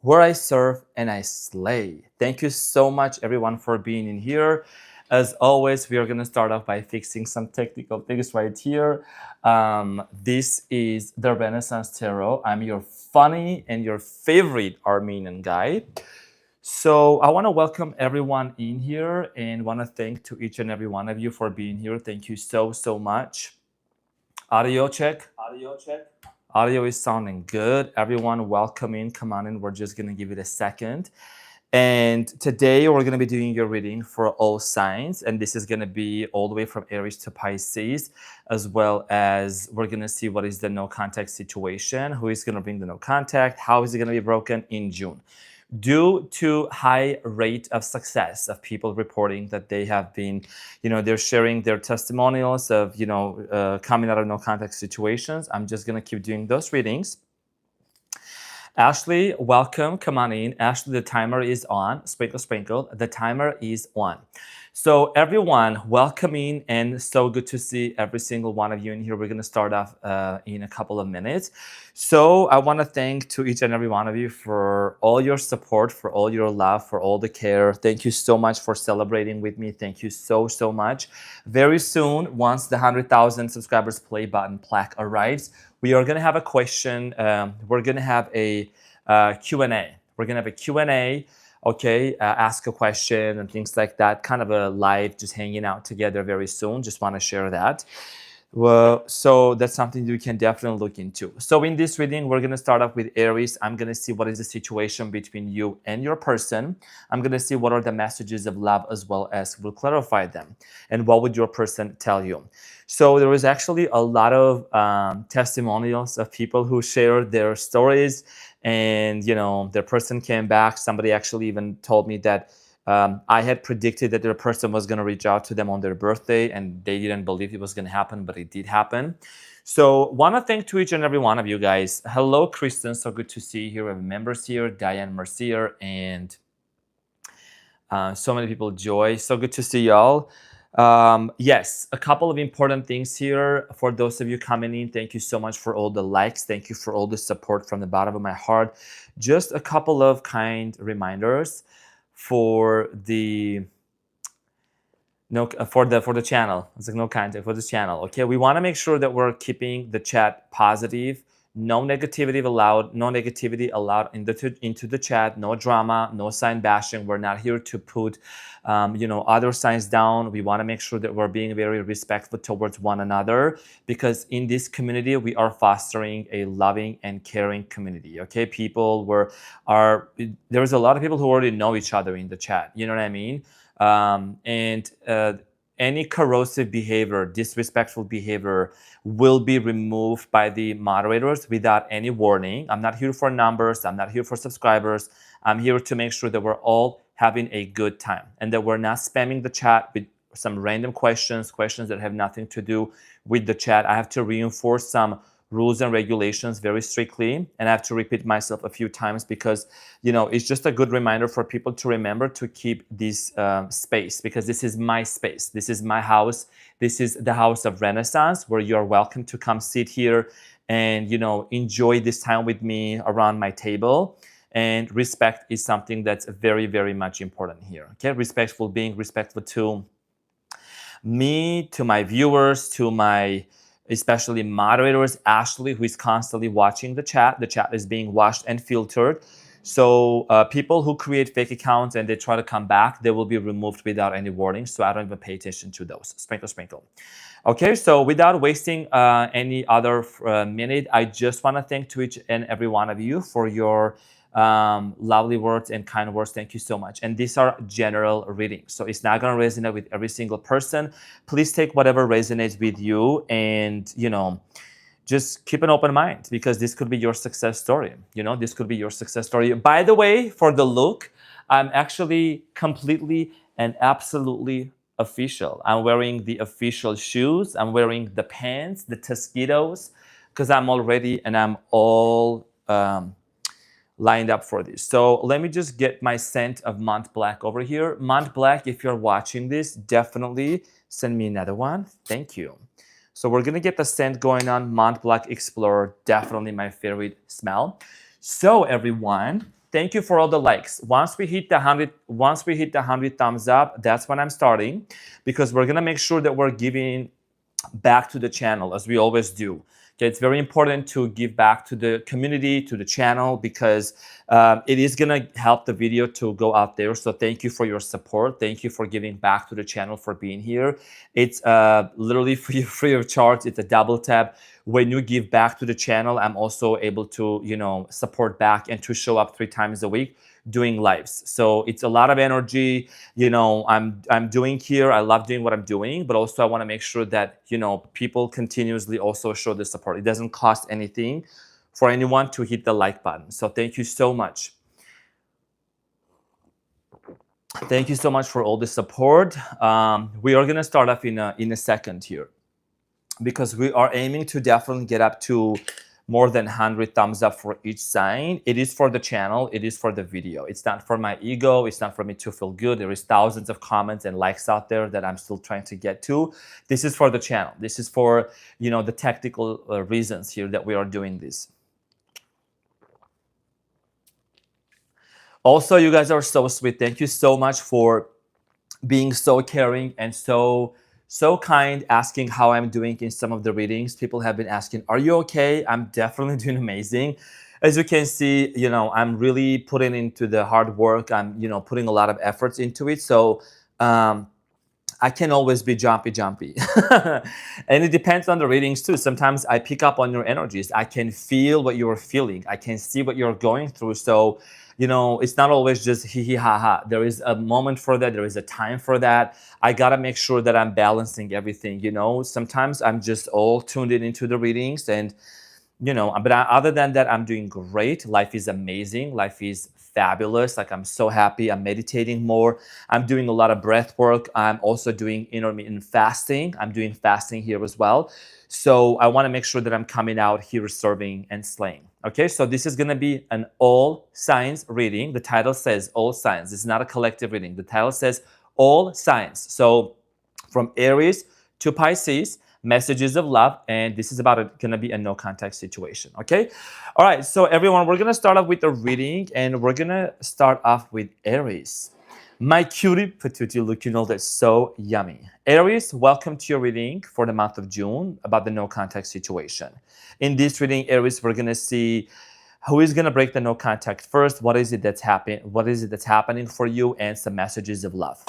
where I serve and I slay. Thank you so much, everyone, for being in here. As always, we are going to start off by fixing some technical things right here. This is the Renaissance Tarot. I'm your funny and your favorite Armenian guy. So I want to welcome everyone in here and want to thank to each and every one of you for being here. Thank you so much. Audio check. Audio check. Audio is sounding good. Everyone, welcome in. Come on in. We're just going to give it a second. And today we're going to be doing your reading for all signs. And this is going to be all the way from Aries to Pisces, as well as we're going to see what is the no contact situation, who is going to bring the no contact, how is it going to be broken in June. Due to high rate of success of people reporting that they have been, they're sharing their testimonials of, coming out of no contact situations, I'm just going to keep doing those readings. Ashley, welcome. Come on in. Ashley, the timer is on. Sprinkle, sprinkle. The timer is on. So everyone, welcome in, and so good to see every single one of you in here. We're going to start off in a couple of minutes. So I want to thank to each and every one of you for all your support, for all your love, for all the care. Thank you so much for celebrating with me. Thank you so much. Very soon, once the 100,000 subscribers play button plaque arrives, we are going to have a question. We're going to have a Q&A. We're going to have a Q&A. Okay, ask a question and things like that. Kind of a live, just hanging out together very soon. Just want to share that. Well, so that's something you can definitely look into. So in this reading, we're going to start off with Aries. I'm going to see what is the situation between you and your person. I'm going to see what are the messages of love, as well as we'll clarify them. And what would your person tell you? So there was actually a lot of testimonials of people who shared their stories, and their person came back. Somebody actually even told me that I had predicted that their person was going to reach out to them on their birthday, and they didn't believe it was going to happen, but it did happen. So want to thank to each and every one of you guys. Hello, Kristen. So good to see you here. We have members here, Diane Mercier, and so many people. Joy. So good to see y'all. Yes, a couple of important things here for those of you coming in. Thank you so much for all the likes. Thank you for all the support from the bottom of my heart. Just a couple of kind reminders for the for the channel. It's like no contact for this channel. Okay, we want to make sure that we're keeping the chat positive. No negativity allowed. No negativity allowed into the chat. No drama. No sign bashing. We're not here to put other signs down. We want to make sure that we're being very respectful towards one another, because in this community we are fostering a loving and caring community. Okay, there's a lot of people who already know each other in the chat. You know what I mean? Any corrosive behavior, disrespectful behavior will be removed by the moderators without any warning. I'm not here for numbers. I'm not here for subscribers. I'm here to make sure that we're all having a good time and that we're not spamming the chat with some random questions that have nothing to do with the chat. I have to reinforce some rules and regulations very strictly, and I have to repeat myself a few times because it's just a good reminder for people to remember to keep this space, because this is my space, this is my house, this is the house of Renaissance, where you're welcome to come sit here and enjoy this time with me around my table. And respect is something that's very, very much important here. Okay, being respectful to me, to my viewers, to my especially moderators, Ashley, who is constantly watching the chat. The chat is being watched and filtered. So people who create fake accounts and they try to come back, they will be removed without any warning. So I don't even pay attention to those. Sprinkle, sprinkle. Okay, so without wasting any other minute, I just want to thank to each and every one of you for your lovely words and kind words. Thank you so much. And these are general readings, so it's not going to resonate with every single person. Please take whatever resonates with you, and just keep an open mind, because this could be your success story. This could be your success story. By the way, for the look, I'm actually completely and absolutely official. I'm wearing the official shoes. I'm wearing the pants, the Tuxedos, because I'm all ready and I'm all lined up for this. So let me just get my scent of Mont Blanc over here. Mont Blanc, if you're watching this, definitely send me another one. Thank you. So we're gonna get the scent going on. Mont Blanc Explorer, definitely my favorite smell. So everyone, thank you for all the likes. Once we hit the 100 thumbs up, that's when I'm starting, because we're gonna make sure that we're giving back to the channel as we always do. Okay, it's very important to give back to the community, to the channel, because it is gonna help the video to go out there. So thank you for your support. Thank you for giving back to the channel, for being here. It's literally free of charge. It's a double tap. When you give back to the channel, I'm also able to, you know, support back and to show up 3 times a week doing lives. So it's a lot of energy, you know, I'm doing here. I love doing what I'm doing, but also I want to make sure that, you know, people continuously also show the support. It doesn't cost anything for anyone to hit the like button. So thank you so much. Thank you so much for all the support. We are going to start off in a second here, because we are aiming to definitely get up to more than 100 thumbs up for each sign. It is for the channel. It is for the video. It's not for my ego. It's not for me to feel good. There is thousands of comments and likes out there that I'm still trying to get to. This is for the channel. This is for, you know, the technical reasons here that we are doing this. Also, you guys are so sweet. Thank you so much for being so caring and so kind, asking how I'm doing in some of the readings. People have been asking, are you okay? I'm definitely doing amazing. As you can see, you know, I'm really putting into the hard work. I'm, you know, putting a lot of efforts into it. So I can always be jumpy. And it depends on the readings too. Sometimes I pick up on your energies. I can feel what you're feeling. I can see what you're going through. So, you know, it's not always just hee ha ha. There is a moment for that. There is a time for that. I got to make sure that I'm balancing everything, you know. Sometimes I'm just all tuned in into the readings, and, you know, but other than that, I'm doing great. Life is amazing. Life is fabulous. Like, I'm so happy. I'm meditating more. I'm doing a lot of breath work. I'm also doing intermittent fasting. I'm doing fasting here as well. So I want to make sure that I'm coming out here serving and slaying. Okay, so this is going to be an all signs reading. The title says all signs. This is not a collective reading. The title says all signs. So from Aries to Pisces, messages of love, and this is about going to be a no contact situation. Okay, all right, so everyone, we're going to start off with the reading, and we're going to start off with Aries. My cutie patootie looking all that's so yummy. Aries, welcome to your reading for the month of June about the no contact situation. In this reading, Aries, we're going to see who is going to break the no contact first, what is it that's happening, for you, and some messages of love.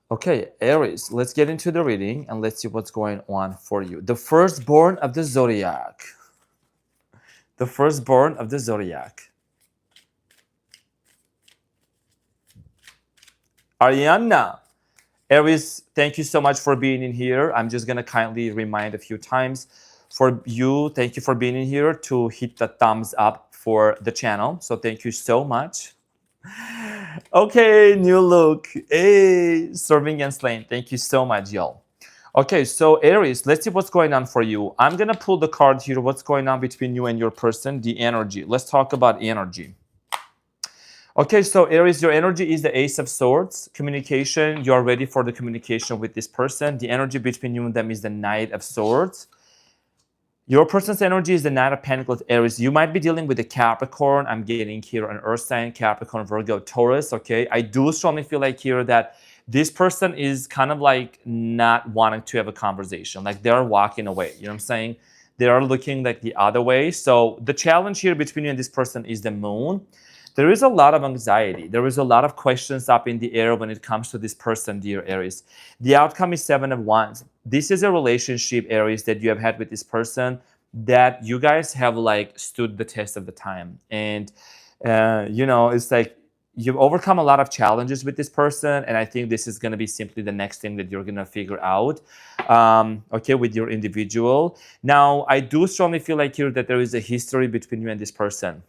Okay, Aries, let's get into the reading and let's see what's going on for you. The firstborn of the zodiac. The firstborn of the zodiac. Ariana. Aries, thank you so much for being in here. I'm just going to kindly remind a few times for you. Thank you for being in here to hit the thumbs up for the channel. So thank you so much. Okay, new look. Hey, serving and slaying. Thank you so much, y'all. Okay, so Aries, let's see what's going on for you. I'm going to pull the card here. What's going on between you and your person? The energy. Let's talk about energy. Okay, so Aries, your energy is the Ace of Swords. Communication, you're ready for the communication with this person. The energy between you and them is the Knight of Swords. Your person's energy is the Knight of Pentacles, Aries. You might be dealing with a Capricorn. I'm getting here an Earth sign, Capricorn, Virgo, Taurus, okay? I do strongly feel like here that this person is kind of like not wanting to have a conversation. Like, they're walking away, you know what I'm saying? They are looking like the other way. So the challenge here between you and this person is the Moon. There is a lot of anxiety. There is a lot of questions up in the air when it comes to this person, dear Aries. The outcome is 7 of Wands. This is a relationship, Aries, that you have had with this person that you guys have like stood the test of the time. And, you know, it's like you've overcome a lot of challenges with this person. And I think this is going to be simply the next thing that you're going to figure out, okay, with your individual. Now, I do strongly feel like here that there is a history between you and this person.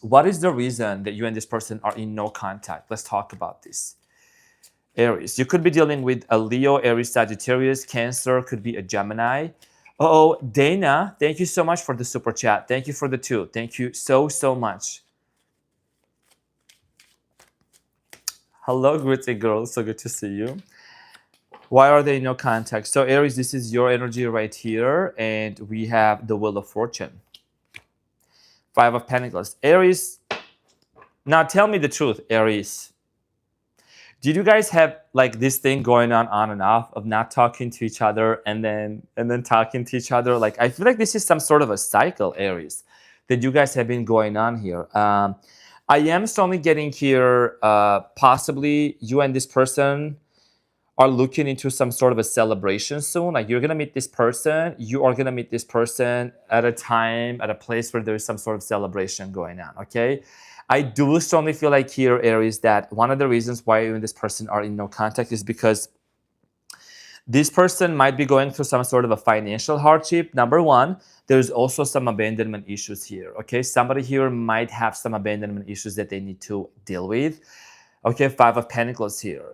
What is the reason that you and this person are in no contact? Let's talk about this. Aries, you could be dealing with a Leo, Aries, Sagittarius, Cancer, could be a Gemini. Oh, Dana, thank you so much for the super chat. Thank you for the 2. Thank you so much. Hello, gritty girl. So good to see you. Why are they in no contact? So Aries, this is your energy right here. And we have the Wheel of Fortune. Five of Pentacles. Aries, now tell me the truth, Aries. Did you guys have like this thing going on and off of not talking to each other and then talking to each other? Like, I feel like this is some sort of a cycle, Aries, that you guys have been going on here. I am strongly getting here, possibly you and this person are looking into some sort of a celebration soon. Like, you're gonna meet this person, you are gonna meet this person at a time, at a place where there's some sort of celebration going on, okay? I do strongly feel like here, Aries, that one of the reasons why you and this person are in no contact is because this person might be going through some sort of a financial hardship. Number one, there's also some abandonment issues here, okay? Somebody here might have some abandonment issues that they need to deal with. Okay, Five of Pentacles here.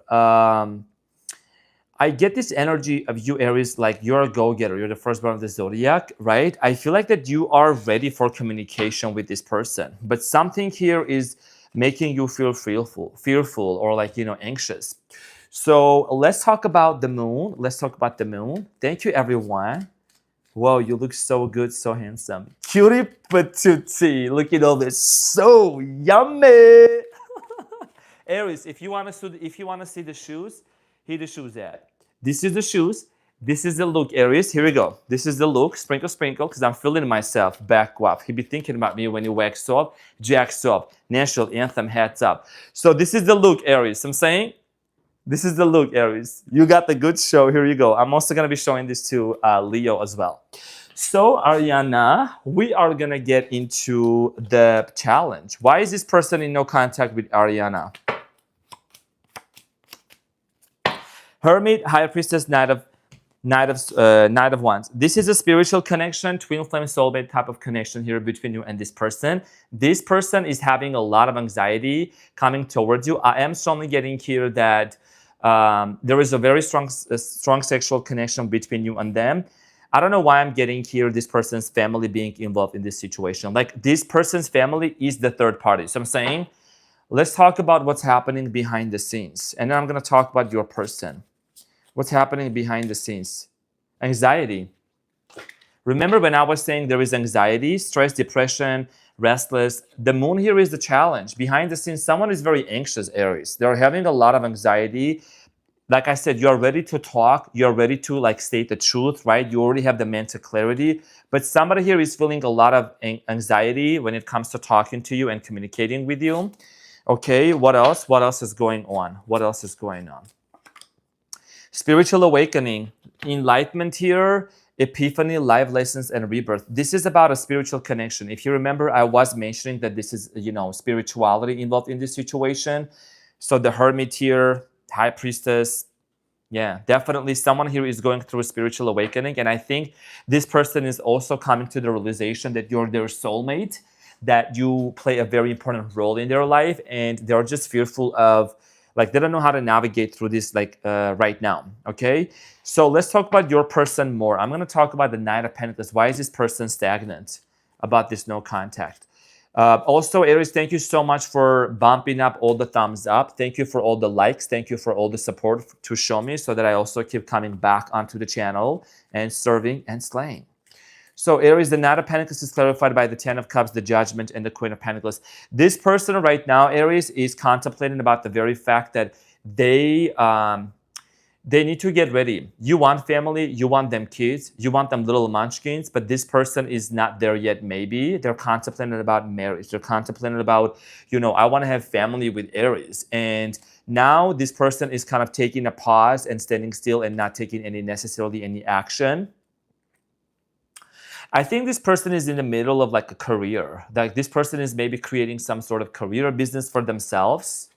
I get this energy of you, Aries, like you're a go-getter. You're the firstborn of the zodiac, right? I feel like that you are ready for communication with this person. But something here is making you feel fearful or like, you know, anxious. So let's talk about the moon. Let's talk about the moon. Thank you, everyone. Whoa, you look so good, so handsome. Cutie patootie. Look at all this. So yummy. Aries, if you want to see the shoes, here the shoes at. This is the shoes. This is the look, Aries. Here we go. This is the look. Sprinkle, sprinkle, because I'm feeling myself. Back up. He be thinking about me when you wax up, jacks up, national anthem, hats up. So this is the look, Aries. I'm saying, this is the look, Aries. You got the good show. Here you go. I'm also going to be showing this to Leo as well. So, Ariana, we are going to get into the challenge. Why is this person in no contact with Ariana? Hermit, High Priestess, Knight of Wands. This is a spiritual connection, twin flame soulmate type of connection here between you and this person. This person is having a lot of anxiety coming towards you. I am strongly getting here that there is a very strong sexual connection between you and them. I don't know why I'm getting here this person's family being involved in this situation. Like, this person's family is the third party. So I'm saying, let's talk about what's happening behind the scenes. And then I'm going to talk about your person. What's happening behind the scenes? Anxiety. Remember when I was saying there is anxiety, stress, depression, restless? The moon here is the challenge. Behind the scenes, someone is very anxious, Aries. They're having a lot of anxiety. Like I said, you're ready to talk. You're ready to like state the truth, right? You already have the mental clarity. But somebody here is feeling a lot of anxiety when it comes to talking to you and communicating with you. Okay, what else? What else is going on? What else is going on? Spiritual awakening, enlightenment here, epiphany, life lessons, and rebirth. This is about a spiritual connection. If you remember, I was mentioning that this is, you know, spirituality involved in this situation. So the Hermit here, High Priestess, yeah, definitely someone here is going through a spiritual awakening. And I think this person is also coming to the realization that you're their soulmate, that you play a very important role in their life, and they're just fearful of, like, they don't know how to navigate through this, like, right now, okay? So let's talk about your person more. I'm going to talk about the Knight of Pentacles. Why is this person stagnant about this no contact? Also, Aries, thank you so much for bumping up all the thumbs up. Thank you for all the likes. Thank you for all the support to show me so that I also keep coming back onto the channel and serving and slaying. So Aries, the Knight of Pentacles is clarified by the Ten of Cups, the Judgment, and the Queen of Pentacles. This person right now, Aries, is contemplating about the very fact that they need to get ready. You want family, you want them kids, you want them little munchkins, but this person is not there yet maybe. They're contemplating about marriage. They're contemplating about, you know, I want to have family with Aries. And now this person is kind of taking a pause and standing still and not taking necessarily any action. I think this person is in the middle of like a career. Like, this person is maybe creating some sort of career or business for themselves.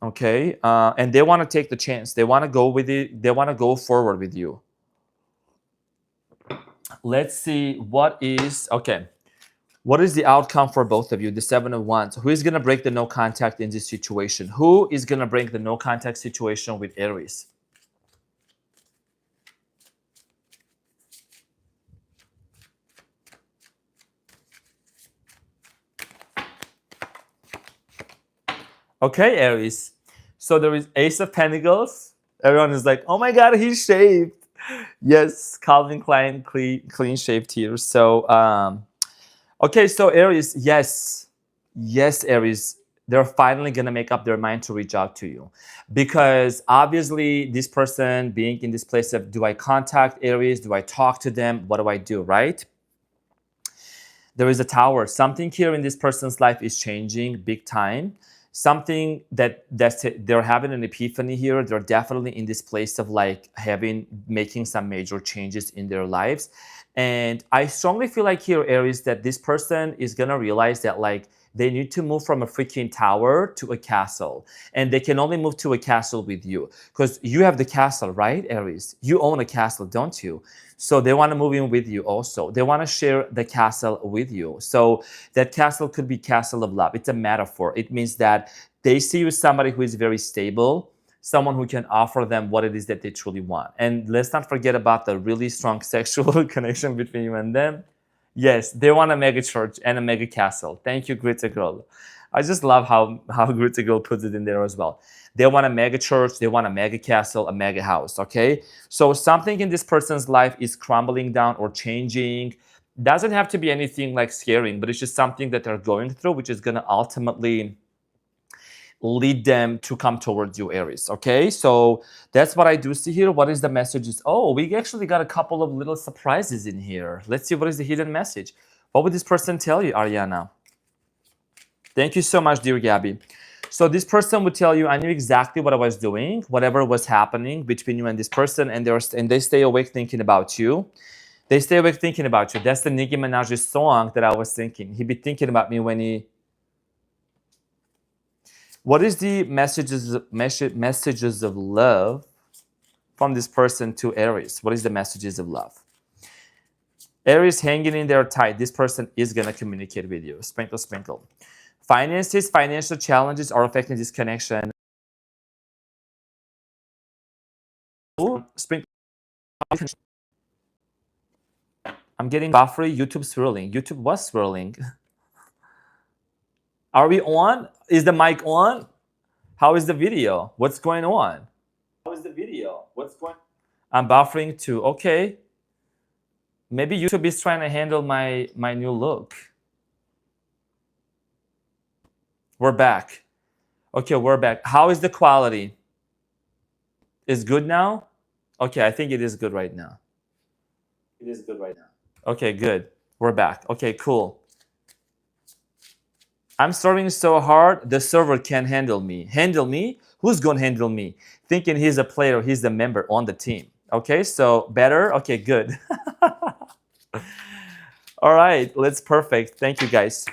Okay, and they want to take the chance. They want to go with it. They want to go forward with you. Let's see what is the outcome for both of you? The Seven of Wands. Who is going to break the no contact in this situation? Who is going to break the no contact situation with Aries? Okay, Aries. So there is Ace of Pentacles. Everyone is like, oh my God, he's shaved. Yes, Calvin Klein, clean shaved here. So Okay, so Aries, yes. Yes, Aries, they're finally going to make up their mind to reach out to you. Because obviously, this person being in this place of, do I contact Aries? Do I talk to them? What do I do, right? There is a tower. Something here in this person's life is changing big time. Something that's they're having an epiphany here. They're definitely in this place of like making some major changes in their lives. And I strongly feel like here, Aries, that this person is gonna realize that like they need to move from a freaking tower to a castle. And they can only move to a castle with you. Because you have the castle, right, Aries? You own a castle, don't you? So they want to move in with you also. They want to share the castle with you. So that castle could be castle of love. It's a metaphor. It means that they see you as somebody who is very stable, someone who can offer them what it is that they truly want. And let's not forget about the really strong sexual connection between you and them. Yes, they want a mega church and a mega castle. Thank you, Grita Girl. I just love how Grita Girl puts it in there as well. They want a mega church, they want a mega castle, a mega house, okay? So something in this person's life is crumbling down or changing. Doesn't have to be anything like scaring, but it's just something that they're going through, which is gonna ultimately lead them to come towards you, Aries, okay? So that's what I do see here. What is the messages? Oh, we actually got a couple of little surprises in here. Let's see what is the hidden message. What would this person tell you, Ariana? Thank you so much, dear Gabby. So this person would tell you, I knew exactly what I was doing, whatever was happening between you and this person, and they stay awake thinking about you. They stay awake thinking about you. That's the Nicki Minaj's song that I was thinking. He'd be thinking about me when he... What is the messages of love from this person to Aries? What is the messages of love? Aries hanging in there tight. This person is going to communicate with you. Sprinkle, sprinkle. Finances, financial challenges are affecting this connection. Sprinkle. I'm getting buffery. YouTube swirling. YouTube was swirling. Are we on? Is the mic on? How is the video? What's going on? How is the video? What's going on? I'm buffering too. Okay. Maybe YouTube is trying to handle my new look. We're back. Okay, we're back. How is the quality? Is good now? Okay, I think it is good right now. It is good right now. Okay, good. We're back. Okay, cool. I'm serving so hard, the server can't handle me. Handle me? Who's going to handle me? Thinking he's a player, he's the member on the team. Okay, so better? Okay, good. All right, that's perfect. Thank you, guys.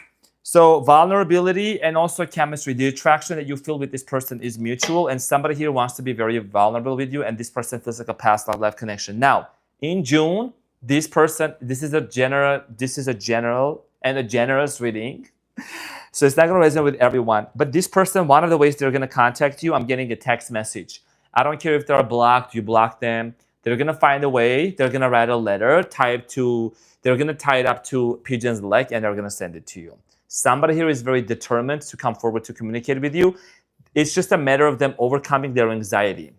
So vulnerability and also chemistry. The attraction that you feel with this person is mutual, and somebody here wants to be very vulnerable with you, and this person feels like a past life connection. Now, in June, this is a general and a generous reading. So it's not going to resonate with everyone. But this person, one of the ways they're going to contact you, I'm getting a text message. I don't care if they're blocked, you block them. They're going to find a way. They're going to write a letter, they're going to tie it up to pigeon's leg, and they're going to send it to you. Somebody here is very determined to come forward to communicate with you. It's just a matter of them overcoming their anxiety.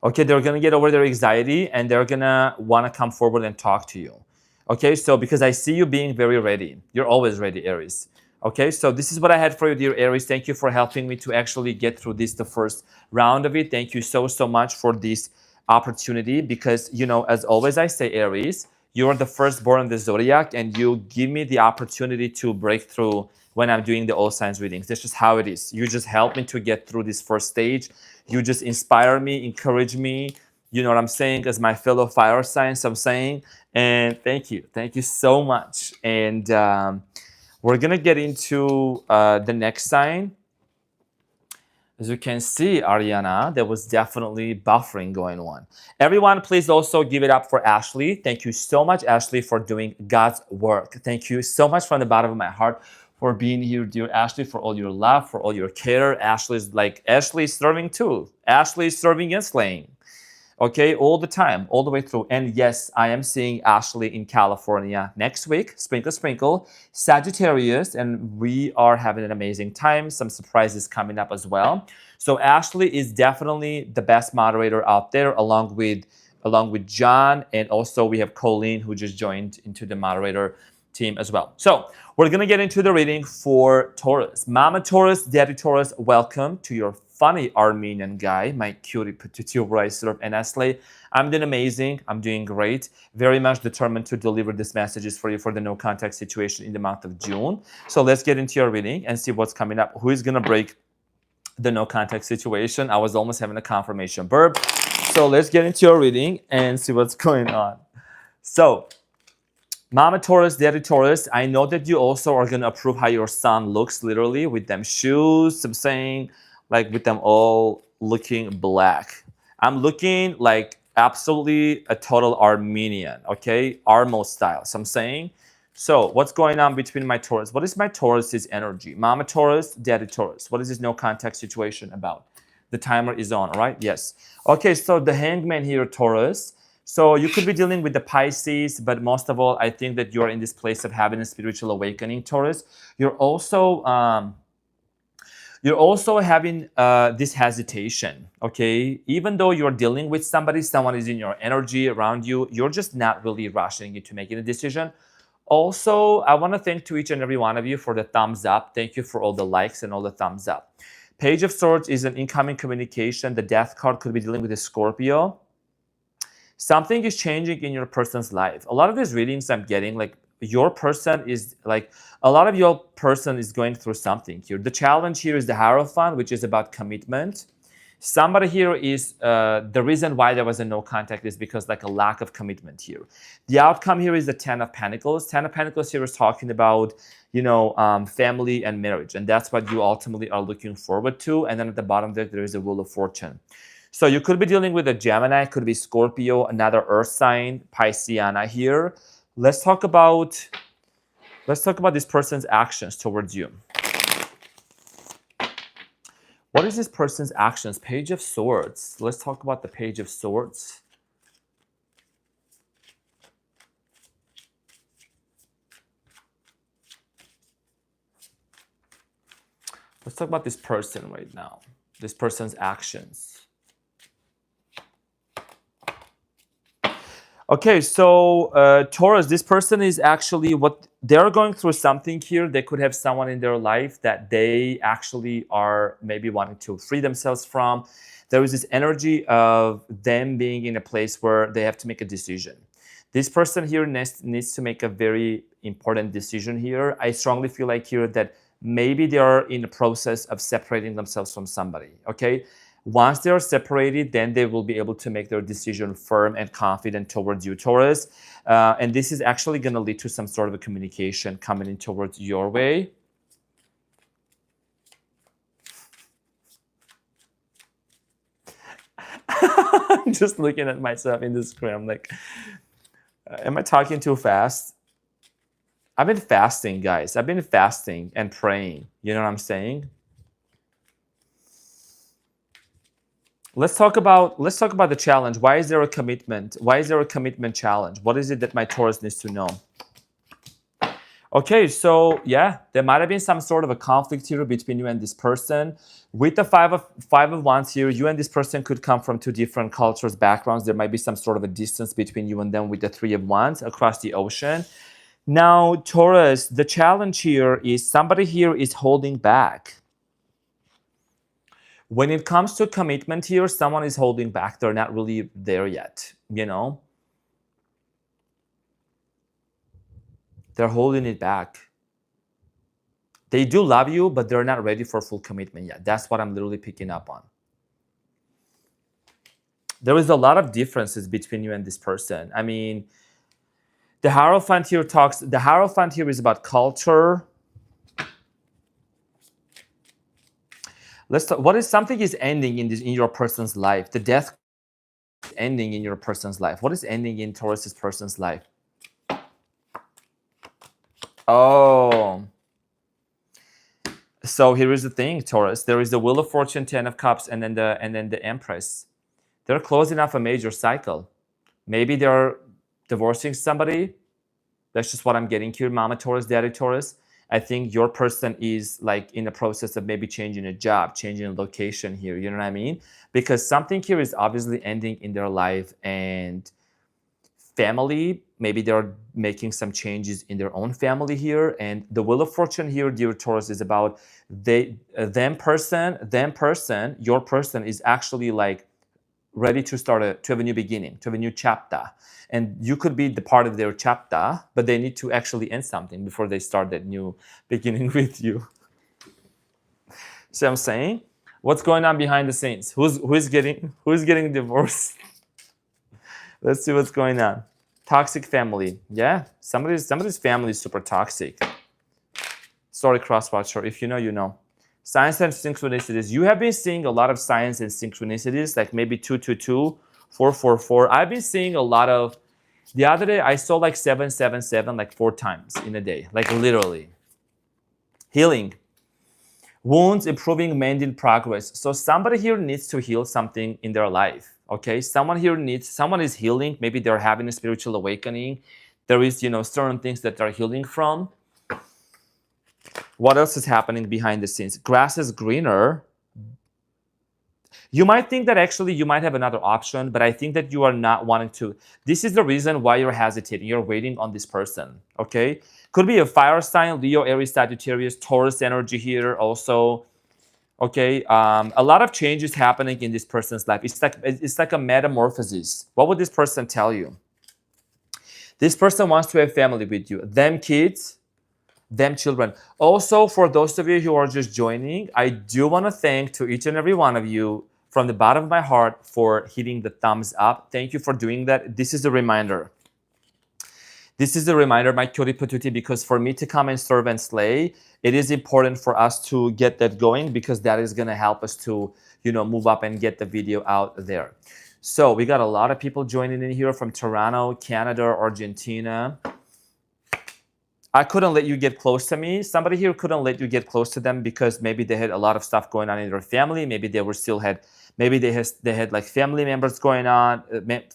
Okay, they're going to get over their anxiety, and they're going to want to come forward and talk to you. Okay, so because I see you being very ready. You're always ready, Aries. Okay, so this is what I had for you, dear Aries. Thank you for helping me to actually get through the first round of it. Thank you so much for this opportunity, because, you know, as always I say, Aries, you're the firstborn in the zodiac, and you give me the opportunity to break through when I'm doing the all signs readings. That's just how it is. You just help me to get through this first stage. You just inspire me, encourage me. You know what I'm saying? As my fellow fire signs, I'm saying. And thank you. Thank you so much. And we're going to get into the next sign. As you can see, Ariana, there was definitely buffering going on. Everyone, please also give it up for Ashley. Thank you so much, Ashley, for doing God's work. Thank you so much from the bottom of my heart for being here, dear Ashley, for all your love, for all your care. Ashley's serving too. Ashley's serving and slaying. Okay, all the time, all the way through. And yes, I am seeing Ashley in California next week. Sprinkle, sprinkle. Sagittarius, and we are having an amazing time. Some surprises coming up as well. So Ashley is definitely the best moderator out there, along with John, and also we have Colleen, who just joined into the moderator team as well. So we're gonna get into the reading for Taurus. Mama Taurus, Daddy Taurus, welcome to your funny Armenian guy, my cutie patootie ricer and Nestle. I'm doing amazing. I'm doing great. Very much determined to deliver these messages for you for the no contact situation in the month of June. So let's get into your reading and see what's coming up. Who is gonna break the no contact situation? I was almost having a confirmation burp. So let's get into your reading and see what's going on. So Mama Taurus, Daddy Taurus, I know that you also are going to approve how your son looks literally with them shoes. I'm saying like with them all looking black. I'm looking like absolutely a total Armenian, okay? Armo style. So I'm saying, so what's going on between my Taurus? What is my Taurus's energy? Mama Taurus, Daddy Taurus. What is this no contact situation about? The timer is on, all right? Yes. Okay, so the Hangman here, Taurus. So you could be dealing with the Pisces, but most of all, I think that you're in this place of having a spiritual awakening, Taurus. You're also having this hesitation, okay? Even though you're dealing with somebody, someone is in your energy around you, you're just not really rushing into making a decision. Also, I want to thank to each and every one of you for the thumbs up. Thank you for all the likes and all the thumbs up. Page of Swords is an incoming communication. The Death card could be dealing with a Scorpio. Something is changing in your person's life. A lot of these readings I'm getting, like your person is like, a lot of your person is going through something here. The challenge here is the Hierophant, which is about commitment. Somebody here is, the reason why there was a no contact is because like a lack of commitment here. The outcome here is the Ten of Pentacles. Ten of Pentacles here is talking about, you know, family and marriage. And that's what you ultimately are looking forward to. And then at the bottom there is a Wheel of Fortune. So you could be dealing with a Gemini, could be Scorpio, another earth sign, Pisceana here. Let's talk about this person's actions towards you. What is this person's actions? Page of Swords. Let's talk about the Page of Swords. Let's talk about this person right now. This person's actions. Okay, so Taurus, this person is actually what they're going through something here. They could have someone in their life that they actually are maybe wanting to free themselves from. There is this energy of them being in a place where they have to make a decision. This person here needs to make a very important decision here. I strongly feel like here that maybe they are in the process of separating themselves from somebody, okay? Once they are separated, then they will be able to make their decision firm and confident towards you, Taurus. And this is actually going to lead to some sort of a communication coming in towards your way. I'm just looking at myself in the screen. I'm like, am I talking too fast? I've been fasting, guys. I've been fasting and praying. You know what I'm saying? Let's talk about the challenge. Why is there a commitment? Why is there a commitment challenge? What is it that my Taurus needs to know? Okay, so yeah, there might have been some sort of a conflict here between you and this person. With the five of Wands here, you and this person could come from two different cultures, backgrounds. There might be some sort of a distance between you and them with the Three of Wands across the ocean. Now, Taurus, the challenge here is somebody here is holding back. When it comes to commitment here, someone is holding back. They're not really there yet, you know? They're holding it back. They do love you, but they're not ready for full commitment yet. That's what I'm literally picking up on. There is a lot of differences between you and this person. I mean, the Hierophant here is about culture. Let's talk, what is something is ending in your person's life? The Death is ending in your person's life. What is ending in Taurus's person's life? Oh. So here is the thing, Taurus. There is the Wheel of Fortune, Ten of Cups, and then the Empress. They're closing off a major cycle. Maybe they're divorcing somebody. That's just what I'm getting here, Mama Taurus, Daddy Taurus. I think your person is like in the process of maybe changing a job, changing a location here. You know what I mean? Because something here is obviously ending in their life, and family maybe they're making some changes in their own family here. And the Wheel of Fortune here, dear Taurus, is about your person is actually like ready to to have a new beginning, to have a new chapter. And you could be the part of their chapter, but they need to actually end something before they start that new beginning with you. See what I'm saying? What's going on behind the scenes? Who's getting divorced? Let's see what's going on. Toxic family. Yeah, somebody's family is super toxic. Sorry, crosswatcher. If you know, you know. Signs and synchronicities. You have been seeing a lot of signs and synchronicities, like maybe 222, 444. I've been seeing a lot of. The other day, I saw like 777 like 4 times in a day, like literally. Healing. Wounds, improving, mending, progress. So somebody here needs to heal something in their life. Okay, someone is healing. Maybe they're having a spiritual awakening. There is, certain things that they're healing from. What else is happening behind the scenes? Grass is greener. You might think that actually you might have another option, but I think that you are not wanting to. This is the reason why you're hesitating. You're waiting on this person, okay? Could be a fire sign, Leo, Aries, Sagittarius, Taurus energy here also, okay? A lot of changes happening in this person's life. It's like a metamorphosis. What would this person tell you? This person wants to have family with you. Them kids, them children. Also, for those of you who are just joining, I do want to thank to each and every one of you from the bottom of my heart for hitting the thumbs up. Thank you for doing that. This is a reminder. This is a reminder, my cutie patootie, because for me to come and serve and slay, it is important for us to get that going, because that is going to help us to, move up and get the video out there. So we got a lot of people joining in here from Toronto, Canada, Argentina. I couldn't let you get close to me. Somebody here couldn't let you get close to them because maybe they had a lot of stuff going on in their family. Maybe they had like family members going on,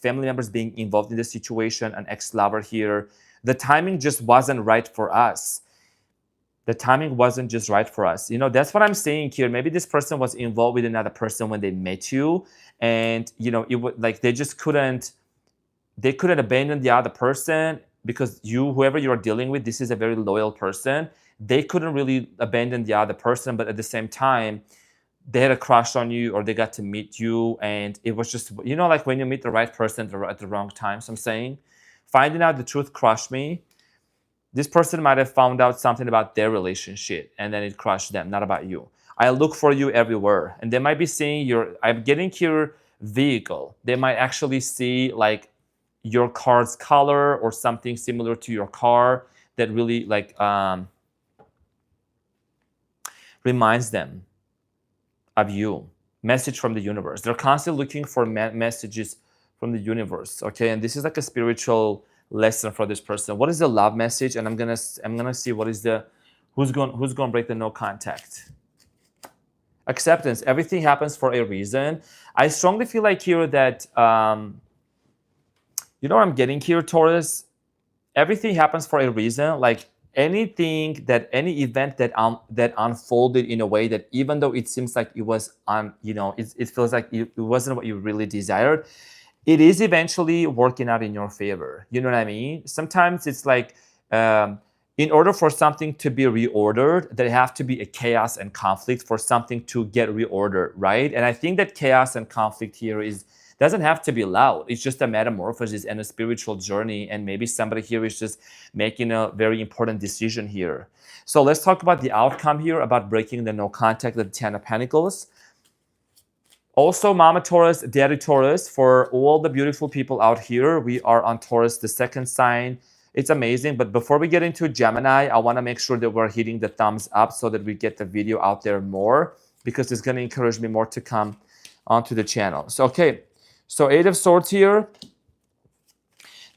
family members being involved in the situation, an ex-lover here. The timing just wasn't right for us. The timing wasn't just right for us. That's what I'm saying here. Maybe this person was involved with another person when they met you, and it would like they couldn't abandon the other person. Because whoever you're dealing with, this is a very loyal person. They couldn't really abandon the other person, but at the same time, they had a crush on you, or they got to meet you, and it was just, like when you meet the right person at the wrong time. So I'm saying, finding out the truth crushed me. This person might have found out something about their relationship, and then it crushed them, not about you. I look for you everywhere, and they might be seeing I'm getting your vehicle. They might actually see like your car's color or something similar to your car that really reminds them of you. Message from the universe. They're constantly looking for messages from the universe. Okay, and this is like a spiritual lesson for this person. What is the love message? And I'm gonna see what is who's gonna break the no contact. Acceptance. Everything happens for a reason. I strongly feel like here that you know what I'm getting here, Taurus? Everything happens for a reason. Like any event that unfolded in a way that, even though it seems like it was it feels like it wasn't what you really desired, it is eventually working out in your favor. You know what I mean? Sometimes it's like in order for something to be reordered, there have to be a chaos and conflict for something to get reordered, right? And I think that chaos and conflict here doesn't have to be loud. It's just a metamorphosis and a spiritual journey. And maybe somebody here is just making a very important decision here. So let's talk about the outcome here, about breaking the no contact, the 10 of Pentacles. Also, Mama Taurus, Daddy Taurus, for all the beautiful people out here, we are on Taurus, the second sign. It's amazing. But before we get into Gemini, I want to make sure that we're hitting the thumbs up so that we get the video out there more, because it's going to encourage me more to come onto the channel. So, okay. So 8 of Swords here.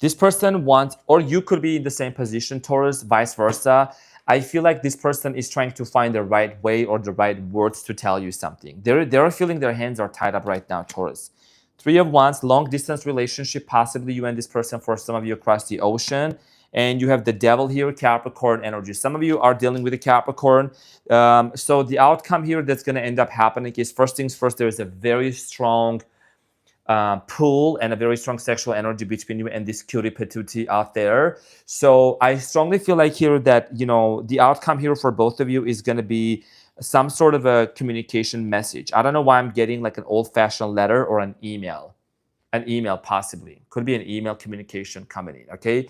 This person wants, or you could be in the same position, Taurus, vice versa. I feel like this person is trying to find the right way or the right words to tell you something. They're feeling their hands are tied up right now, Taurus. 3 of Wands, long distance relationship, possibly you and this person, for some of you across the ocean. And you have the Devil here, Capricorn energy. Some of you are dealing with a Capricorn. So the outcome here that's going to end up happening is, first things first, there is a very strong pull and a very strong sexual energy between you and this cutie patootie out there. So I strongly feel like here that, you know, the outcome here for both of you is going to be some sort of a communication message. I don't know why I'm getting like an old-fashioned letter or an email. An email possibly. Could be an email communication coming in, okay?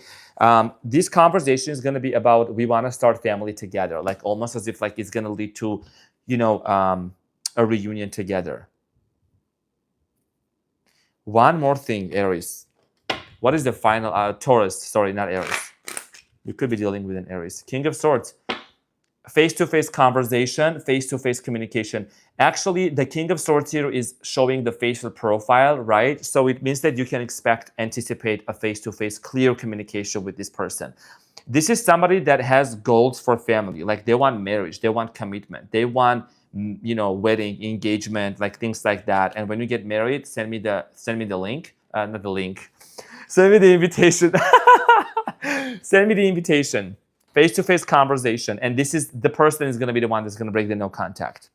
This conversation is going to be about we want to start family together, like almost as if like it's going to lead to, you know, a reunion together. One more thing, Aries. What is the final, Taurus, sorry, not Aries. You could be dealing with an Aries. King of Swords. Face-to-face conversation, face-to-face communication. Actually, the King of Swords here is showing the facial profile, right? So it means that you can anticipate a face-to-face clear communication with this person. This is somebody that has goals for family. Like they want marriage, they want commitment, they want, you know, wedding, engagement, like things like that. And when you get married, send me the link, not the link. Send me the invitation. Send me the invitation. Face-to-face conversation, and this is the person is going to be the one that's going to break the no contact.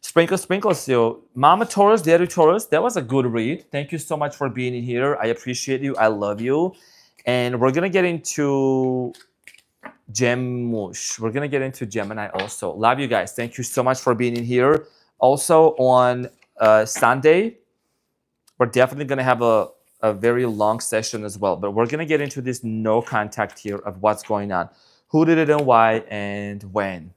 Sprinkle, so Mama Taurus, Daddy Taurus, that was a good read. Thank you so much for being here. I appreciate you. I love you. And we're going to get into We're going to get into Gemini also. Love you guys. Thank you so much for being in here. Also on Sunday, we're definitely going to have a very long session as well, but we're going to get into this no contact here of what's going on. Who did it and why and when?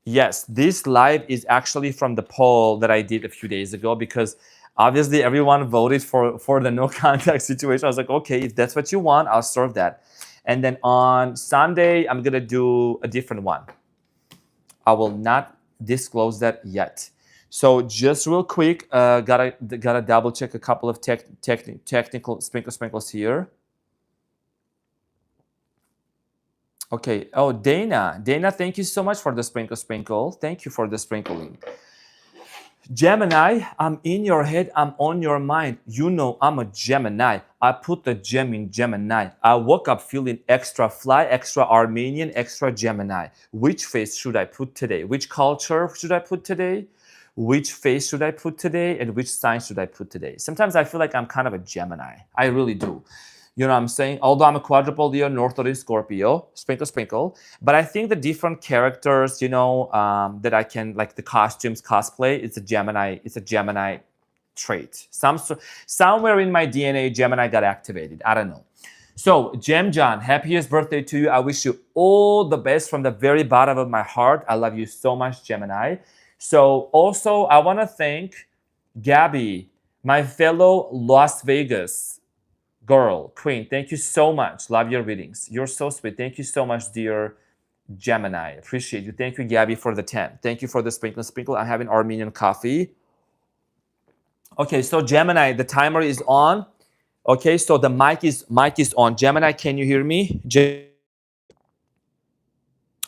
Yes, this live is actually from the poll that I did a few days ago because obviously everyone voted for the no contact situation. I was like, okay, if that's what you want, I'll serve that. And then on Sunday, I'm going to do a different one. I will not disclose that yet. So just real quick, gotta double check a couple of technical sprinkles here. Okay. Oh, Dana, thank you so much for the sprinkle. Thank you for the sprinkling. Gemini, I'm in your head, I'm on your mind. You know I'm a Gemini. I put the gem in Gemini. I woke up feeling extra fly, extra Armenian, extra Gemini. Which face should I put today? Which culture should I put today? Which face should I put today? And which sign should I put today? Sometimes I feel like I'm kind of a Gemini. I really do. You know what I'm saying? Although I'm a quadruple Leo, North Node in Scorpio, sprinkle. But I think the different characters, you know, that I can, like the costumes, cosplay, it's a Gemini trait. Somewhere in my DNA, Gemini got activated. I don't know. So, Gem John, happiest birthday to you. I wish you all the best from the very bottom of my heart. I love you so much, Gemini. So also, I want to thank Gabby, my fellow Las Vegas girl, queen. Thank you so much. Love your readings. You're so sweet. Thank you so much, dear Gemini. Appreciate you. Thank you, Gabby, for the 10. Thank you for the sprinkle. I'm having Armenian coffee. Okay, so Gemini, the timer is on. Okay, so the mic is on. Gemini, can you hear me?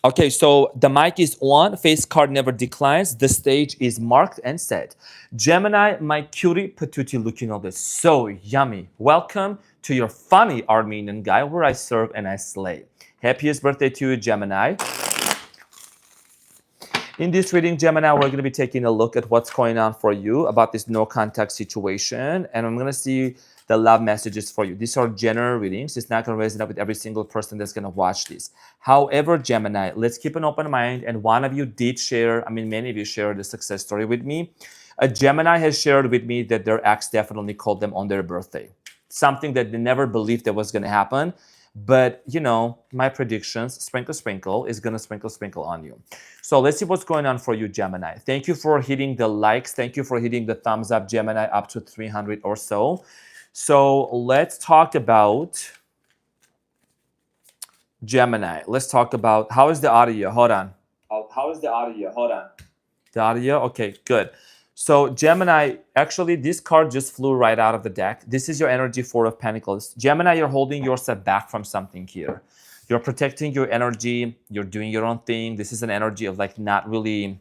Okay, so the mic is on, face card never declines, the stage is marked and set. Gemini, my cutie patootie looking all this, so yummy. Welcome to your funny Armenian guy where I serve and I slay. Happiest birthday to you, Gemini. In this reading, Gemini, we're going to be taking a look at what's going on for you about this no contact situation, and I'm going to see the love messages for you. These are general readings. It's not going to resonate with every single person that's going to watch this. However, Gemini, let's keep an open mind. And one of you did share, many of you shared the success story with me. A Gemini has shared with me that their ex definitely called them on their birthday. Something that they never believed that was going to happen. But, you know, my predictions, sprinkle, is going to sprinkle on you. So let's see what's going on for you, Gemini. Thank you for hitting the likes. Thank you for hitting the thumbs up, Gemini, up to 300 or so. So let's talk about Gemini. Let's talk about, how is the audio? Hold on. How is the audio? Hold on. The audio? Okay, good. So Gemini, actually this card just flew right out of the deck. This is your energy, Four of Pentacles. Gemini, you're holding yourself back from something here. You're protecting your energy. You're doing your own thing. This is an energy of like not really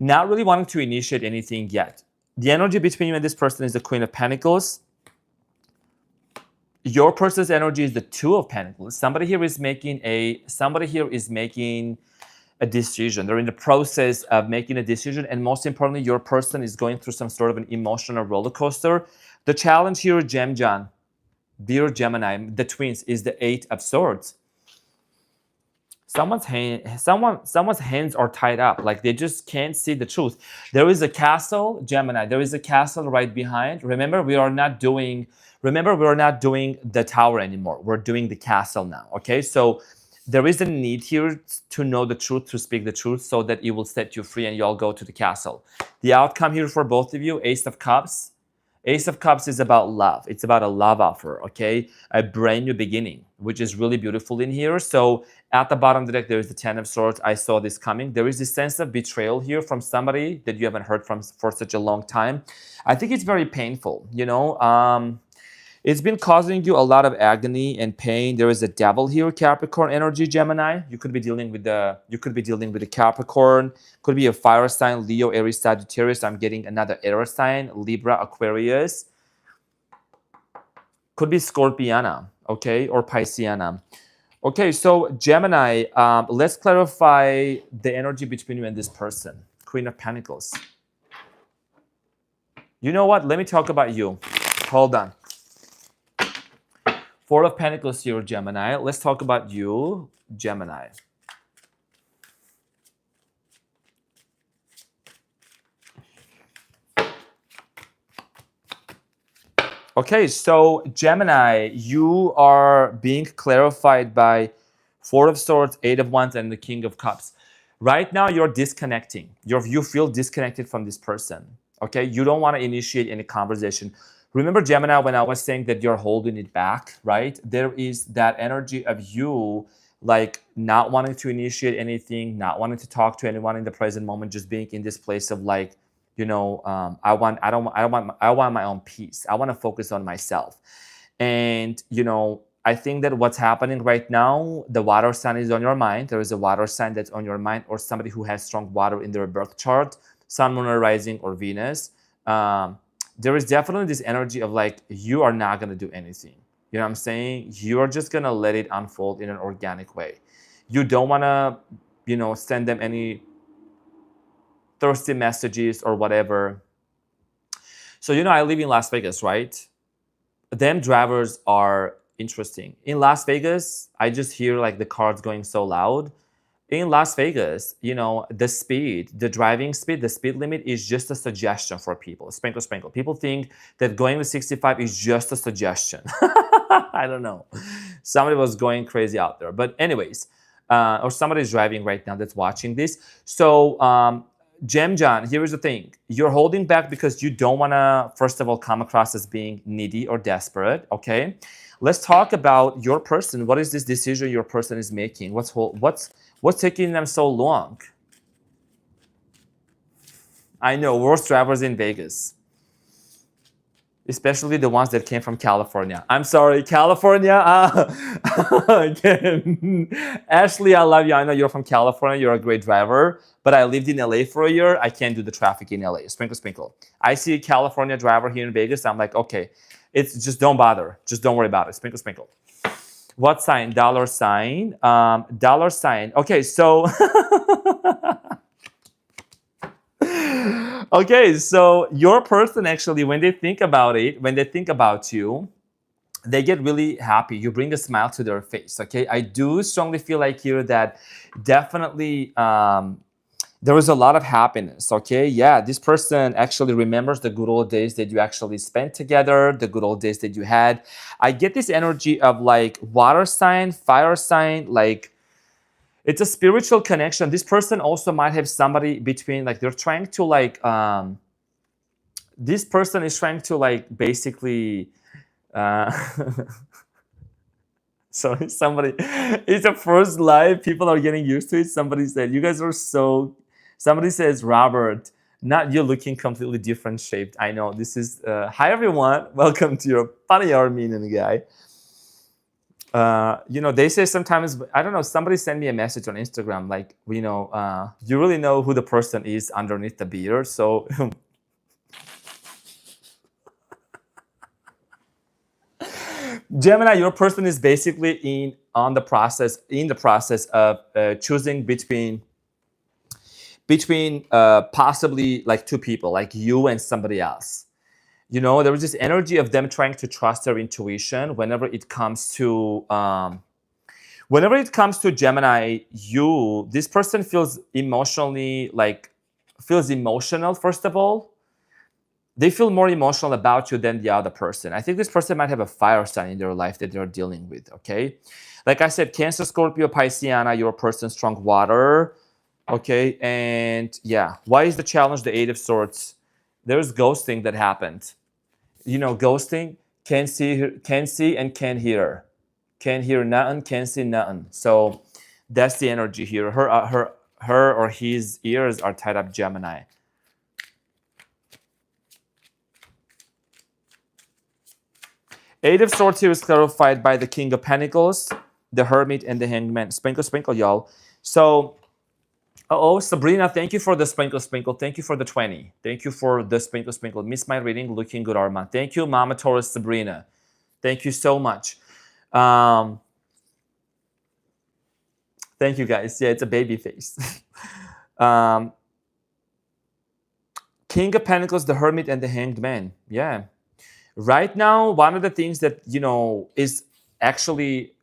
wanting to initiate anything yet. The energy between you and this person is the Queen of Pentacles. Your person's energy is the Two of Pentacles. Somebody here is making a decision. They're in the process of making a decision. And most importantly, your person is going through some sort of an emotional roller coaster. The challenge here, Gemjan, dear Gemini, the twins, is the Eight of Swords. Someone's hands are tied up, like they just can't see the truth. There is a castle, Gemini. There is a castle right behind. Remember, we are not doing the tower anymore. We're doing the castle now. Okay, so there is a need here to know the truth, to speak the truth, so that it will set you free and you all go to the castle. The outcome here for both of you, Ace of Cups. Ace of Cups is about love. It's about a love offer, okay? A brand new beginning, which is really beautiful in here. So at the bottom of the deck, there is the Ten of Swords. I saw this coming. There is this sense of betrayal here from somebody that you haven't heard from for such a long time. I think it's very painful, you know? It's been causing you a lot of agony and pain. There is a devil here, Capricorn energy, Gemini. You could be dealing with the Capricorn. Could be a fire sign, Leo, Aries, Sagittarius. I'm getting another air sign, Libra, Aquarius. Could be Scorpiana, okay, or Pisceana. Okay, so Gemini, let's clarify the energy between you and this person. Queen of Pentacles. You know what? Let me talk about you. Hold on. Four of Pentacles here, Gemini. Let's talk about you, Gemini. Okay, so Gemini, you are being clarified by Four of Swords, Eight of Wands, and the King of Cups. Right now, you're disconnecting. You feel disconnected from this person. Okay, you don't want to initiate any conversation. Remember, Gemini, when I was saying that you're holding it back, right? There is that energy of you like not wanting to initiate anything, not wanting to talk to anyone in the present moment, just being in this place of like, you know, I want my own peace. I want to focus on myself. And, you know, I think that what's happening right now, the water sign is on your mind. There is a water sign that's on your mind, or somebody who has strong water in their birth chart, Sun, Moon, or Rising, or Venus. There is definitely this energy of like, you are not going to do anything. You know what I'm saying? You are just going to let it unfold in an organic way. You don't want to, you know, send them any thirsty messages or whatever. So, you know, I live in Las Vegas, right? Them drivers are interesting. In Las Vegas, I just hear like the cars going so loud. In Las Vegas, you know, the driving speed, the speed limit is just a suggestion for people. Sprinkle, sprinkle. People think that going to 65 is just a suggestion. I don't know. Somebody was going crazy out there. But anyways, or somebody's driving right now that's watching this. So, Gemjan, here is the thing. You're holding back because you don't want to, first of all, come across as being needy or desperate, okay? Let's talk about your person. What is this decision your person is making? What's taking them so long? I know, worst drivers in Vegas. Especially the ones that came from California. I'm sorry, California. Again. Ashley, I love you. I know you're from California. You're a great driver. But I lived in LA for a year. I can't do the traffic in LA. Sprinkle, sprinkle. I see a California driver here in Vegas. I'm like, okay, it's just don't bother. Just don't worry about it. Sprinkle, sprinkle. What sign? Dollar sign. Dollar sign. Okay, so okay, so your person actually, when they think about it, when they think about you, they get really happy. You bring a smile to their face. Okay, I do strongly feel like here that definitely there was a lot of happiness. Okay, yeah, this person actually remembers the good old days that you actually spent together, the good old days that you had. I get this energy of like water sign, fire sign, like it's a spiritual connection. This person also might have somebody between, like they're trying to like, this person is trying to like basically, sorry, somebody, it's a first live. People are getting used to it. Somebody said, you guys are so, somebody says, Robert, not you looking completely different shaped. I know this is, hi everyone. Welcome to your funny Armenian guy. You know, they say sometimes, I don't know, somebody sent me a message on Instagram, like, you know, you really know who the person is underneath the beard. So Gemini, your person is basically in the process of choosing between between possibly like two people, like you and somebody else. You know, there was this energy of them trying to trust their intuition whenever it comes to Gemini. This person feels emotionally, like feels emotional. First of all, they feel more emotional about you than the other person. I think this person might have a fire sign in their life that they're dealing with, okay? Like I said, Cancer, Scorpio, Pisceana, your person, strong water, okay? And yeah, why is the challenge the Eight of Swords? There's ghosting that happened. You know, ghosting, can see and can hear. Can't hear nothing, can't see nothing. So that's the energy here. Her or his ears are tied up, Gemini. Eight of Swords here is clarified by the King of Pentacles, the Hermit, and the Hangman. Sprinkle, sprinkle, y'all. So, Sabrina, thank you for the sprinkle, sprinkle. Thank you for the 20. Thank you for the sprinkle, sprinkle. Miss my reading, looking good, Arman. Thank you, Mama Taurus, Sabrina. Thank you so much. Thank you, guys. Yeah, it's a baby face. King of Pentacles, the Hermit, and the Hanged Man. Yeah. Right now, one of the things that, you know, is actually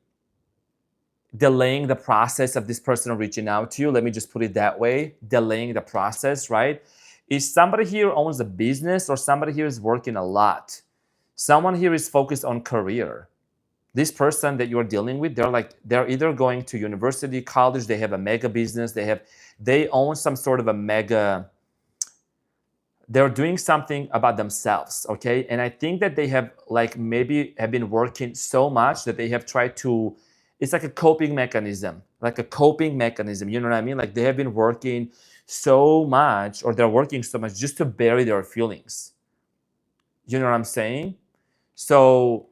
delaying the process of this person reaching out to you, let me just put it that way, delaying the process, right? Is somebody here owns a business, or somebody here is working a lot. Someone here is focused on career. This person that you're dealing with, they're either going to university, college, they have a mega business, they own some sort of a mega, they're doing something about themselves, okay? And I think that they have maybe have been working so much that they have tried to, it's like a coping mechanism, you know what I mean? Like they have been working so much, or they're working so much just to bury their feelings. You know what I'm saying? So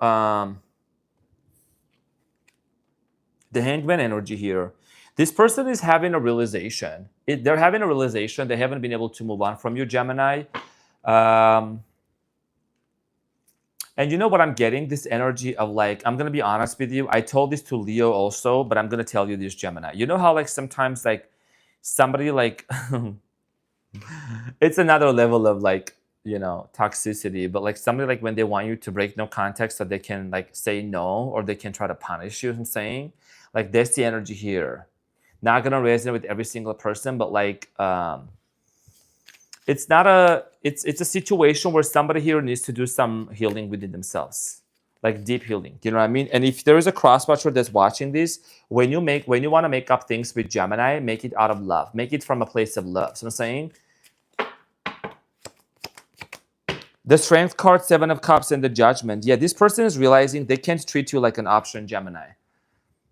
the Hangman energy here, this person is having a realization. They're having a realization. They haven't been able to move on from you, Gemini. And you know what I'm getting? This energy of like, I'm going to be honest with you. I told this to Leo also, but I'm going to tell you this, Gemini. You know how like sometimes like somebody like, it's another level of like, you know, toxicity, but like somebody like when they want you to break no contact so they can like say no, or they can try to punish you, I'm saying. Like that's the energy here. Not gonna resonate with every single person, but like it's a situation where somebody here needs to do some healing within themselves, like deep healing. You know what I mean? And if there is a cross-watcher that's watching this, when you want to make up things with Gemini, make it out of love. Make it from a place of love. So I'm saying the Strength card, Seven of Cups, and the Judgment. Yeah, this person is realizing they can't treat you like an option, Gemini.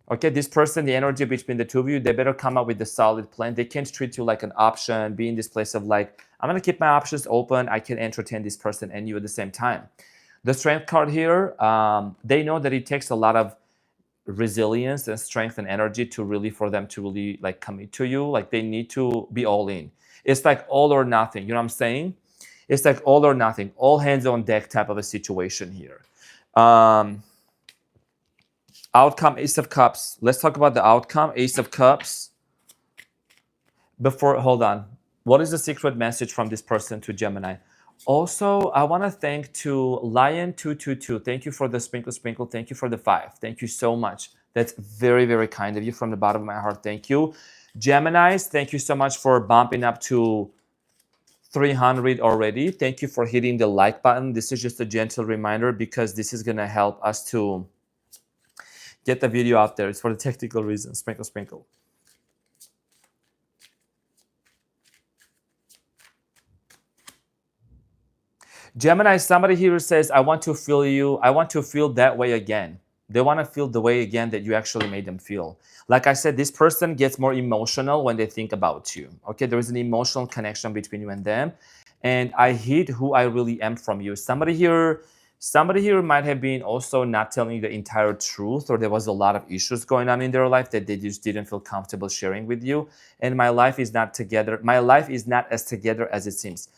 Okay, this person, the energy between the two of you, they better come up with a solid plan. They can't treat you like an option, be in this place of like, I'm going to keep my options open. I can entertain this person and you at the same time. The Strength card here, they know that it takes a lot of resilience and strength and energy for them to really like commit to you. Like they need to be all in. It's like all or nothing. You know what I'm saying? It's like all or nothing, all hands on deck type of a situation here. Outcome, Ace of Cups. Let's talk about the outcome, Ace of Cups. Hold on. What is the secret message from this person to Gemini? Also, I want to thank to Lion222. Thank you for the sprinkle, sprinkle. Thank you for the 5. Thank you so much. That's very, very kind of you from the bottom of my heart. Thank you. Geminis, thank you so much for bumping up to 300 already. Thank you for hitting the like button. This is just a gentle reminder because this is going to help us to get the video out there. It's for the technical reasons. Sprinkle, sprinkle. Gemini, somebody here says, I want to feel you. I want to feel that way again. They want to feel the way again that you actually made them feel. Like I said, this person gets more emotional when they think about you. Okay, there is an emotional connection between you and them. And I hid who I really am from you. Somebody here might have been also not telling you the entire truth, or there was a lot of issues going on in their life that they just didn't feel comfortable sharing with you. And my life is not together. My life is not as together as it seems.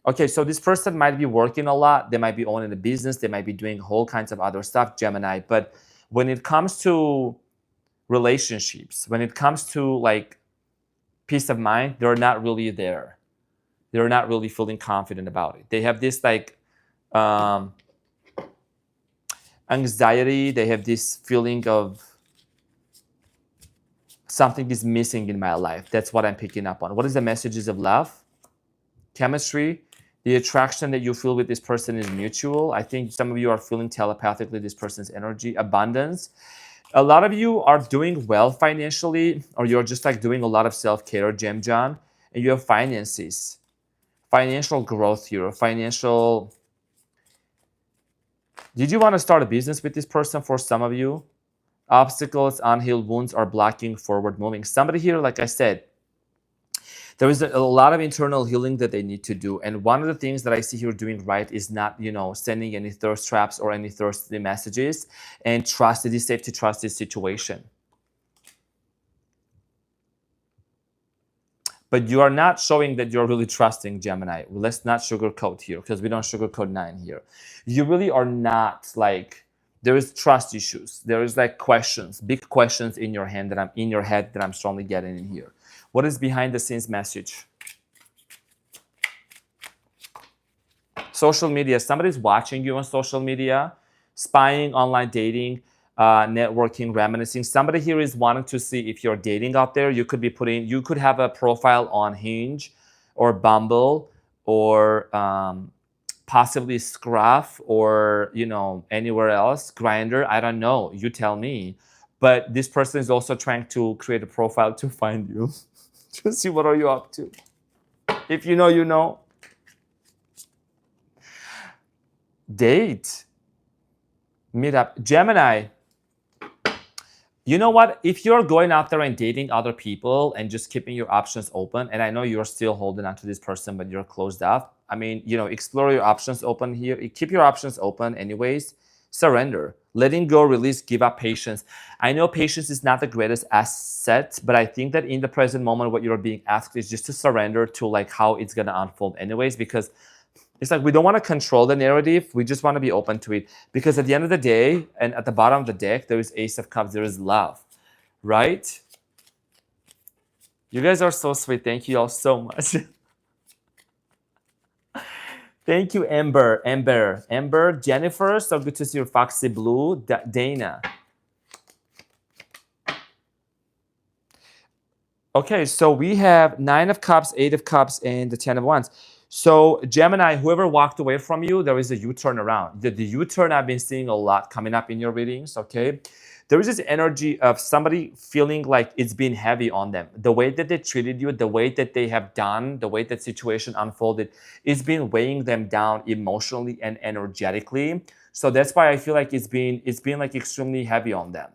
Okay, so this person might be working a lot. They might be owning a business. They might be doing whole kinds of other stuff, Gemini. But when it comes to relationships, when it comes to like peace of mind, they're not really there. They're not really feeling confident about it. They have this like anxiety. They have this feeling of something is missing in my life. That's what I'm picking up on. What is the messages of love? Chemistry. The attraction that you feel with this person is mutual. I think some of you are feeling telepathically this person's energy. Abundance. A lot of you are doing well financially, or you're just like doing a lot of self-care, Gem John, and you have finances. Financial growth here. Financial. Did you want to start a business with this person for some of you? Obstacles, unhealed wounds are blocking forward moving. Somebody here, like I said, there is a lot of internal healing that they need to do. And one of the things that I see here doing right is not, sending any thirst traps or any thirsty messages, and trust. It is safe to trust this situation. But you are not showing that you're really trusting, Gemini. Let's not sugarcoat here, because we don't sugarcoat 9 here. You really are not like, there is trust issues. There is like questions, big questions in your head that I'm strongly getting in here. What is behind the scenes message? Social media. Somebody's watching you on social media, spying, online dating, networking, reminiscing. Somebody here is wanting to see if you're dating out there. You could have a profile on Hinge or Bumble or possibly Scruff or, anywhere else, Grindr. I don't know. You tell me. But this person is also trying to create a profile to find you, to see what are you up to. If you know, you know. Date. Meet up. Gemini. You know what? If you're going out there and dating other people and just keeping your options open, and I know you're still holding on to this person, but you're closed off. I mean, explore your options open here. Keep your options open anyways. Surrender. Letting go, release, give up, patience. I know patience is not the greatest asset, but I think that in the present moment, what you're being asked is just to surrender to like how it's going to unfold anyways, because it's like we don't want to control the narrative. We just want to be open to it. Because at the end of the day, and at the bottom of the deck, there is Ace of Cups. There is love, right? You guys are so sweet. Thank you all so much. Thank you, Amber, Jennifer. So good to see you, Foxy Blue, Dana. Okay, so we have 9 of Cups, 8 of Cups, and the 10 of Wands. So Gemini, whoever walked away from you, there is a U-turn around. The U-turn I've been seeing a lot coming up in your readings, okay? There is this energy of somebody feeling like it's been heavy on them. The way that they treated you, the way that they have done, the way that situation unfolded, it's been weighing them down emotionally and energetically. So that's why I feel like it's been like extremely heavy on them.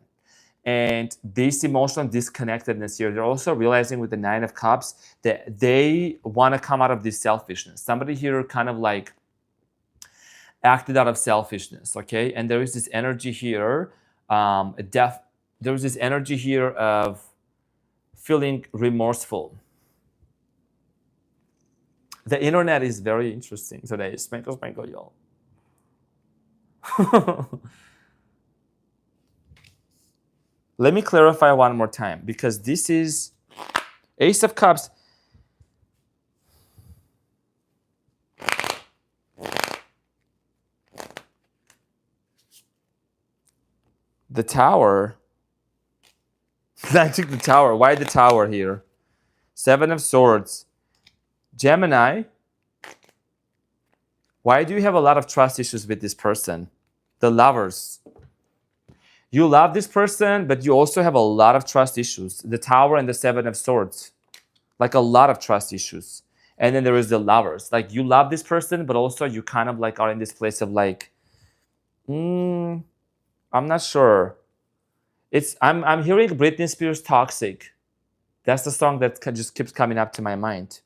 And this emotional disconnectedness here, they're also realizing with the 9 of Cups that they want to come out of this selfishness. Somebody here kind of like acted out of selfishness, okay? And there is this energy here, there's this energy here of feeling remorseful. The internet is very interesting today. Sprinkle, sprinkle, y'all. Let me clarify one more time, because this is Ace of Cups. The Tower. I took the Tower. Why the Tower here? 7 of Swords. Gemini. Why do you have a lot of trust issues with this person? The Lovers. You love this person, but you also have a lot of trust issues. The Tower and the 7 of Swords. Like a lot of trust issues. And then there is the Lovers. Like you love this person, but also you kind of like are in this place of like, I'm not sure. I'm hearing Britney Spears' Toxic. That's the song that just keeps coming up to my mind.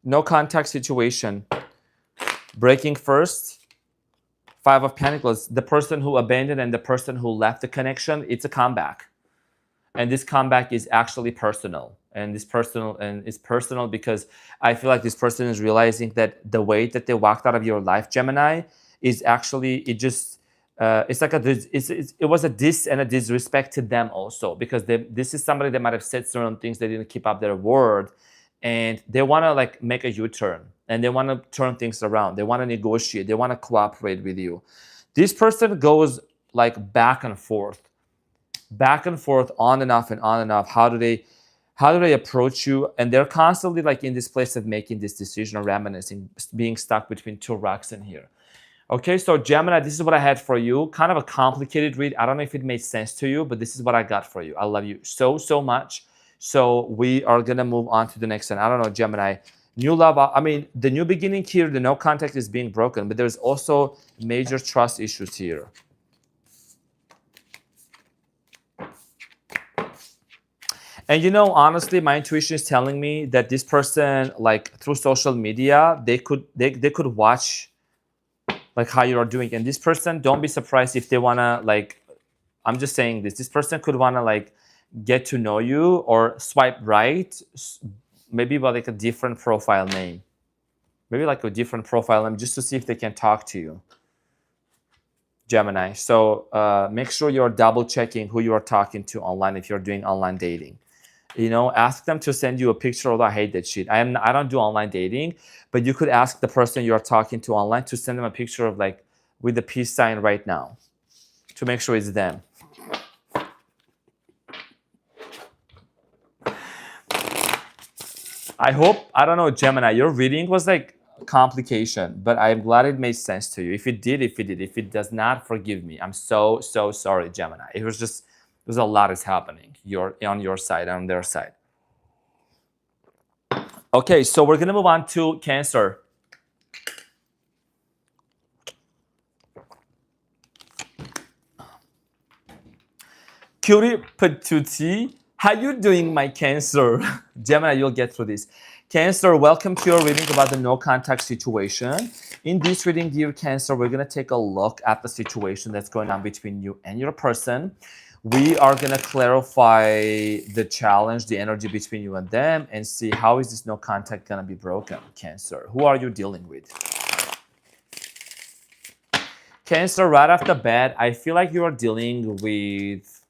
No contact situation. Breaking first. 5 of Pentacles. The person who abandoned and the person who left the connection, it's a comeback. And this comeback is actually personal. And it's personal because I feel like this person is realizing that the way that they walked out of your life, Gemini, is actually, it's like it was a dis and a disrespect to them also, because this is somebody that might have said certain things, they didn't keep up their word, and they want to like make a U-turn, and they want to turn things around, they want to negotiate, they want to cooperate with you. This person goes like back and forth, on and off and on and off. How do they approach you? And they're constantly like in this place of making this decision or reminiscing, being stuck between two rocks in here. Okay, so Gemini, this is what I had for you. Kind of a complicated read. I don't know if it made sense to you, but this is what I got for you. I love you so, so much. So we are going to move on to the next one. I don't know, Gemini. New love, I mean, the new beginning here, the no contact is being broken, but there's also major trust issues here. And you know, honestly, my intuition is telling me that this person, like through social media, they could watch like how you are doing. And this person, don't be surprised if they want to like, I'm just saying this person could want to like get to know you or swipe right, maybe by like a different profile name. Maybe like a different profile name just to see if they can talk to you, Gemini. So make sure you're double checking who you are talking to online if you're doing online dating. You know, ask them to send you a picture, although I hate that shit. I don't do online dating, but you could ask the person you're talking to online to send them a picture of like with the peace sign right now to make sure it's them. I hope, I don't know, Gemini, your reading was like complication, but I'm glad it made sense to you. If it did. If it does not, forgive me. I'm so, so sorry, Gemini. It was just, there's a lot is happening. You're on your side, on their side. Okay, so we're going to move on to Cancer. Cutie Patootie, how you doing, my Cancer? Gemini, you'll get through this. Cancer, welcome to your reading about the no contact situation. In this reading, dear Cancer, we're going to take a look at the situation that's going on between you and your person. We are going to clarify the challenge, the energy between you and them, and see how is this no contact going to be broken, Cancer. Who are you dealing with? Cancer, right off the bat, I feel like you are dealing with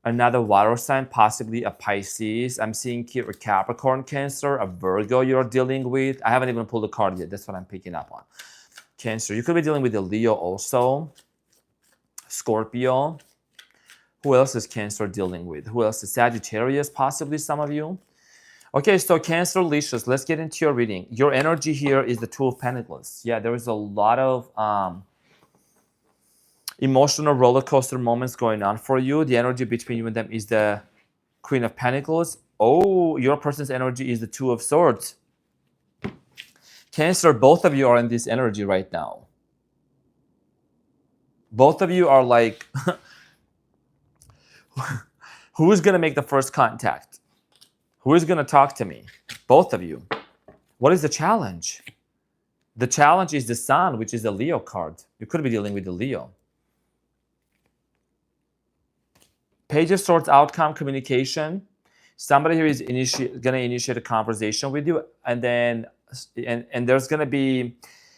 another water sign, possibly a Pisces. I'm seeing here a Capricorn, Cancer, a Virgo you're dealing with. I haven't even pulled a card yet. That's what I'm picking up on. Cancer, you could be dealing with a Leo also. Scorpio. Who else is Cancer dealing with? Who else is Sagittarius, possibly some of you? Okay, so Cancer Licious, let's get into your reading. Your energy here is the Two of Pentacles. Yeah, there is a lot of emotional roller coaster moments going on for you. The energy between you and them is the Queen of Pentacles. Oh, your person's energy is the Two of Swords. Cancer, both of you are in this energy right now. Both of you are like... Who is going to make the first contact? Who is going to talk to me? Both of you. What is the challenge? The challenge is the Sun, which is the Leo card. You could be dealing with the Leo. Page of Swords, outcome, communication. Somebody here is going to initiate a conversation with you, and then and there's going to be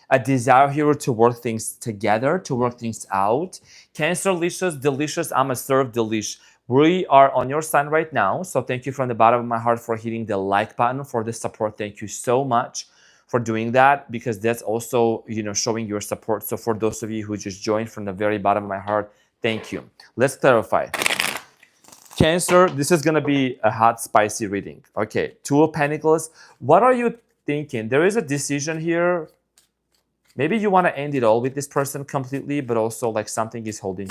a desire here to work things together, to work things out. Cancer Licious, delicious, I'm a serve delish. We are on your sign right now, so thank you from the bottom of my heart for hitting the like button, for the support. Thank you so much for doing that, because that's also, you know, showing your support. So for those of you who just joined from the very bottom of my heart, thank you. Let's clarify. Cancer, this is going to be a hot, spicy reading. Okay, Two of Pentacles. What are you thinking? There is a decision here. Maybe you want to end it all with this person completely, but also like something is holding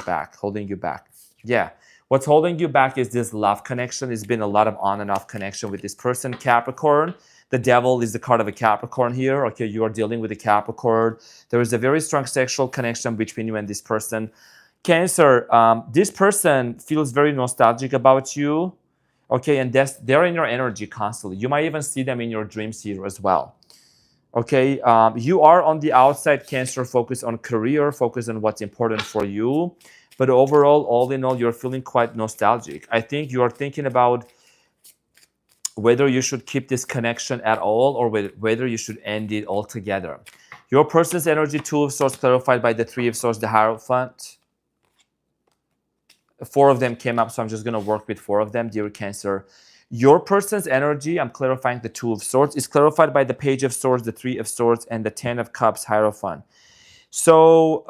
you back. Yeah. What's holding you back is this love connection. It's been a lot of on and off connection with this person, Capricorn. The Devil is the card of a Capricorn here. Okay, you are dealing with a Capricorn. There is a very strong sexual connection between you and this person. Cancer, this person feels very nostalgic about you. Okay, and they're in your energy constantly. You might even see them in your dreams here as well. Okay, you are on the outside, Cancer, focus on career, focus on what's important for you. But overall, all in all, you're feeling quite nostalgic. I think you are thinking about whether you should keep this connection at all or whether you should end it altogether. Your person's energy, Two of Swords, clarified by the Three of Swords, the Hierophant. 4 of them came up, so I'm just going to work with 4 of them. Dear Cancer, your person's energy, I'm clarifying the 2 of Swords, is clarified by the Page of Swords, the 3 of Swords, and the 10 of Cups, Hierophant. So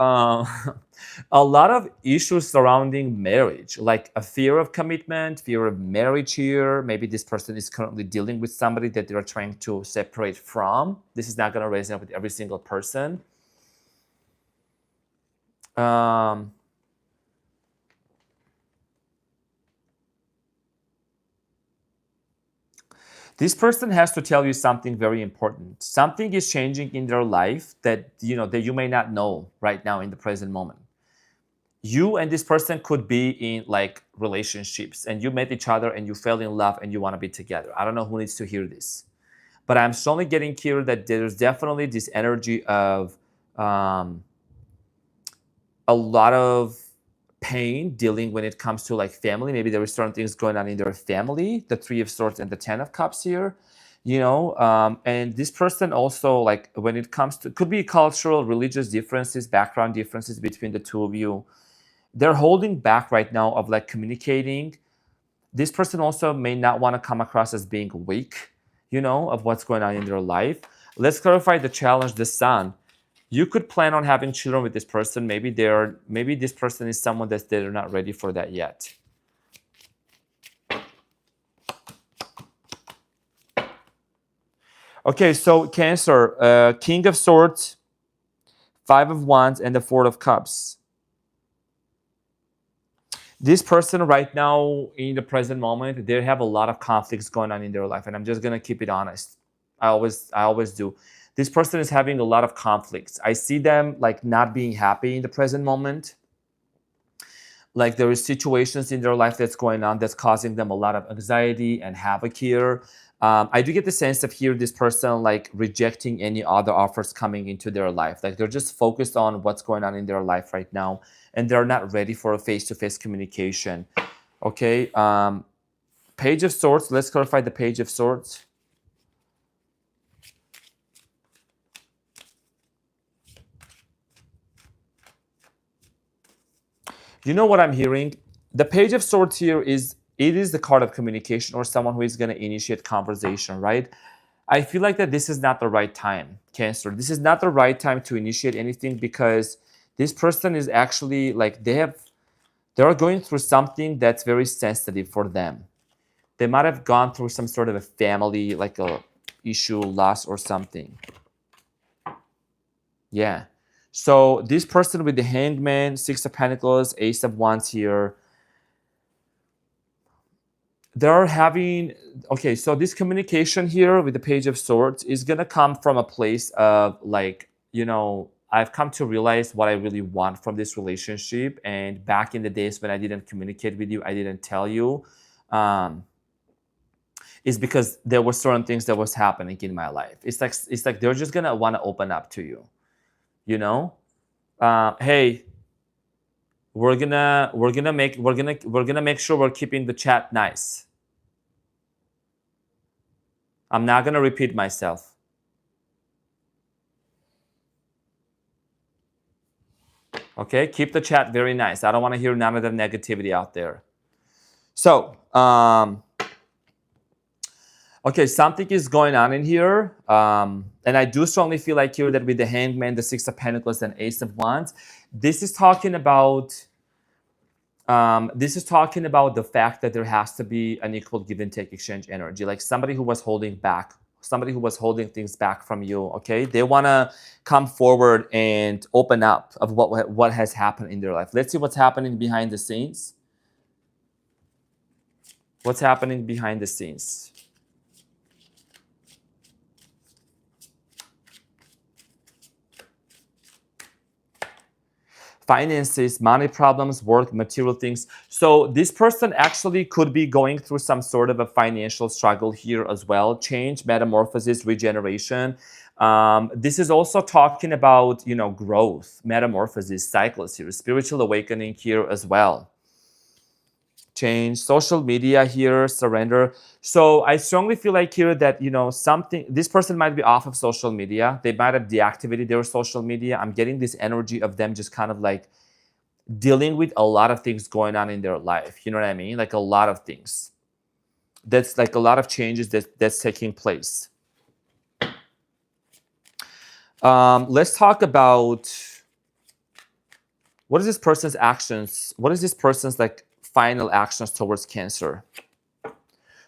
a lot of issues surrounding marriage, like a fear of commitment, fear of marriage here. Maybe this person is currently dealing with somebody that they're trying to separate from. This is not going to resonate with every single person. This person has to tell you something very important. Something is changing in their life that you may not know right now in the present moment. You and this person could be in like relationships, and you met each other and you fell in love and you want to be together. I don't know who needs to hear this, but I'm strongly getting clear that there's definitely this energy of a lot of pain dealing when it comes to like family. Maybe there are certain things going on in their family, the 3 of Swords and the 10 of Cups here, and this person also, like when it comes to, could be cultural, religious differences, background differences between the 2 of you. They're holding back right now of like communicating. This person also may not want to come across as being weak, of what's going on in their life. Let's clarify the challenge, the Sun. You could plan on having children with this person. Maybe this person is someone that they're not ready for that yet. Okay, so Cancer, King of Swords, 5 of Wands, and the 4 of Cups. This person right now in the present moment, they have a lot of conflicts going on in their life, and I'm just gonna keep it honest. I always do. This person is having a lot of conflicts. I see them like not being happy in the present moment. Like there is situations in their life that's going on that's causing them a lot of anxiety and havoc here. I do get the sense of here this person like rejecting any other offers coming into their life. Like they're just focused on what's going on in their life right now, and they're not ready for a face-to-face communication. Okay, Page of Swords. Let's clarify the Page of Swords. You know what I'm hearing? The Page of Swords here is the card of communication, or someone who is going to initiate conversation, right? I feel like that this is not the right time, Cancer. This is not the right time to initiate anything, because this person is actually like they are going through something that's very sensitive for them. They might have gone through some sort of a family, like a issue, loss or something. Yeah. So this person with the Hangman, 6 of Pentacles, Ace of Wands here, they're having, okay, so this communication here with the Page of Swords is going to come from a place of like, I've come to realize what I really want from this relationship. And back in the days when I didn't communicate with you, I didn't tell you, is because there were certain things that was happening in my life. It's like they're just going to want to open up to you. Hey, we're gonna make sure we're keeping the chat nice. I'm not gonna repeat myself. Okay, keep the chat very nice. I don't want to hear none of the negativity out there. So, okay, something is going on in here. And I do strongly feel like here that with the Hangman, the 6 of Pentacles, and Ace of Wands, this is talking about the fact that there has to be an equal give and take exchange energy. Like somebody who was holding back, somebody who was holding things back from you, okay? They want to come forward and open up of what has happened in their life. Let's see what's happening behind the scenes. What's happening behind the scenes? Finances, money problems, work, material things. So this person actually could be going through some sort of a financial struggle here as well. Change, metamorphosis, regeneration. This is also talking about, growth, metamorphosis, cycles here, spiritual awakening here as well. Change, social media here, surrender. So I strongly feel like here that, this person might be off of social media. They might have deactivated their social media. I'm getting this energy of them just kind of like dealing with a lot of things going on in their life. You know what I mean? Like a lot of things. That's like a lot of changes that's taking place. Let's talk about what is this person's actions? What is this person's like final actions towards Cancer?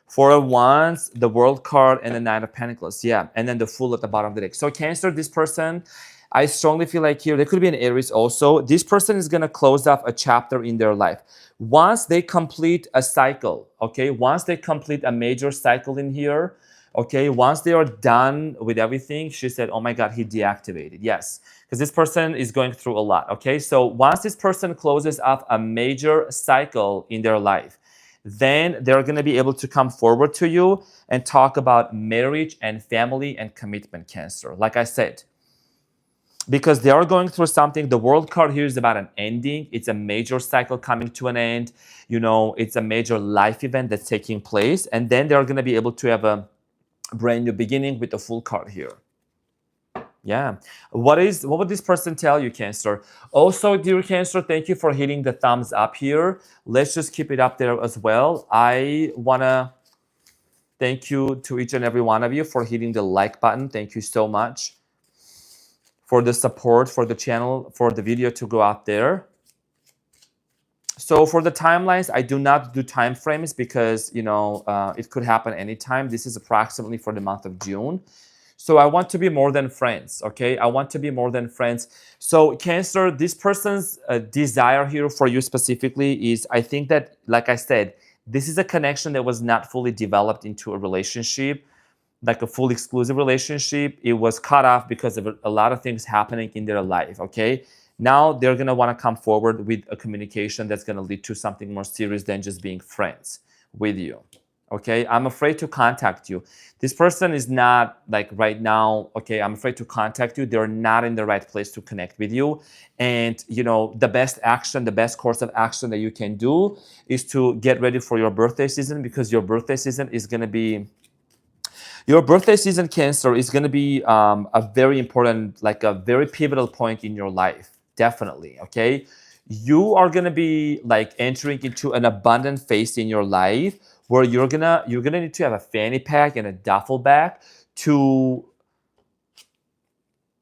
Four of Wands, the World card, and the Nine of Pentacles. Yeah, and then the Fool at the bottom of the deck. So Cancer, this person, I strongly feel like here, there could be an Aries also. This person is going to close off a chapter in their life. Once they complete a cycle, okay? Once they complete a major cycle in here, okay? Once they are done with everything, she said, oh my God, he deactivated. Yes, because this person is going through a lot, okay? So once this person closes off a major cycle in their life, then they're going to be able to come forward to you and talk about marriage and family and commitment, Cancer. Like I said, because they are going through something. The World card here is about an ending. It's a major cycle coming to an end. You know, it's a major life event that's taking place. And then they're going to be able to have a brand new beginning with the Fool card here. Yeah. What would this person tell you, Cancer? Also, dear Cancer, thank you for hitting the thumbs up here. Let's just keep it up there as well. I want to thank you to each and every one of you for hitting the like button. Thank you so much for the support for the channel, for the video to go out there. So for the timelines, I do not do time frames because, you know, it could happen anytime. This is approximately for the month of June. So I want to be more than friends, okay? I want to be more than friends. So Cancer, this person's desire here for you specifically is, I think that, like I said, this is a connection that was not fully developed into a relationship, like a full exclusive relationship. It was cut off because of a lot of things happening in their life, okay? Now they're gonna wanna come forward with a communication that's gonna lead to something more serious than just being friends with you. Okay, I'm afraid to contact you. This person is not like right now, okay, I'm afraid to contact you. They're not in the right place to connect with you. And, you know, the best action, the best course of action that you can do is to get ready for your birthday season, because your birthday season is going to be, your birthday season, Cancer, is going to be a very important, like a very pivotal point in your life. Definitely, okay? You are going to be like entering into an abundant phase in your life where you're gonna need to have a fanny pack and a duffel bag to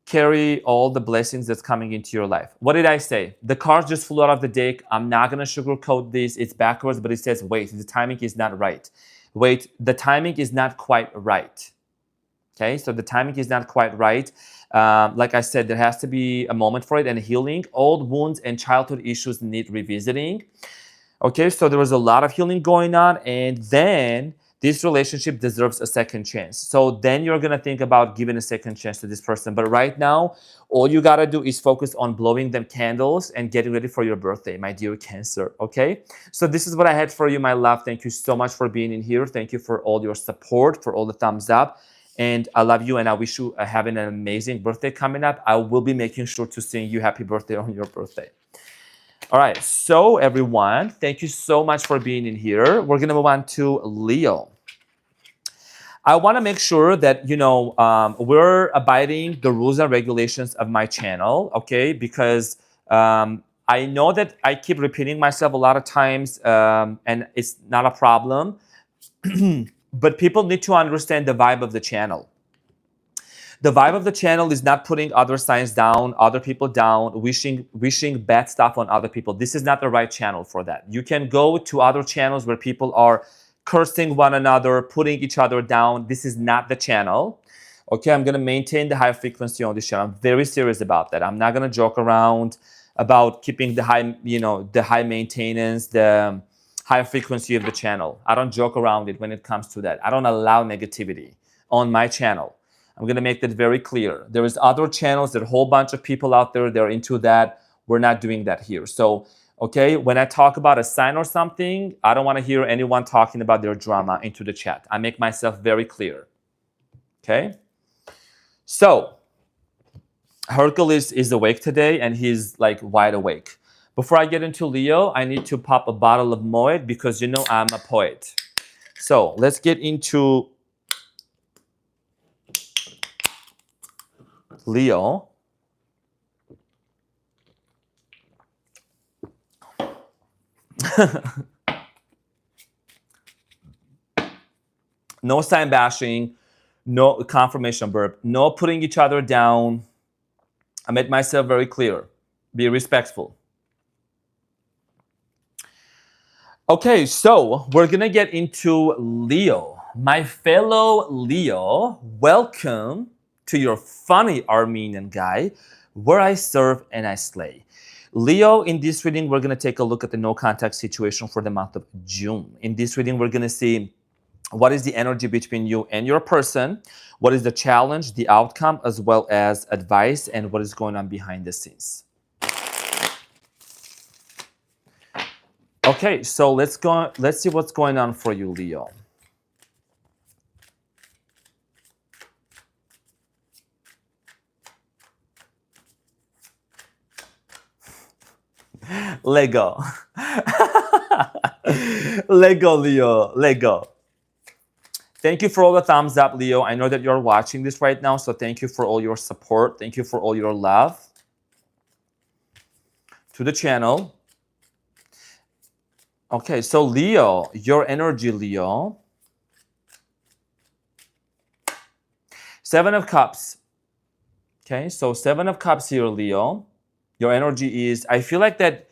carry all the blessings that's coming into your life. What did I say? The cards just flew out of the deck. I'm not gonna sugarcoat this. It's backwards, but it says, wait, the timing is not right. Wait, the timing is not quite right. Okay, so the timing is not quite right. Like I said, there has to be a moment for it and healing. Old wounds and childhood issues need revisiting. Okay, so there was a lot of healing going on, and then this relationship deserves a second chance. So then you're gonna think about giving a second chance to this person. But right now, all you gotta do is focus on blowing them candles and getting ready for your birthday, my dear Cancer, okay? So this is what I had for you, my love. Thank you so much for being in here. Thank you for all your support, for all the thumbs up. And I love you, and I wish you having an amazing birthday coming up. I will be making sure to sing you happy birthday on your birthday. All right, so everyone, thank you so much for being in here. We're gonna move on to Leo. I wanna make sure that, you know, we're abiding the rules and regulations of my channel, okay? Because I know that I keep repeating myself a lot of times, and it's not a problem, but people need to understand the vibe of the channel. The vibe of the channel is not putting other signs down, other people down, wishing bad stuff on other people. This is not the right channel for that. You can go to other channels where people are cursing one another, putting each other down. This is not the channel. Okay, I'm gonna maintain the high frequency on this channel. I'm very serious about that. I'm not gonna joke around about keeping the high, you know, the high maintenance, the high frequency of the channel. I don't joke around it when it comes to that. I don't allow negativity on my channel. I'm gonna make that very clear. There is other channels, there are a whole bunch of people out there, they're into that. We're not doing that here. So, okay, when I talk about a sign or something, I don't wanna hear anyone talking about their drama into the chat. I make myself very clear, okay? So, Hercules is awake today and he's like wide awake. Before I get into Leo, I need to pop a bottle of Moet because you know I'm a poet. So, let's get into Leo. No sign bashing, no confirmation burp, no putting each other down. I made myself very clear. Be respectful. Okay, so we're gonna get into Leo. My fellow Leo, welcome to your funny Armenian guy, where I serve and I slay. Leo, in this reading, we're gonna take a look at the no contact situation for the month of June. In this reading, we're gonna see what is the energy between you and your person, what is the challenge, the outcome, as well as advice and what is going on behind the scenes. Okay, so let's see what's going on for you, Leo. Lego. Lego, Leo. Lego. Thank you for all the thumbs up, Leo. I know that you're watching this right now, so thank you for all your support. Thank you for all your love to the channel. Okay, so Leo, your energy, Leo. 7 of Cups. Okay, so 7 of Cups here, Leo. Your energy is, I feel like that,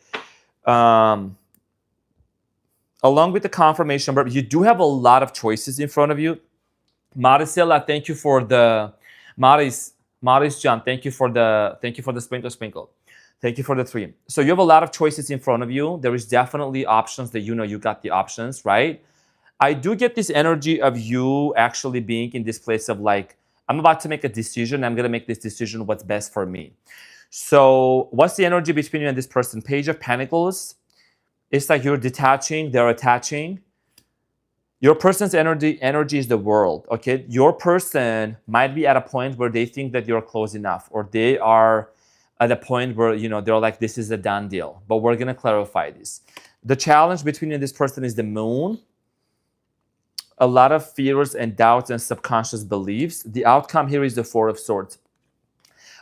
along with the confirmation, but you do have a lot of choices in front of you. Maricela, thank you for the, Maris John, thank you for the sprinkle. Thank you for the 3. So you have a lot of choices in front of you. There is definitely options that you know you got the options, right? I do get this energy of you actually being in this place of like, I'm about to make a decision. I'm going to make this decision what's best for me. So what's the energy between you and this person? Page of Pentacles. It's like you're detaching, they're attaching. Your person's energy is the world, okay? Your person might be at a point where they think that you're close enough, or they are at a point where, you know, they're like, this is a done deal. But we're going to clarify this. The challenge between you and this person is the moon. A lot of fears and doubts and subconscious beliefs. The outcome here is the 4 of Swords.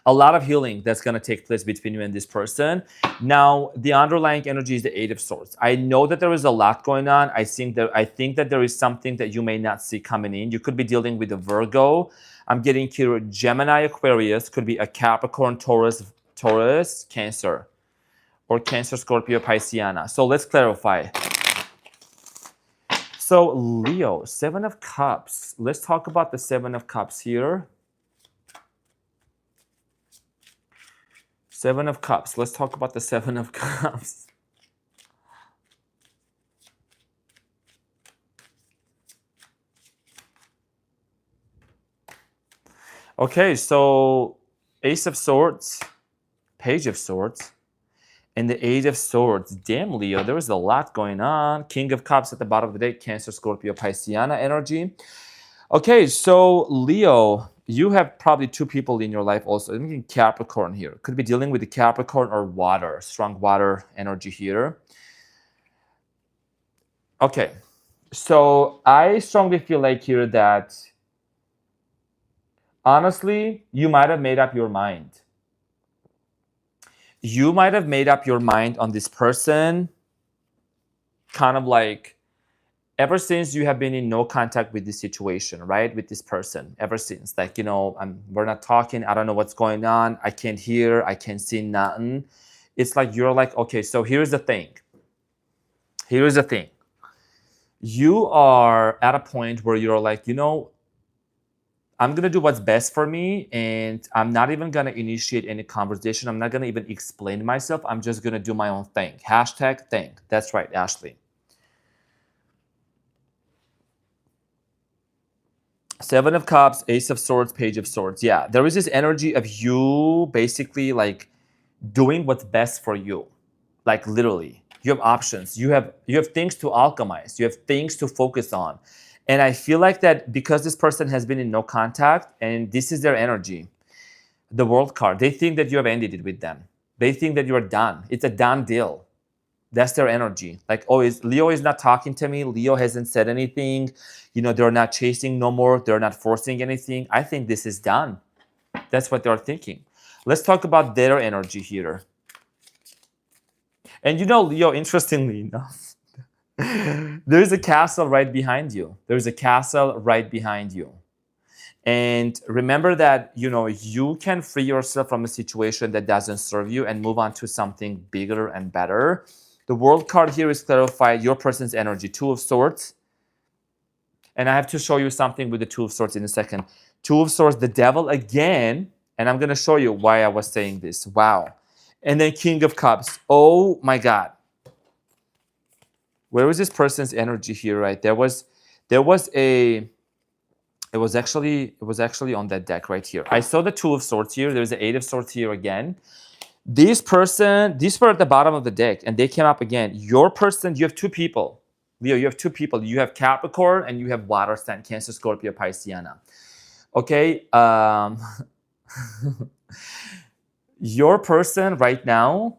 A lot of healing that's going to take place between you and this person. Now, the underlying energy is the 8 of Swords. I know that there is a lot going on. I think that there is something that you may not see coming in. You could be dealing with a Virgo. I'm getting here Gemini, Aquarius. Could be a Capricorn, Taurus, Cancer. Or Cancer, Scorpio, Pisceana. So let's clarify. So Leo, 7 of Cups. Let's talk about the 7 of Cups here. 7 of Cups. Let's talk about the 7 of Cups. Okay, so Ace of Swords, Page of Swords, and the 8 of Swords. Damn, Leo, there is a lot going on. King of Cups at the bottom of the deck, Cancer, Scorpio, Pisceana energy. Okay, so Leo, you have probably 2 people in your life also. I'm thinking Capricorn here. Could be dealing with the Capricorn or water, strong water energy here. Okay, so I strongly feel like here that honestly, you might have made up your mind. You might have made up your mind on this person kind of like ever since you have been in no contact with this situation, right? With this person, ever since. Like, you know, we're not talking. I don't know what's going on. I can't hear. I can't see nothing. It's like you're like, okay, so here's the thing. Here's the thing. You are at a point where you're like, you know, I'm going to do what's best for me, and I'm not even going to initiate any conversation. I'm not going to even explain myself. I'm just going to do my own thing. Hashtag thing. That's right, Ashley. 7 of Cups, Ace of Swords, Page of Swords. Yeah, there is this energy of you basically like doing what's best for you. Like literally. You have options. You have things to alchemize. You have things to focus on. And I feel like that because this person has been in no contact and this is their energy, the World card, they think that you have ended it with them. They think that you are done. It's a done deal. That's their energy. Like, oh, Leo is not talking to me. Leo hasn't said anything. You know, they're not chasing no more. They're not forcing anything. I think this is done. That's what they're thinking. Let's talk about their energy here. And you know, Leo, interestingly enough, There's a castle right behind you. There's a castle right behind you. And remember that, you can free yourself from a situation that doesn't serve you and move on to something bigger and better. The World card here is clarified your person's energy, Two of Swords. And I have to show you something with the Two of Swords in a second. Two of Swords, the devil again. And I'm going to show you why I was saying this. Wow. And then King of Cups. Oh my God. Where was this person's energy here, right? It was actually on that deck right here. I saw the Two of Swords here. There's the Eight of Swords here again. These were at the bottom of the deck and they came up again. Your person, you have two people. Leo, you have two people. You have Capricorn and you have water sign, Cancer, Scorpio, Pisceana. Okay. Your person right now,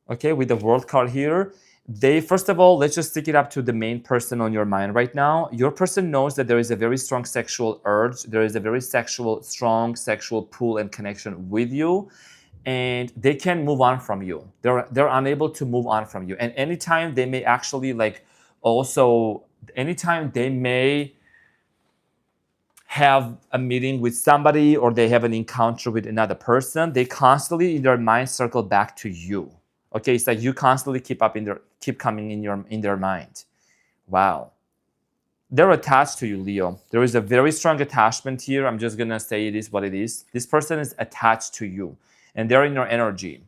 okay, with the World card here, first of all, let's just stick it up to the main person on your mind right now. Your person knows that there is a very strong sexual urge. There is a very strong sexual pull and connection with you. And they can't move on from you. They're unable to move on from you. And anytime they may actually anytime they may have a meeting with somebody or they have an encounter with another person, they constantly in their mind circle back to you. Okay, it's like you constantly keep coming in their mind. Wow. They're attached to you, Leo. There is a very strong attachment here. I'm just gonna say it is what it is. This person is attached to you and they're in your energy.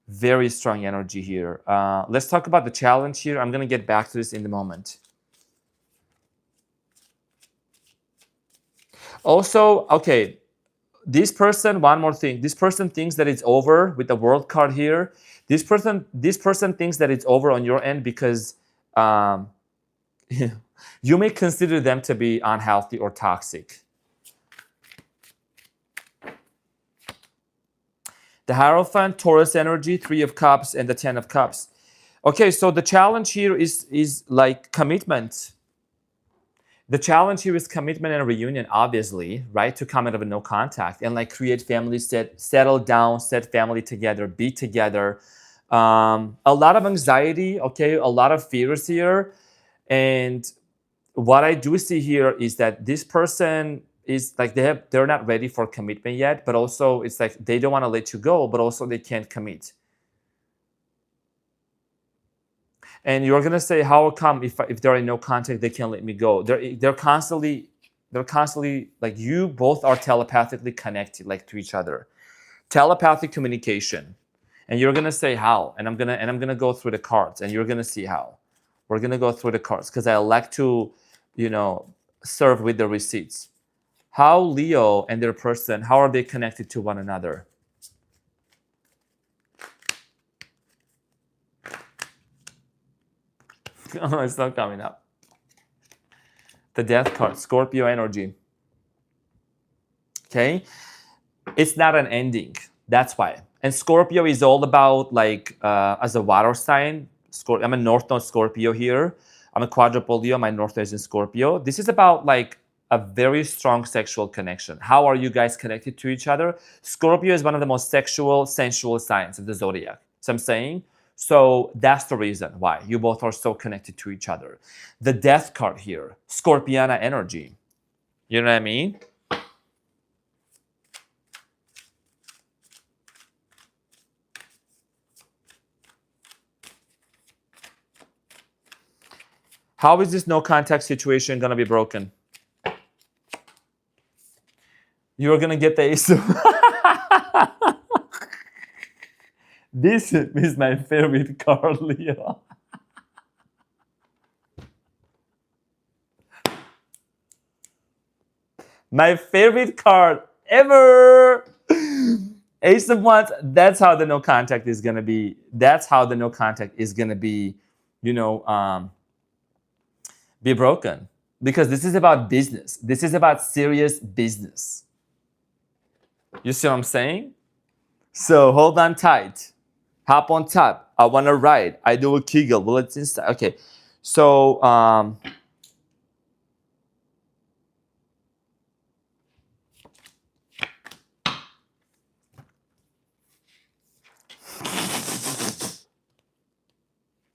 Very strong energy here. Let's talk about the challenge here. I'm gonna get back to this in a moment. Also, okay, this person, one more thing. This person thinks that it's over with the World card here. This person thinks that it's over on your end because you may consider them to be unhealthy or toxic. The Hierophant, Taurus energy, Three of Cups, and the Ten of Cups. Okay, so the challenge here is like commitment. The challenge here is commitment and reunion, obviously, right? To come out of a no contact and like create family, settle down, set family together, be together. A lot of anxiety, okay, a lot of fears here. And what I do see here is that this person is like they're not ready for commitment yet, but also it's like they don't want to let you go, but also they can't commit. And you're gonna say, how come if they're in no contact, they can't let me go? They're constantly like you both are telepathically connected, like to each other. Telepathic communication. And you're gonna say how, and I'm gonna go through the cards, and you're gonna see how. We're gonna go through the cards because I like to, serve with the receipts. How Leo and their person, how are they connected to one another? Oh, it's not coming up. The Death card, Scorpio energy. Okay, it's not an ending. That's why. And Scorpio is all about as a water sign. I'm a North Node Scorpio here. I'm a quadruple Leo. My North Node is in Scorpio. This is about a very strong sexual connection. How are you guys connected to each other? Scorpio is one of the most sexual, sensual signs of the zodiac. So I'm saying. So that's the reason why you both are so connected to each other. The Death card here, Scorpiana energy. You know what I mean? How is this no contact situation going to be broken? You're going to get the Ace of... This is my favorite card, Leo. My favorite card ever. Ace of Wands. That's how the no contact is going to be. That's how the no contact is going to be, be broken. Because this is about business. This is about serious business. You see what I'm saying? So hold on tight. Hop on top. I want to ride. I do a Kegel. Well, it's inside. Okay. So,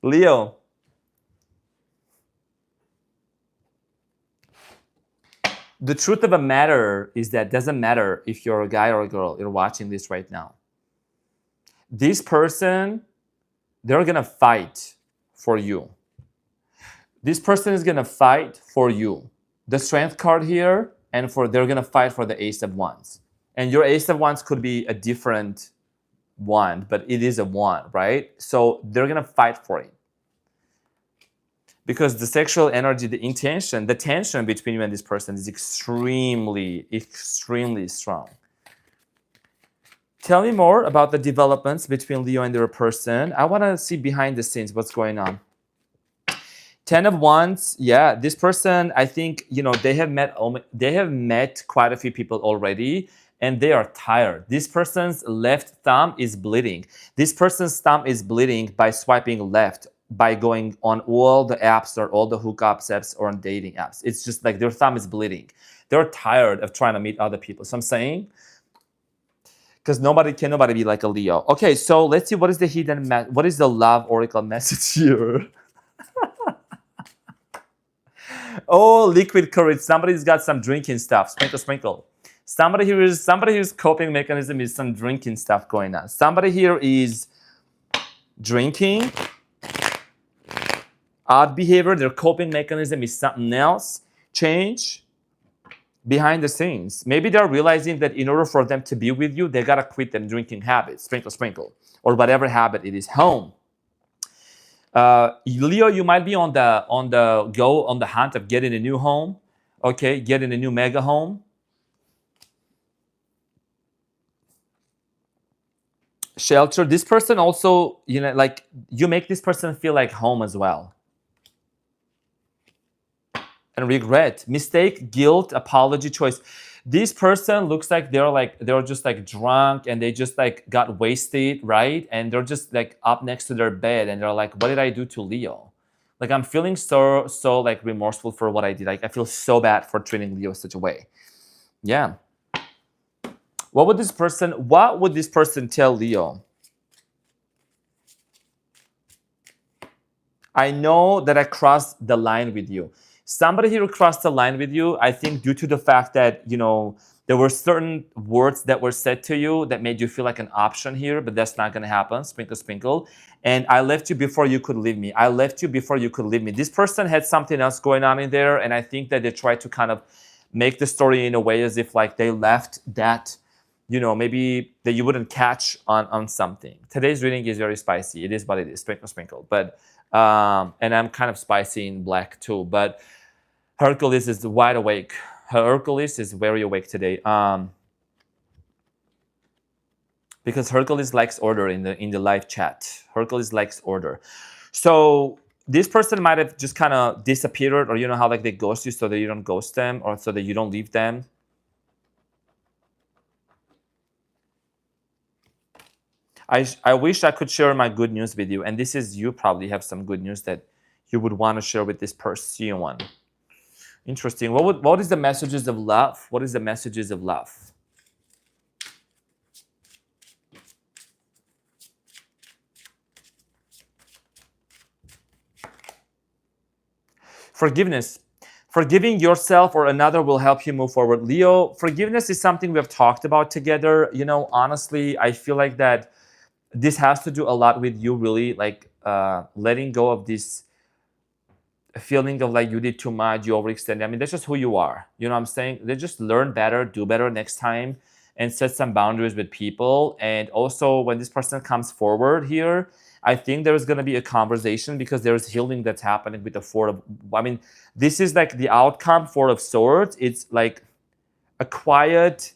Leo, The truth of the matter is that it doesn't matter if you're a guy or a girl, you're watching this right now. This person, they're gonna fight for you. This person is gonna fight for you. The Strength card here, and they're gonna fight for the Ace of Wands. And your Ace of Wands could be a different wand, but it is a wand, right? So they're gonna fight for it. Because the sexual energy, the intention, the tension between you and this person is extremely, extremely strong. Tell me more about the developments between Leo and their person. I want to see behind the scenes what's going on. 10 of Wands, yeah, this person, I think, they have met quite a few people already, and they are tired. This person's left thumb is bleeding. This person's thumb is bleeding by swiping left, by going on all the apps or all the hookups apps or on dating apps. It's just like their thumb is bleeding. They're tired of trying to meet other people. So I'm saying, because nobody be like a Leo. Okay, so let's see what is the what is the love oracle message here? Oh, liquid courage. Somebody's got some drinking stuff. Sprinkle, sprinkle. Somebody here's coping mechanism is some drinking stuff going on. Somebody here is drinking. Odd behavior, their coping mechanism is something else. Change behind the scenes. Maybe they're realizing that in order for them to be with you, they gotta quit them drinking habits. Sprinkle, sprinkle. Or whatever habit it is. Home. Leo, you might be on the hunt of getting a new home. Okay, getting a new mega home. Shelter. This person also, like you make this person feel like home as well. And regret, mistake, guilt, apology, choice. This person looks like they're just like drunk and they just like got wasted, right? And they're just like up next to their bed and they're like, what did I do to Leo? Like I'm feeling so like remorseful for what I did. Like I feel so bad for treating Leo such a way. Yeah. What would this person tell Leo? I know that I crossed the line with you. Somebody here crossed the line with you, I think due to the fact that, there were certain words that were said to you that made you feel like an option here, but that's not going to happen. Sprinkle, sprinkle. And I left you before you could leave me. I left you before you could leave me. This person had something else going on in there, and I think that they tried to kind of make the story in a way as if like they left that, maybe that you wouldn't catch on something. Today's reading is very spicy. It is what it is. Sprinkle, sprinkle. But and I'm kind of spicy in black too, but Hercules is wide awake. Hercules is very awake today. Because Hercules likes order in the live chat. Hercules likes order. So this person might have just kind of disappeared, or how like they ghost you so that you don't ghost them, or so that you don't leave them. I wish I could share my good news with you, and this is you probably have some good news that you would want to share with this person. Interesting. What is the messages of love? What is the messages of love? Forgiveness. Forgiving yourself or another will help you move forward. Leo, forgiveness is something we have talked about together. Honestly, I feel like that this has to do a lot with you really like letting go of this feeling of like you did too much, you overextended. I mean, that's just who you are. You know what I'm saying? They just learn better, do better next time, and set some boundaries with people. And also when this person comes forward here, I think there's going to be a conversation because there's healing that's happening with the Four of, I mean, this is like the outcome, Four of Swords. It's like a quiet,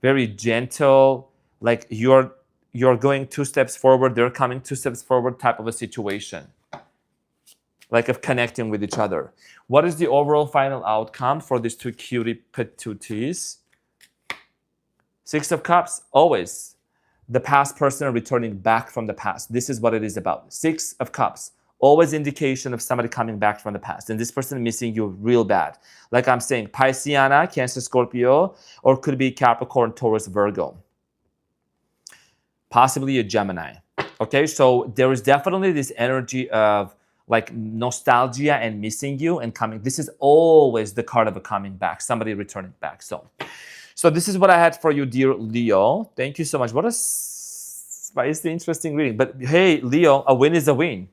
very gentle, like you're going 2 steps forward, they're coming 2 steps forward type of a situation. Like of connecting with each other. What is the overall final outcome for these two cutie patooties? 6 of Cups, always the past person returning back from the past. This is what it is about. 6 of Cups, always indication of somebody coming back from the past. And this person missing you real bad. Like I'm saying, Pisceana, Cancer, Scorpio, or could be Capricorn, Taurus, Virgo. Possibly a Gemini. Okay, so there is definitely this energy of like nostalgia and missing you and coming. This is always the card of a coming back, somebody returning back. So this is what I had for you, dear Leo. Thank you so much. What a spicy, interesting reading. But hey, Leo, a win is a win.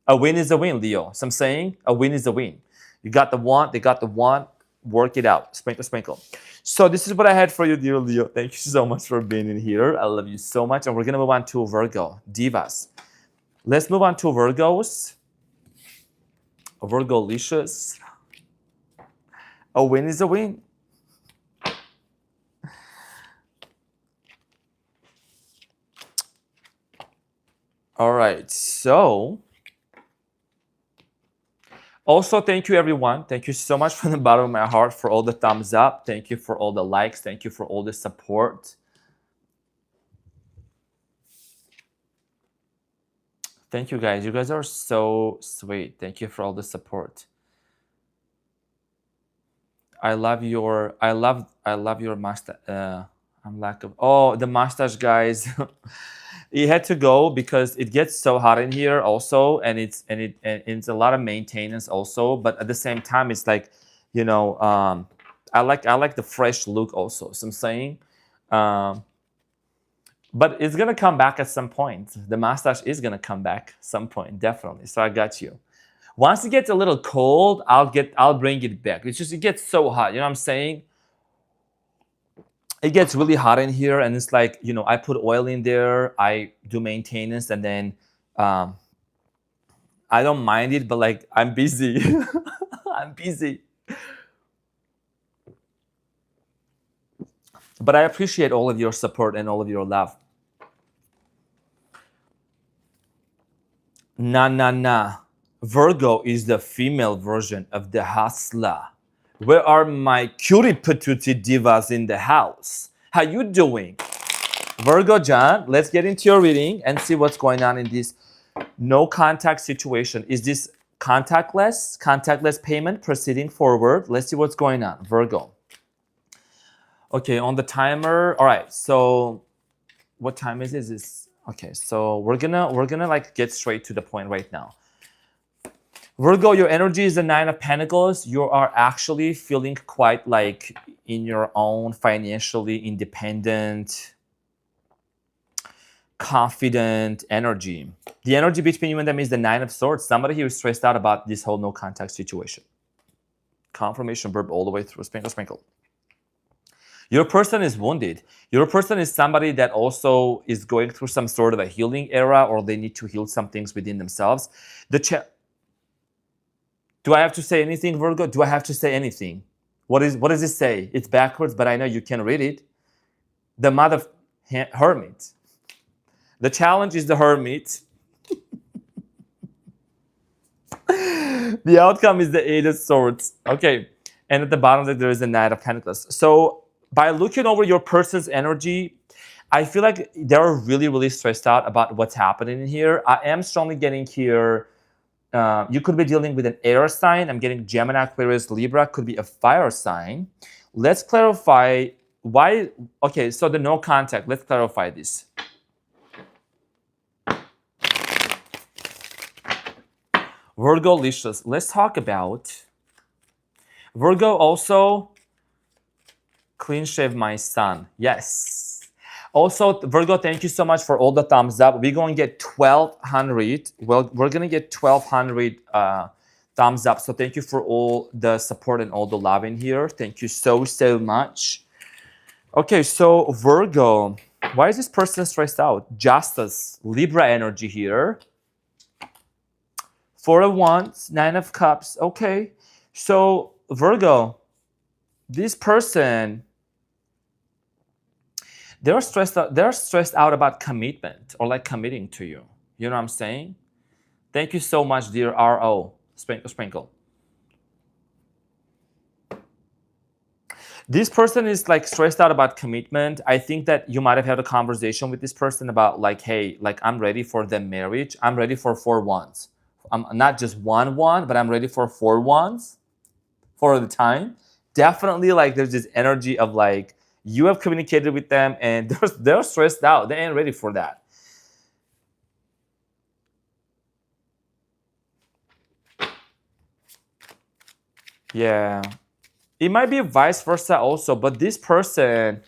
A win is a win, Leo. So I'm saying a win is a win. You got the one, they got the one. Work it out. Sprinkle, sprinkle. So this is what I had for you, dear Leo. Thank you so much for being in here. I love you so much. And we're going to move on to Virgo, Divas. Let's move on to Virgos. Virgo-licious. A win is a win. All right. So also, thank you, everyone. Thank you so much from the bottom of my heart for all the thumbs up. Thank you for all the likes. Thank you for all the support. Thank you, guys. You guys are so sweet. Thank you for all the support. I love your mustache. I'm lack of the mustache, guys. It had to go because it gets so hot in here also, and it's a lot of maintenance also. But at the same time, it's like, you know, I like the fresh look also. So I'm saying, but it's gonna come back at some point. The mustache is gonna come back some point, definitely. So I got you. Once it gets a little cold, I'll bring it back. It's just it gets so hot. You know what I'm saying? It gets really hot in here, and it's like, you know, I put oil in there, I do maintenance, and then I don't mind it, but like I'm busy. I'm busy. But I appreciate all of your support and all of your love. Nah. Virgo is the female version of the hustler. Where are my cutie patootie divas in the house? How you doing? Virgo John, let's get into your reading and see what's going on in this no contact situation. Is this contactless payment proceeding forward? Let's see what's going on, Virgo. Okay, on the timer. All right, so what time is this? Okay, so we're gonna like get straight to the point right now. Virgo, your energy is the Nine of Pentacles. You are actually feeling quite like in your own, financially independent, confident energy. The energy between you and them is the Nine of Swords. Somebody here is stressed out about this whole no contact situation. Confirmation verb all the way through. Sprinkle, sprinkle. Your person is wounded. Your person is somebody that also is going through some sort of a healing era, or they need to heal some things within themselves. Do I have to say anything, Virgo? Do I have to say anything? What does it say? It's backwards, but I know you can read it. The mother hermit. The challenge is the hermit. The outcome is the Eight of Swords. Okay. And at the bottom there is the Knight of Pentacles. So by looking over your person's energy, I feel like they're really, really stressed out about what's happening in here. I am strongly getting here. You could be dealing with an air sign. I'm getting Gemini, Aquarius, Libra. Could be a fire sign. Let's clarify why. Okay, so the no contact. Let's clarify this. Virgo-licious. Let's talk about Virgo also. Clean shave my son. Yes. Also, Virgo, thank you so much for all the thumbs up. We're going to get 1,200. Well, we're going to get 1,200 thumbs up. So thank you for all the support and all the love in here. Thank you so much. Okay, so Virgo, why is this person stressed out? Justice, Libra energy here. Four of Wands, Nine of Cups. Okay, so Virgo, this person, they're stressed out about commitment or like committing to you. You know what I'm saying? Thank you so much, dear RO. Sprinkle, sprinkle. This person is like stressed out about commitment. I think that you might have had a conversation with this person about like, hey, like I'm ready for the marriage. I'm ready for 4 wands. I'm not just 1 wand, but I'm ready for 4 wands for the time. Definitely like there's this energy of like, you have communicated with them and they're stressed out. They ain't ready for that. Yeah. It might be vice versa also, but this person,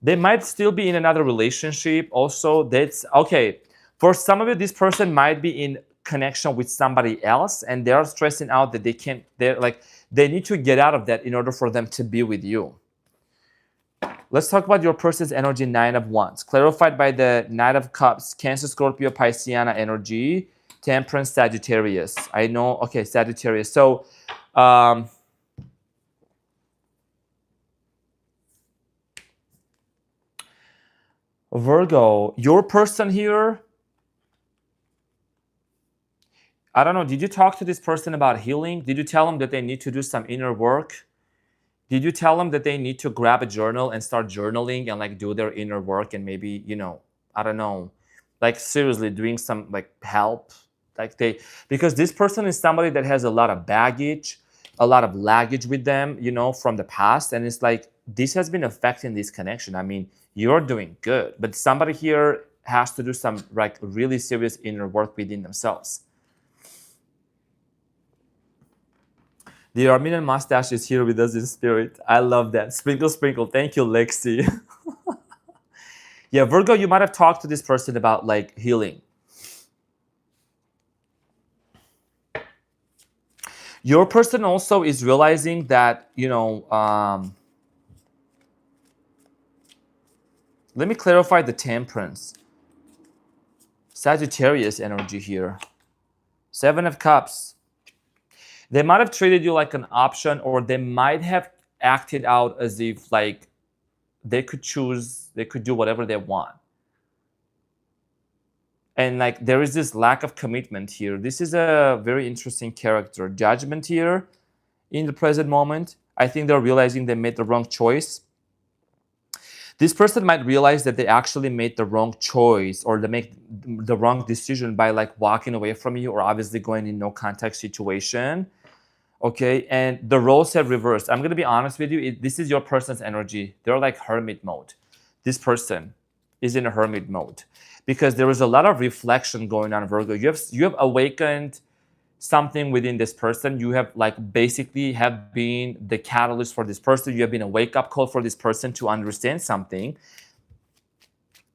they might still be in another relationship also. That's okay. For some of you, this person might be in connection with somebody else and they're stressing out that they're like, they need to get out of that in order for them to be with you. Let's talk about your person's energy, Nine of Wands. Clarified by the Knight of Cups, Cancer, Scorpio, Pisceana energy, Temperance, Sagittarius. I know, okay, Sagittarius. So, Virgo, your person here, I don't know, did you talk to this person about healing? Did you tell them that they need to do some inner work? Did you tell them that they need to grab a journal and start journaling and like do their inner work and maybe, you know, I don't know, like seriously doing some like help? Like because this person is somebody that has a lot of baggage, a lot of luggage with them, you know, from the past. And it's like, this has been affecting this connection. I mean, you're doing good, but somebody here has to do some like really serious inner work within themselves. The Armenian mustache is here with us in spirit. I love that. Sprinkle, sprinkle. Thank you, Lexi. Yeah, Virgo, you might have talked to this person about like healing. Your person also is realizing that, you know, let me clarify the Temperance. Sagittarius energy here. Seven of Cups. They might have treated you like an option, or they might have acted out as if like they could choose, they could do whatever they want. And like there is this lack of commitment here. This is a very interesting character. Judgment here in the present moment. I think they're realizing they made the wrong choice. This person might realize that they actually made the wrong choice, or they make the wrong decision by like walking away from you, or obviously going in no contact situation. Okay, and the roles have reversed. I'm going to be honest with you. This is your person's energy. They're like hermit mode. This person is in a hermit mode because there is a lot of reflection going on, Virgo. You have awakened something within this person. You have like basically have been the catalyst for this person. You have been a wake-up call for this person to understand something.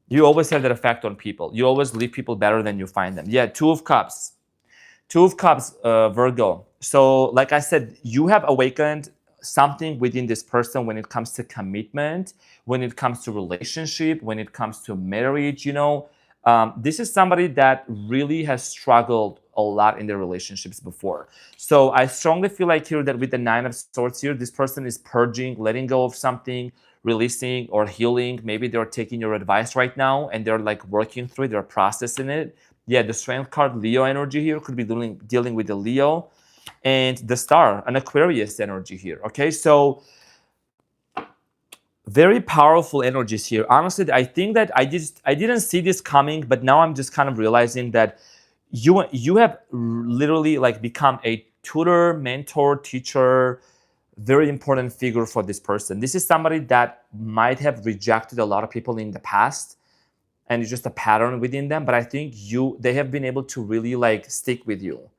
You always have that effect on people. You always leave people better than you find them. Yeah, Two of Cups. Two of Cups, Virgo. So like I said, you have awakened something within this person when it comes to commitment, when it comes to relationship, when it comes to marriage, you know. This is somebody that really has struggled a lot in their relationships before. So I strongly feel like here that with the Nine of Swords here, this person is purging, letting go of something, releasing or healing. Maybe they're taking your advice right now and they're like working through it, they're processing it. Yeah, the Strength card, Leo energy here, could be dealing with the Leo. And the Star, an Aquarius energy here. Okay, so very powerful energies here. Honestly, I think that I didn't see this coming, but now I'm just kind of realizing that you have literally like become a tutor, mentor, teacher, very important figure for this person. This is somebody that might have rejected a lot of people in the past, and it's just a pattern within them. But I think they have been able to really like stick with you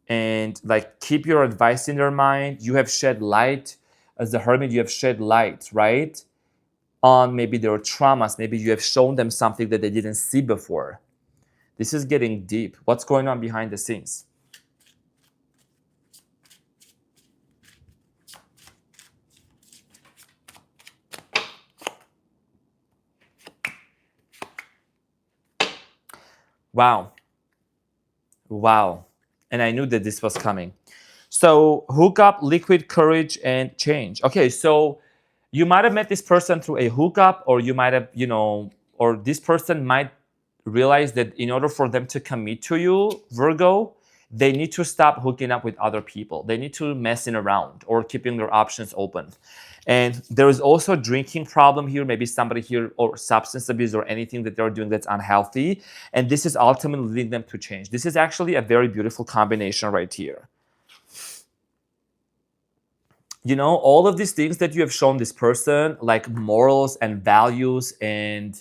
and like keep your advice in their mind. You have shed light as the hermit. You have shed light, right, on maybe their traumas. Maybe you have shown them something that they didn't see before. This is getting deep. What's going on behind the scenes? Wow. Wow. And I knew that this was coming. So hookup, liquid courage, and change. Okay, so you might have met this person through a hookup, or you might have, you know, or this person might realize that in order for them to commit to you, Virgo, they need to stop hooking up with other people. They need to messing around or keeping their options open. And there is also a drinking problem here, maybe somebody here, or substance abuse or anything that they're doing that's unhealthy. And this is ultimately leading them to change. This is actually a very beautiful combination right here. You know, all of these things that you have shown this person, like morals and values and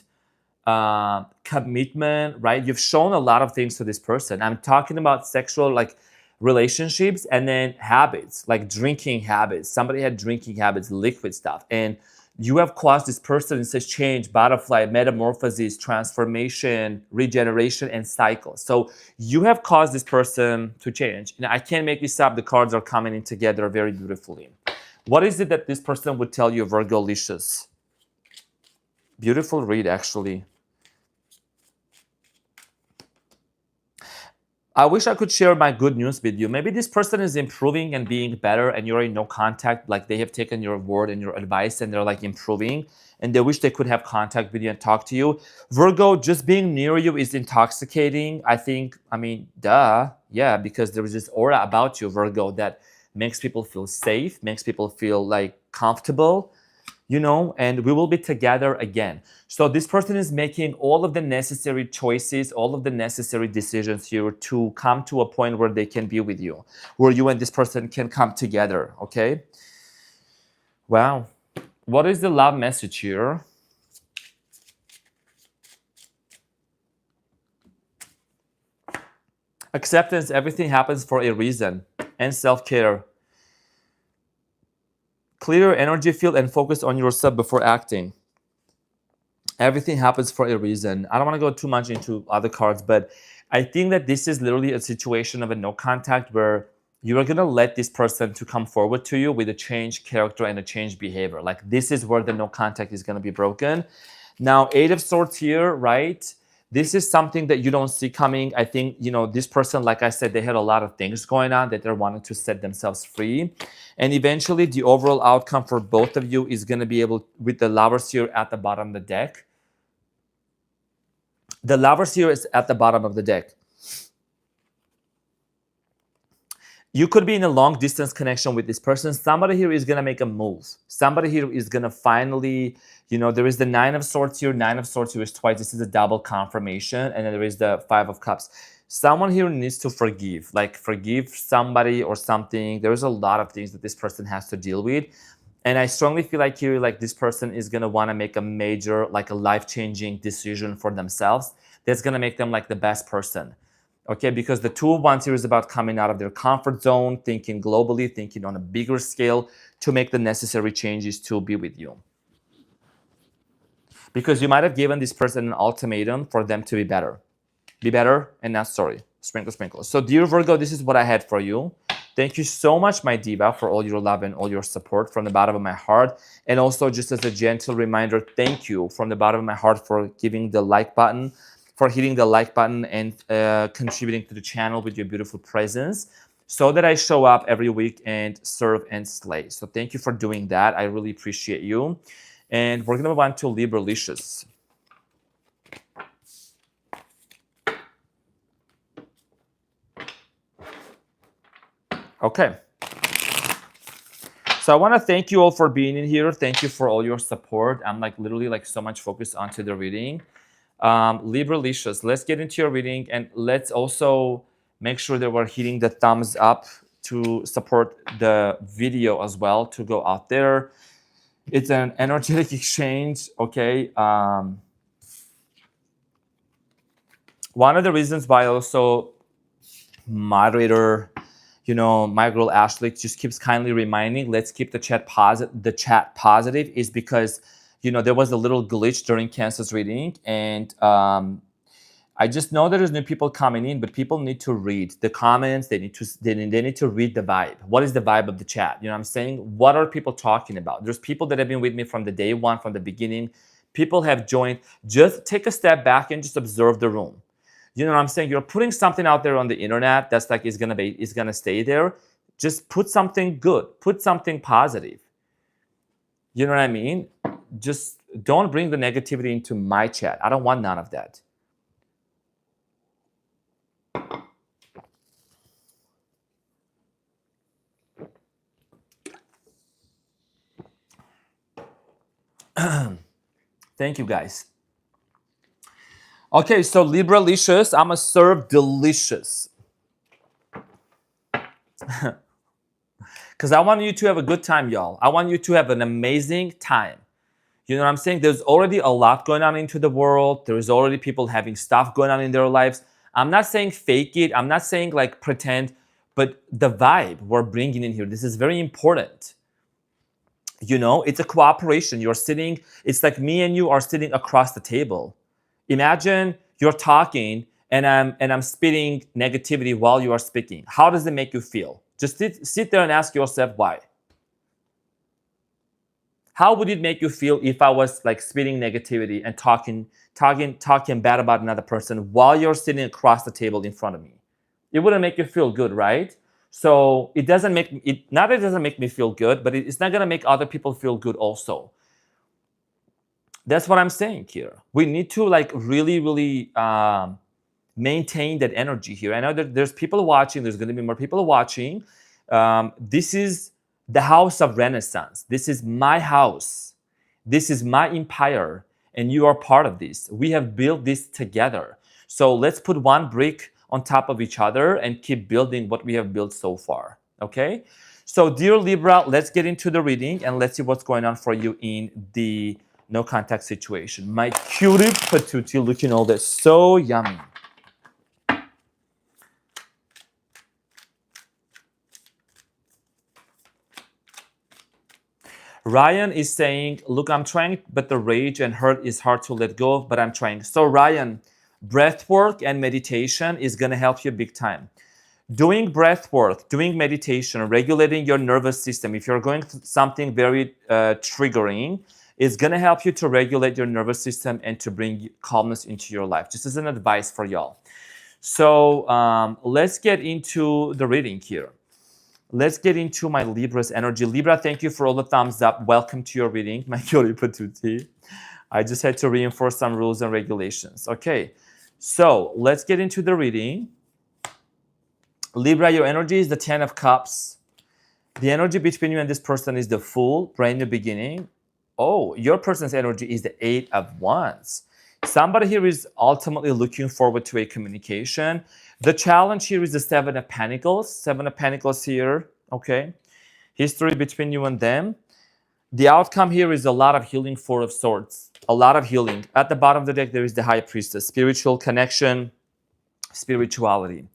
commitment, right? You've shown a lot of things to this person. I'm talking about sexual, like relationships, and then habits, like drinking habits. Somebody had drinking habits, liquid stuff. And you have caused this person, it says change, butterfly, metamorphosis, transformation, regeneration, and cycle. So you have caused this person to change. Now, I can't make this up. The cards are coming in together very beautifully. What is it that this person would tell you, Virgo-licious? Beautiful read, actually. I wish I could share my good news with you. Maybe this person is improving and being better and you're in no contact, like they have taken your word and your advice and they're like improving and they wish they could have contact with you and talk to you. Virgo, just being near you is intoxicating. I think, I mean, duh. Yeah, because there is this aura about you, Virgo, that makes people feel safe, makes people feel like comfortable, you know, and we will be together again. So this person is making all of the necessary choices, all of the necessary decisions here to come to a point where they can be with you, where you and this person can come together, okay? Wow. What is the love message here? Acceptance, everything happens for a reason, and self-care. Clear your energy field and focus on yourself before acting. Everything happens for a reason. I don't want to go too much into other cards, but I think that this is literally a situation of a no contact where you are going to let this person to come forward to you with a changed character and a changed behavior. Like this is where the no contact is going to be broken. Now, Eight of Swords here, right? This is something that you don't see coming. I think, you know, this person, like I said, they had a lot of things going on that they're wanting to set themselves free. And eventually the overall outcome for both of you is going to be able, with the Lovers here at the bottom of the deck. The Lovers here is at the bottom of the deck. You could be in a long distance connection with this person. Somebody here is going to make a move. Somebody here is going to finally, you know, there is the Nine of Swords here. Nine of Swords here is twice. This is a double confirmation. And then there is the Five of Cups. Someone here needs to forgive, like forgive somebody or something. There's a lot of things that this person has to deal with. And I strongly feel like here, like this person is going to want to make a major, like a life-changing decision for themselves. That's going to make them like the best person. Okay, because the Two of Wands here is about coming out of their comfort zone, thinking globally, thinking on a bigger scale to make the necessary changes to be with you. Because you might have given this person an ultimatum for them to be better. Be better and not sorry. Sprinkle, sprinkle. So dear Virgo, this is what I had for you. Thank you so much, my diva, for all your love and all your support from the bottom of my heart. And also just as a gentle reminder, thank you from the bottom of my heart for giving the like button, for hitting the like button and contributing to the channel with your beautiful presence so that I show up every week and serve and slay. So thank you for doing that. I really appreciate you. And we're going to move on to Libra-licious. Okay. So I want to thank you all for being in here. Thank you for all your support. I'm like literally like so much focused onto the reading. Libra-licious, let's get into your reading and let's also make sure that we're hitting the thumbs up to support the video as well, to go out there. It's an energetic exchange, okay? One of the reasons why also moderator, you know, my girl Ashley just keeps kindly reminding, let's keep the chat positive is because, you know, there was a little glitch during Cancer's reading, and I just know there's new people coming in, but people need to read the comments. They need to read the vibe. What is the vibe of the chat? You know what I'm saying? What are people talking about? There's people that have been with me from the day one, from the beginning. People have joined. Just take a step back and just observe the room. You know what I'm saying? You're putting something out there on the internet that's like is gonna stay there. Just put something good. Put something positive. You know what I mean? Just don't bring the negativity into my chat. I don't want none of that. Thank you, guys. Okay, so Libra-licious, I'm gonna serve delicious. Because I want you to have a good time, y'all. I want you to have an amazing time. You know what I'm saying? There's already a lot going on into the world. There's already people having stuff going on in their lives. I'm not saying fake it. I'm not saying like pretend. but the vibe we're bringing in here, this is very important. You know, it's a cooperation. You're sitting, it's like me and you are sitting across the table. Imagine you're talking and I'm spitting negativity while you are speaking. How does it make you feel? Just sit there and ask yourself why. How would it make you feel if I was like spitting negativity and talking bad about another person while you're sitting across the table in front of me? It wouldn't make you feel good, right? So it doesn't make it, not that it doesn't make me feel good, but it's not gonna make other people feel good also. That's what I'm saying here. We need to like really, really maintain that energy here. I know that there's people watching. There's going to be more people watching. This is the house of Renaissance. This is my house. This is my empire, and you are part of this. We have built this together. So let's put one brick on top of each other and keep building what we have built so far. Okay? So dear Libra, let's get into the reading and let's see what's going on for you in the no contact situation. My cutie patootie looking all this so yummy. Ryan is saying, look, I'm trying, but the rage and hurt is hard to let go of, but I'm trying. So Ryan, breath work and meditation is going to help you big time. Doing breath work, doing meditation, regulating your nervous system, if you're going through something very triggering, is going to help you to regulate your nervous system and to bring calmness into your life. Just as an advice for y'all. So let's get into the reading here. Let's get into my Libra's energy. Libra, thank you for all the thumbs up. Welcome to your reading, my cutie patootie. I just had to reinforce some rules and regulations. Okay, so let's get into the reading. Libra, your energy is the 10 of Cups. The energy between you and this person is the Fool, brand new beginning. Oh, your person's energy is the 8 of Wands. Somebody here is ultimately looking forward to a communication. The challenge here is the 7 of Pentacles. 7 of Pentacles here, okay? History between you and them. The outcome here is a lot of healing, 4 of Swords. A lot of healing. At the bottom of the deck, there is the High Priestess. Spiritual connection, spirituality.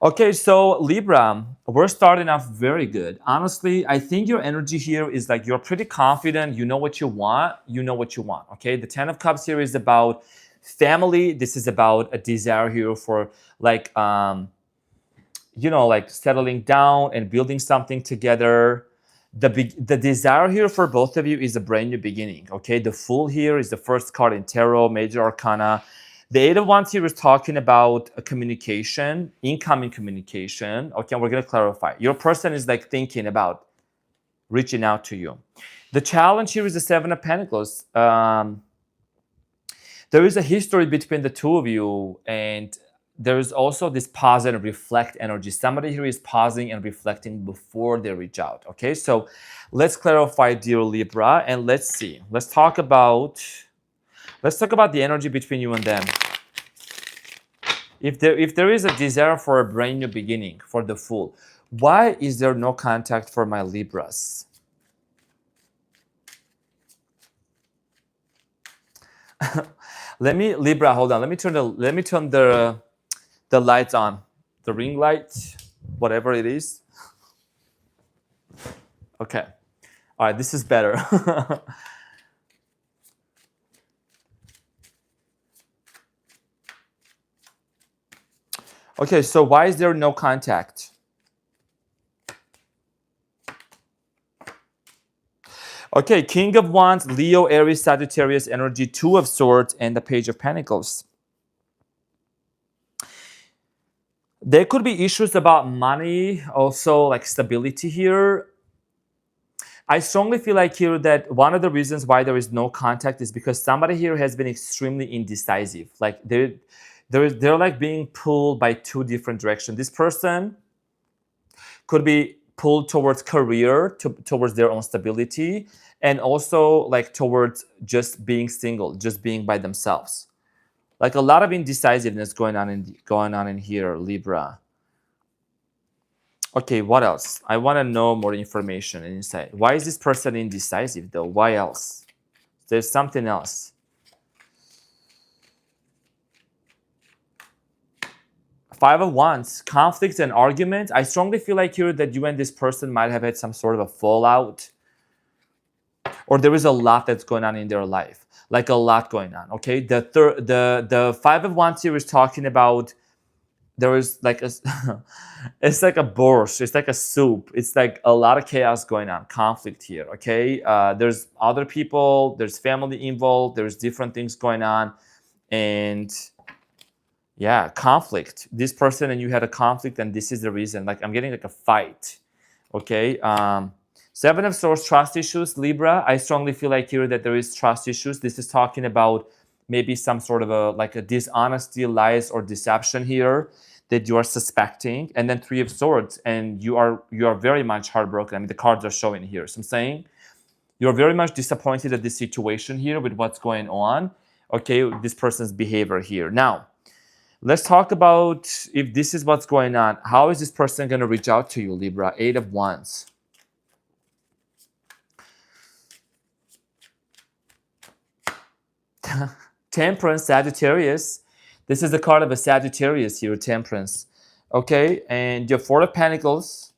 Okay, so Libra, we're starting off very good. Honestly, I think your energy here is like you're pretty confident. You know what you want. You know what you want, okay? The 10 of Cups here is about family. This is about a desire here for like, you know, like settling down and building something together. The desire here for both of you is a brand new beginning, okay? The Fool here is the first card in Tarot, Major Arcana. The 8 of Wands here is talking about a communication, incoming communication. Okay, we're going to clarify. Your person is like thinking about reaching out to you. The challenge here is the 7 of Pentacles. There is a history between the two of you, and there is also this pause and reflect energy. Somebody here is pausing and reflecting before they reach out. Okay, so let's clarify, dear Libra, and let's see. Let's talk about the energy between you and them. If there is a desire for a brand new beginning for the Fool, why is there no contact for my Libras? Libra, hold on. Let me turn the lights on. The ring light, whatever it is. Okay. All right, this is better. Okay, so why is there no contact? Okay, King of Wands, Leo, Aries, Sagittarius energy, 2 of Swords, and the Page of Pentacles. There could be issues about money, also like stability here. I strongly feel like here that one of the reasons why there is no contact is because somebody here has been extremely indecisive. Like they're like being pulled by 2 different directions. This person could be pulled towards career, towards their own stability, and also like towards just being single, just being by themselves. Like a lot of indecisiveness going on in here, Libra. Okay, what else? I want to know more information and insight. Why is this person indecisive though? Why else? There's something else. Five of Wands, conflicts and arguments. I strongly feel like here that you and this person might have had some sort of a fallout, or there is a lot that's going on in their life, like a lot going on. Okay, the Five of Wands here is talking about there is like a it's like a borscht, it's like a soup, it's like a lot of chaos going on, conflict here. Okay, there's other people, there's family involved, there's different things going on, and yeah, conflict. This person and you had a conflict, and this is the reason. Like I'm getting like a fight. Okay. Seven of Swords, trust issues, Libra. I strongly feel like here that there is trust issues. This is talking about maybe some sort of a dishonesty, lies, or deception here that you are suspecting. And then Three of Swords, and you are very much heartbroken. I mean, the cards are showing here. So I'm saying you're very much disappointed at this situation here with what's going on. Okay, this person's behavior here. Now, let's talk about if this is what's going on. How is this person going to reach out to you, Libra? Eight of Wands. Temperance, Sagittarius. This is the card of a Sagittarius here, Temperance. Okay, and your Four of Pentacles.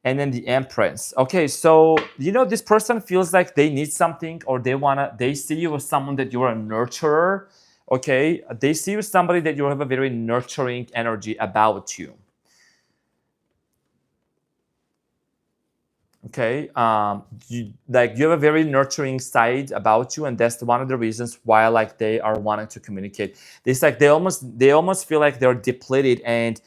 And then the Empress. Okay, so, you know, this person feels like they need something, or they see you as someone that you're a nurturer. Okay, they see you as somebody that you have a very nurturing energy about you. Okay, you have a very nurturing side about you, and that's one of the reasons why like they are wanting to communicate. It's like they almost feel like they're depleted, and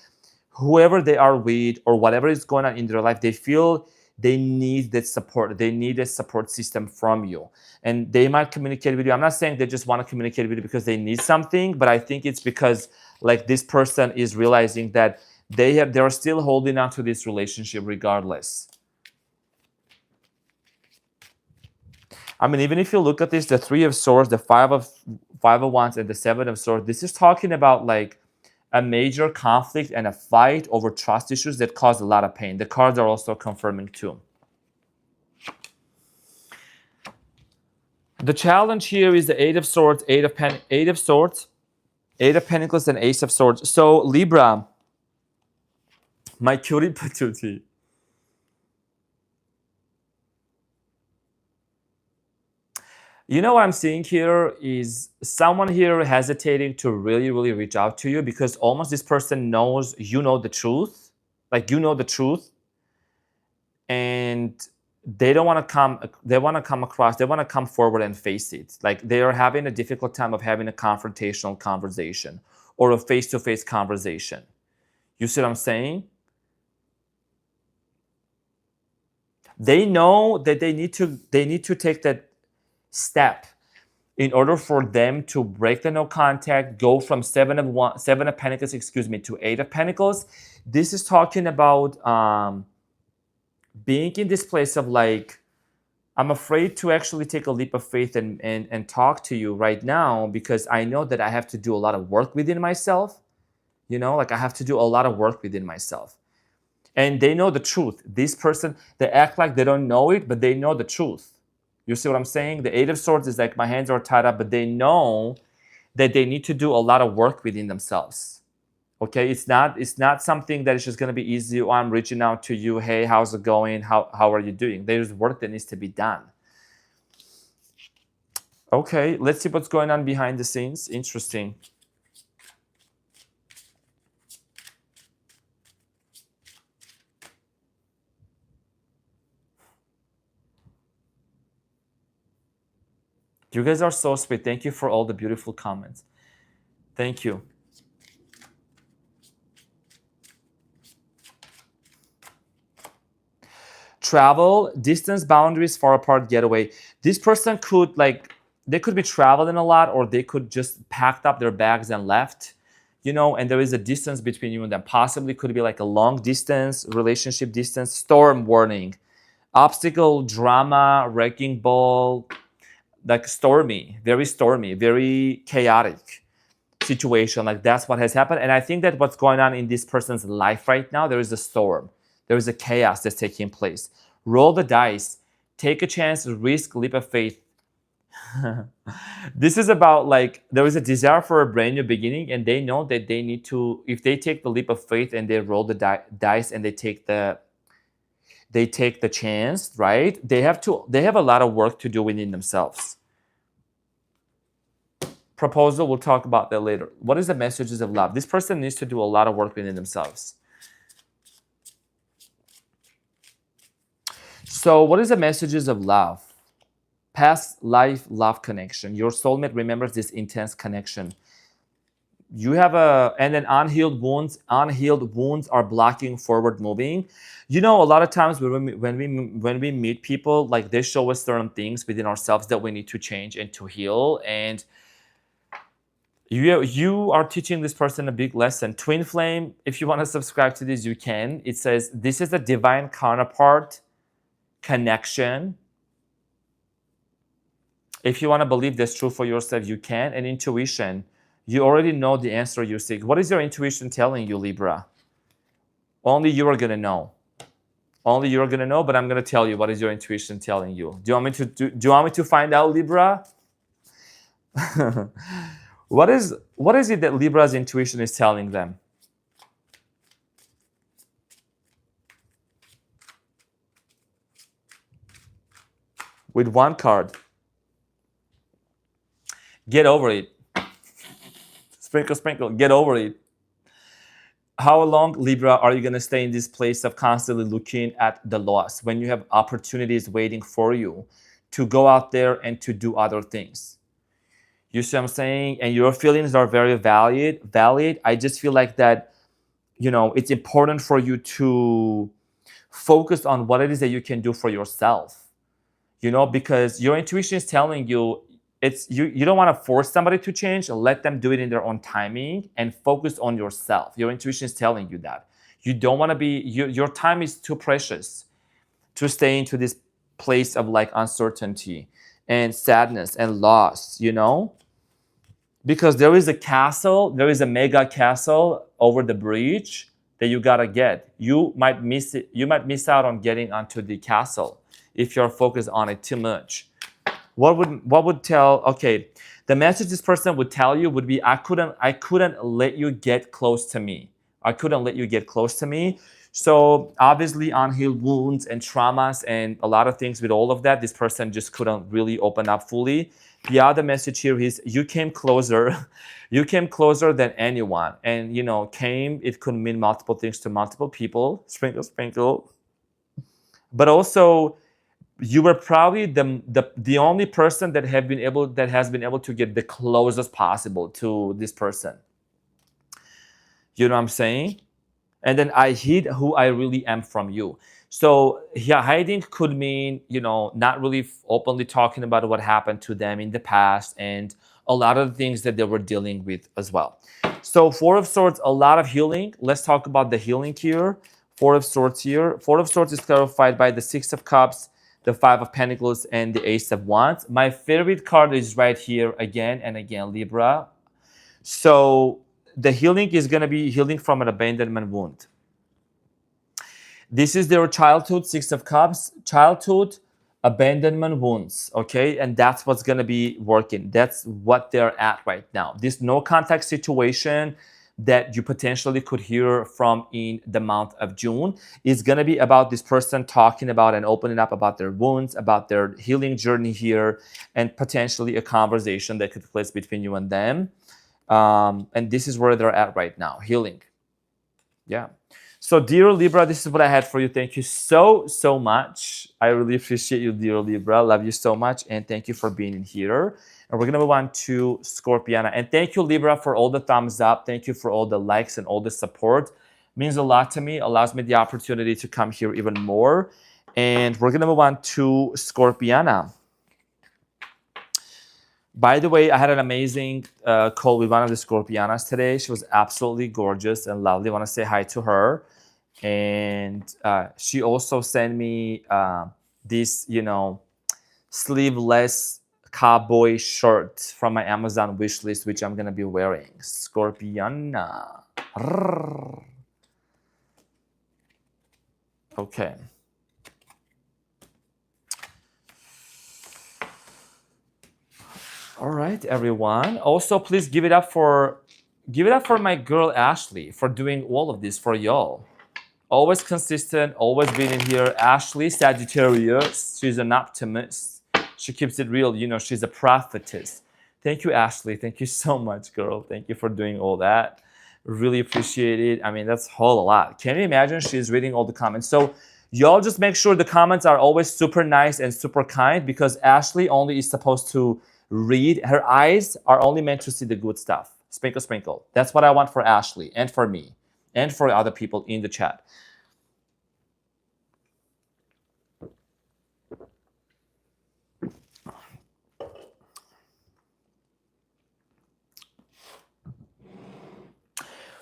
whoever they are with or whatever is going on in their life, they feel they need that support. They need a support system from you, and they might communicate with you. I'm not saying they just want to communicate with you because they need something, but I think it's because like this person is realizing that they're still holding on to this relationship regardless. I mean, even if you look at this, the Three of Swords, the Five of Wands, and the Seven of Swords, this is talking about like a major conflict and a fight over trust issues that cause a lot of pain. The cards are also confirming too. The challenge here is the Eight of Swords, Eight of Swords, Eight of Pentacles, and Ace of Swords. So Libra, my cutie patootie. You know what I'm seeing here is someone here hesitating to really, really reach out to you because almost this person knows you know the truth. Like you know the truth. And they don't want to come, they want to come forward and face it. Like they are having a difficult time of having a confrontational conversation or a face-to-face conversation. You see what I'm saying? They know that they need to take that step in order for them to break the no contact, go from Seven of Pentacles, to Eight of Pentacles. This is talking about being in this place of like, I'm afraid to actually take a leap of faith and talk to you right now because I know that I have to do a lot of work within myself. You know, like I have to do a lot of work within myself. And they know the truth. This person, they act like they don't know it, but they know the truth. You see what I'm saying? The Eight of Swords is like my hands are tied up, but they know that they need to do a lot of work within themselves. Okay, it's not something that is just going to be easy. Oh, I'm reaching out to you. Hey, how's it going? How are you doing? There's work that needs to be done. Okay, let's see what's going on behind the scenes. Interesting. You guys are so sweet. Thank you for all the beautiful comments. Thank you. Travel, distance, boundaries, far apart, getaway. This person could they could be traveling a lot, or they could just packed up their bags and left, you know, and there is a distance between you and them. Possibly could be like a long distance, relationship distance, storm warning, obstacle, drama, wrecking ball, like stormy, very chaotic situation. Like that's what has happened. And I think that what's going on in this person's life right now, there is a storm. There is a chaos that's taking place. Roll the dice. Take a chance, risk, leap of faith. This is about like there is a desire for a brand new beginning, and they know that they need to, if they take the leap of faith and they roll the dice and they take the chance, right? They have a lot of work to do within themselves. Proposal, we'll talk about that later. What is the messages of love? This person needs to do a lot of work within themselves. So what is the messages of love? Past life love connection. Your soulmate remembers this intense connection. You have and then unhealed wounds. Unhealed wounds are blocking forward moving. You know, a lot of times when we meet people, like they show us certain things within ourselves that we need to change and to heal. And you are teaching this person a big lesson. Twin flame, if you want to subscribe to this, you can. It says this is a divine counterpart connection. If you want to believe that's true for yourself, you can. And intuition, you already know the answer you seek. What is your intuition telling you, Libra? Only you are going to know. Only you are going to know, but I'm going to tell you what is your intuition telling you. Do you want me to find out, Libra? What is it that Libra's intuition is telling them? With one card. Get over it. Sprinkle, sprinkle. Get over it. How long, Libra, are you going to stay in this place of constantly looking at the loss when you have opportunities waiting for you to go out there and to do other things? You see what I'm saying? And your feelings are very valid. I just feel like that, you know, it's important for you to focus on what it is that you can do for yourself. You know, because your intuition is telling you you don't want to force somebody to change. Let them do it in their own timing and focus on yourself. Your intuition is telling you that. You don't want to be, your time is too precious to stay into this place of like uncertainty and sadness and loss, you know? Because there is a castle, there is a mega castle over the bridge that you gotta get. You might miss it. You might miss out on getting onto the castle if you're focused on it too much. What would tell? Okay, the message this person would tell you would be, I couldn't let you get close to me. I couldn't let you get close to me. So obviously unhealed wounds and traumas and a lot of things with all of that, this person just couldn't really open up fully. The other message here is you came closer. You came closer than anyone. And, you know, it could mean multiple things to multiple people. Sprinkle, sprinkle. But also, you were probably the only person that has been able to get the closest possible to this person. You know what I'm saying? And then I hid who I really am from you. So yeah, hiding could mean, you know, not really openly talking about what happened to them in the past and a lot of the things that they were dealing with as well. So Four of Swords, a lot of healing. Let's talk about the healing here. Four of Swords here. Four of Swords is clarified by the Six of Cups, the Five of Pentacles, and the Ace of Wands. My favorite card is right here again and again, Libra. So the healing is going to be healing from an abandonment wound. This is their childhood, Six of Cups, childhood abandonment wounds, okay? And that's what's going to be working. That's what they're at right now. This no contact situation that you potentially could hear from in the month of June is going to be about this person talking about and opening up about their wounds, about their healing journey here, and potentially a conversation that could take place between you and them. And this is where they're at right now, healing. Yeah. So dear Libra, this is what I had for you. Thank you so much. I really appreciate you, dear Libra. Love you so much. And thank you for being in here. And we're going to move on to Scorpiana. And thank you, Libra, for all the thumbs up. Thank you for all the likes and all the support. It means a lot to me. Allows me the opportunity to come here even more. And we're going to move on to Scorpiana. By the way, I had an amazing call with one of the Scorpianas today. She was absolutely gorgeous and lovely. I want to say hi to her. And she also sent me this, you know, sleeveless cowboy shirt from my Amazon wish list, which I'm going to be wearing. Scorpiana. Okay. All right, everyone. Also, please give it up for my girl Ashley for doing all of this for y'all. Always consistent, always being in here. Ashley, Sagittarius, she's an optimist. She keeps it real. You know, she's a prophetess. Thank you, Ashley. Thank you so much, girl. Thank you for doing all that. Really appreciate it. I mean, that's a whole lot. Can you imagine? She's reading all the comments. So y'all just make sure the comments are always super nice and super kind, because Ashley only is supposed to read. Her eyes are only meant to see the good stuff. Sprinkle, sprinkle. That's what I want for Ashley and for me and for other people in the chat.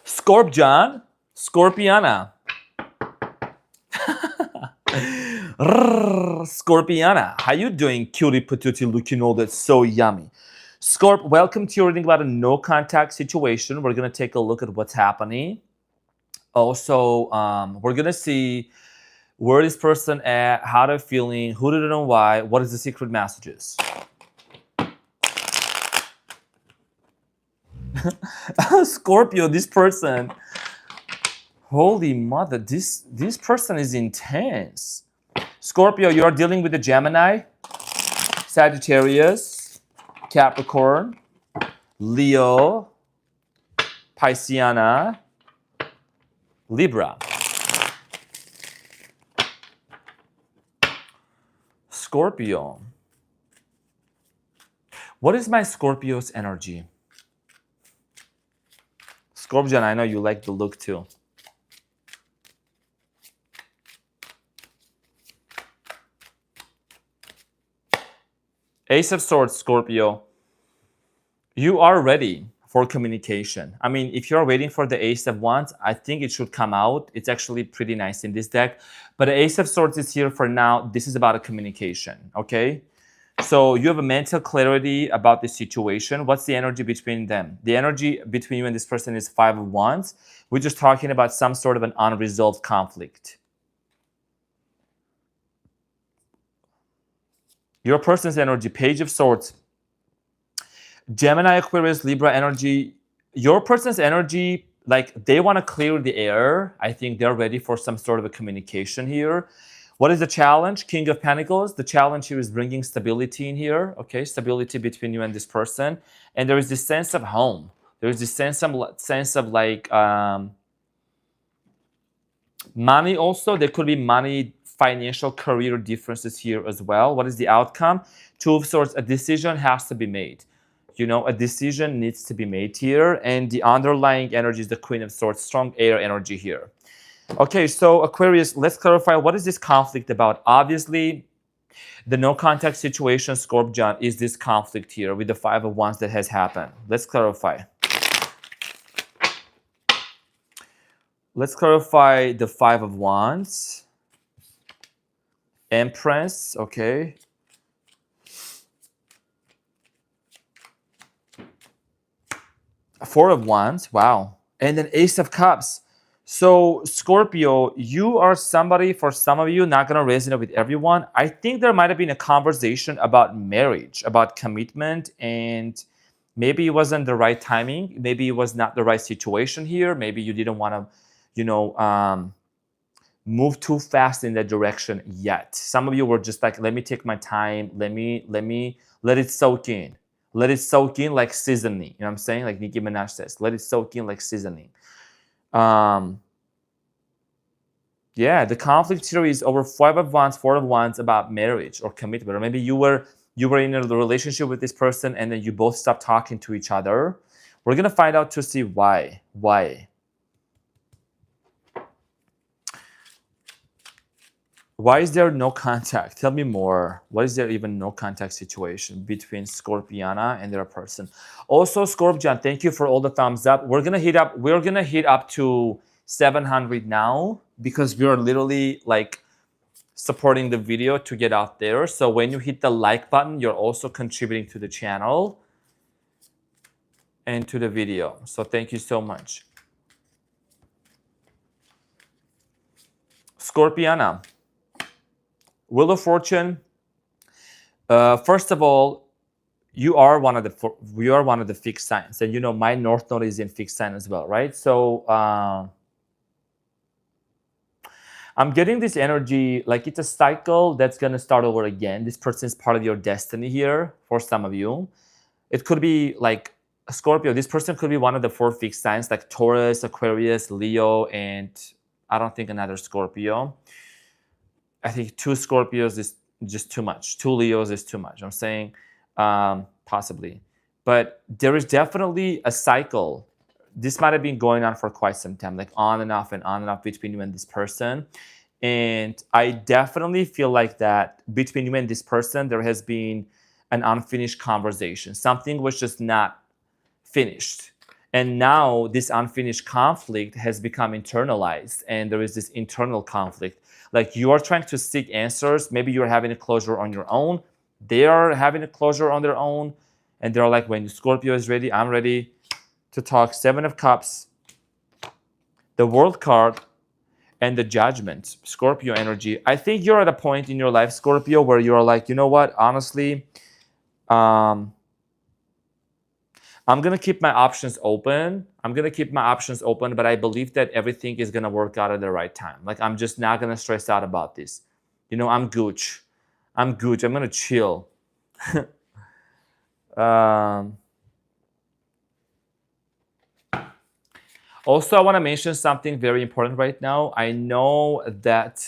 Scorpion, Scorpiana. Scorpiana, how you doing? Cutie patootie, looking all that's so yummy. Scorp, welcome to your reading about a no contact situation. We're gonna take a look at what's happening. Also, we're gonna see where this person at, how they're feeling, who did it and why, what is the secret messages. Scorpio, this person, holy mother, this person is intense. Scorpio, you're dealing with a Gemini, Sagittarius, Capricorn, Leo, Pisceana, Libra. Scorpio. What is my Scorpio's energy? Scorpion, I know you like the look too. Ace of Swords, Scorpio. You are ready for communication. I mean, if you're waiting for the Ace of Wands, I think it should come out. It's actually pretty nice in this deck. But the Ace of Swords is here for now. This is about a communication, okay? So you have a mental clarity about the situation. What's the energy between them? The energy between you and this person is Five of Wands. We're just talking about some sort of an unresolved conflict. Your person's energy, Page of Swords. Gemini, Aquarius, Libra energy. Your person's energy, like they want to clear the air. I think they're ready for some sort of a communication here. What is the challenge? King of Pentacles. The challenge here is bringing stability in here. Okay, stability between you and this person. And there is this sense of home. There is this sense of like money also. There could be money, financial, career differences here as well. What is the outcome? Two of Swords. A decision has to be made. You know, a decision needs to be made here. And the underlying energy is the Queen of Swords. Strong air energy here. Okay, so Aquarius, let's clarify, what is this conflict about? Obviously, the no contact situation, Scorpion, is this conflict here with the Five of Wands that has happened. Let's clarify. Let's clarify the Five of Wands. Empress, okay. Four of Wands, wow. And then Ace of Cups. So Scorpio, you are somebody, for some of you, not going to resonate with everyone. I think there might have been a conversation about marriage, about commitment, and maybe it wasn't the right timing. Maybe it was not the right situation here. Maybe you didn't want to, you know, move too fast in that direction yet. Some of you were just like, let me take my time. Let it soak in. Let it soak in like seasoning. You know what I'm saying? Like Nicki Minaj says, let it soak in like seasoning. Yeah, the conflict here is over Five of Wands, Four of Wands about marriage or commitment. Or maybe you were in a relationship with this person and then you both stopped talking to each other. We're gonna find out to see why. Why is there no contact? Tell me more. Why is there even no contact situation between Scorpiana and their person? Also, Scorpion, thank you for all the thumbs up. We're gonna hit up to 700 now because we are literally like supporting the video to get out there. So when you hit the like button, you're also contributing to the channel and to the video. So thank you so much. Scorpiana. Wheel of Fortune. First of all, you are one of the fixed signs, and you know my North Node is in fixed sign as well, right? So I'm getting this energy like it's a cycle that's gonna start over again. This person is part of your destiny here for some of you. It could be like a Scorpio. This person could be one of the 4 fixed signs like Taurus, Aquarius, Leo, and I don't think another Scorpio. I think 2 Scorpios is just too much. 2 Leos is too much. I'm saying possibly. But there is definitely a cycle. This might have been going on for quite some time, like on and off between you and this person. And I definitely feel like that between you and this person, there has been an unfinished conversation. Something was just not finished. And now this unfinished conflict has become internalized, and there is this internal conflict. Like you are trying to seek answers. Maybe you're having a closure on your own. They are having a closure on their own. And they're like, when Scorpio is ready, I'm ready to talk. 7 of Cups, the World card, and the Judgment, Scorpio energy. I think you're at a point in your life, Scorpio, where you're like, you know what, honestly, I'm going to keep my options open. But I believe that everything is going to work out at the right time. Like, I'm just not going to stress out about this. You know, I'm gooch. I'm going to chill. Also, I want to mention something very important right now. I know that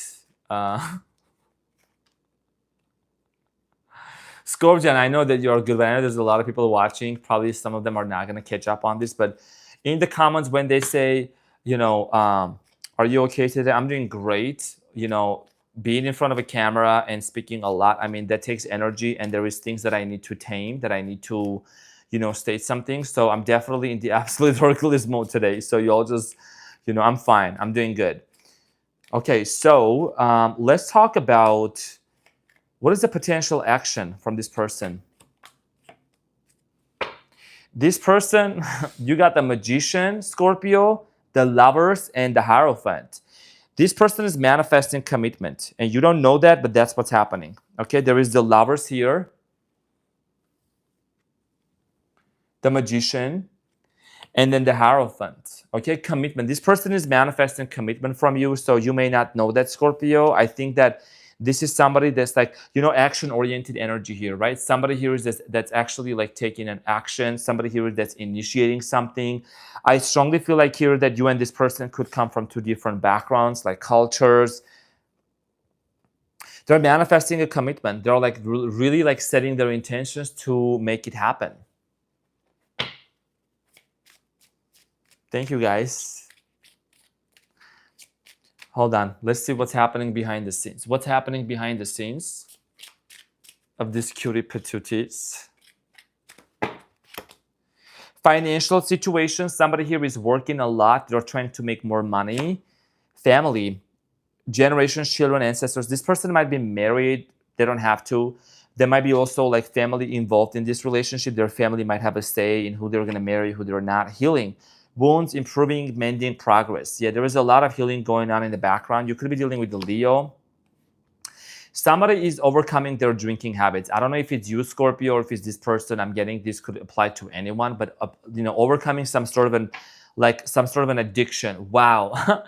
Scorpio, I know that you're good, but I know there's a lot of people watching. Probably some of them are not going to catch up on this. But in the comments, when they say, you know, are you okay today? I'm doing great. You know, being in front of a camera and speaking a lot, I mean, that takes energy, and there is things that I need to tame, that I need to, you know, state something. So I'm definitely in the absolute Hercules mode today. So y'all just, you know, I'm fine. I'm doing good. Okay, so let's talk about what is the potential action from this person. This person, you got the Magician, Scorpio, the Lovers, and the Hierophant. This person is manifesting commitment, and you don't know that, but that's what's happening. Okay, there is the Lovers here, the Magician, and then the Hierophant. Okay, commitment. This person is manifesting commitment from you, so you may not know that, Scorpio. I think that this is somebody that's like, you know, action-oriented energy here, right? Somebody here is that's actually like taking an action. Somebody here that's initiating something. I strongly feel like here that you and this person could come from 2 different backgrounds, like cultures. They're manifesting a commitment. They're like really like setting their intentions to make it happen. Thank you, guys. Hold on. Let's see what's happening behind the scenes. What's happening behind the scenes of this cutie patooties? Financial situation. Somebody here is working a lot. They're trying to make more money. Family, generations, children, ancestors. This person might be married. They don't have to. There might be also like family involved in this relationship. Their family might have a say in who they're going to marry, who they're not. Healing. Wounds, improving, mending, progress. Yeah, there is a lot of healing going on in the background. You could be dealing with the Leo. Somebody is overcoming their drinking habits. I don't know if it's you, Scorpio, or if it's this person. I'm getting this could apply to anyone, but you know, overcoming some sort of an addiction. Wow.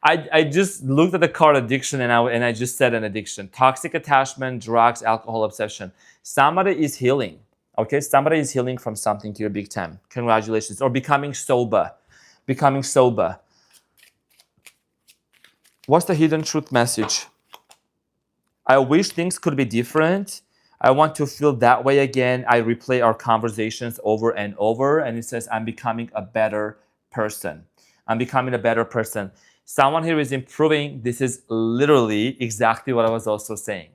I just looked at the card addiction, and I just said an addiction. Toxic attachment, drugs, alcohol, obsession. Somebody is healing. Okay, somebody is healing from something here big time. Congratulations. Or becoming sober. Becoming sober. What's the hidden truth message? I wish things could be different. I want to feel that way again. I replay our conversations over and over. And it says, I'm becoming a better person. I'm becoming a better person. Someone here is improving. This is literally exactly what I was also saying.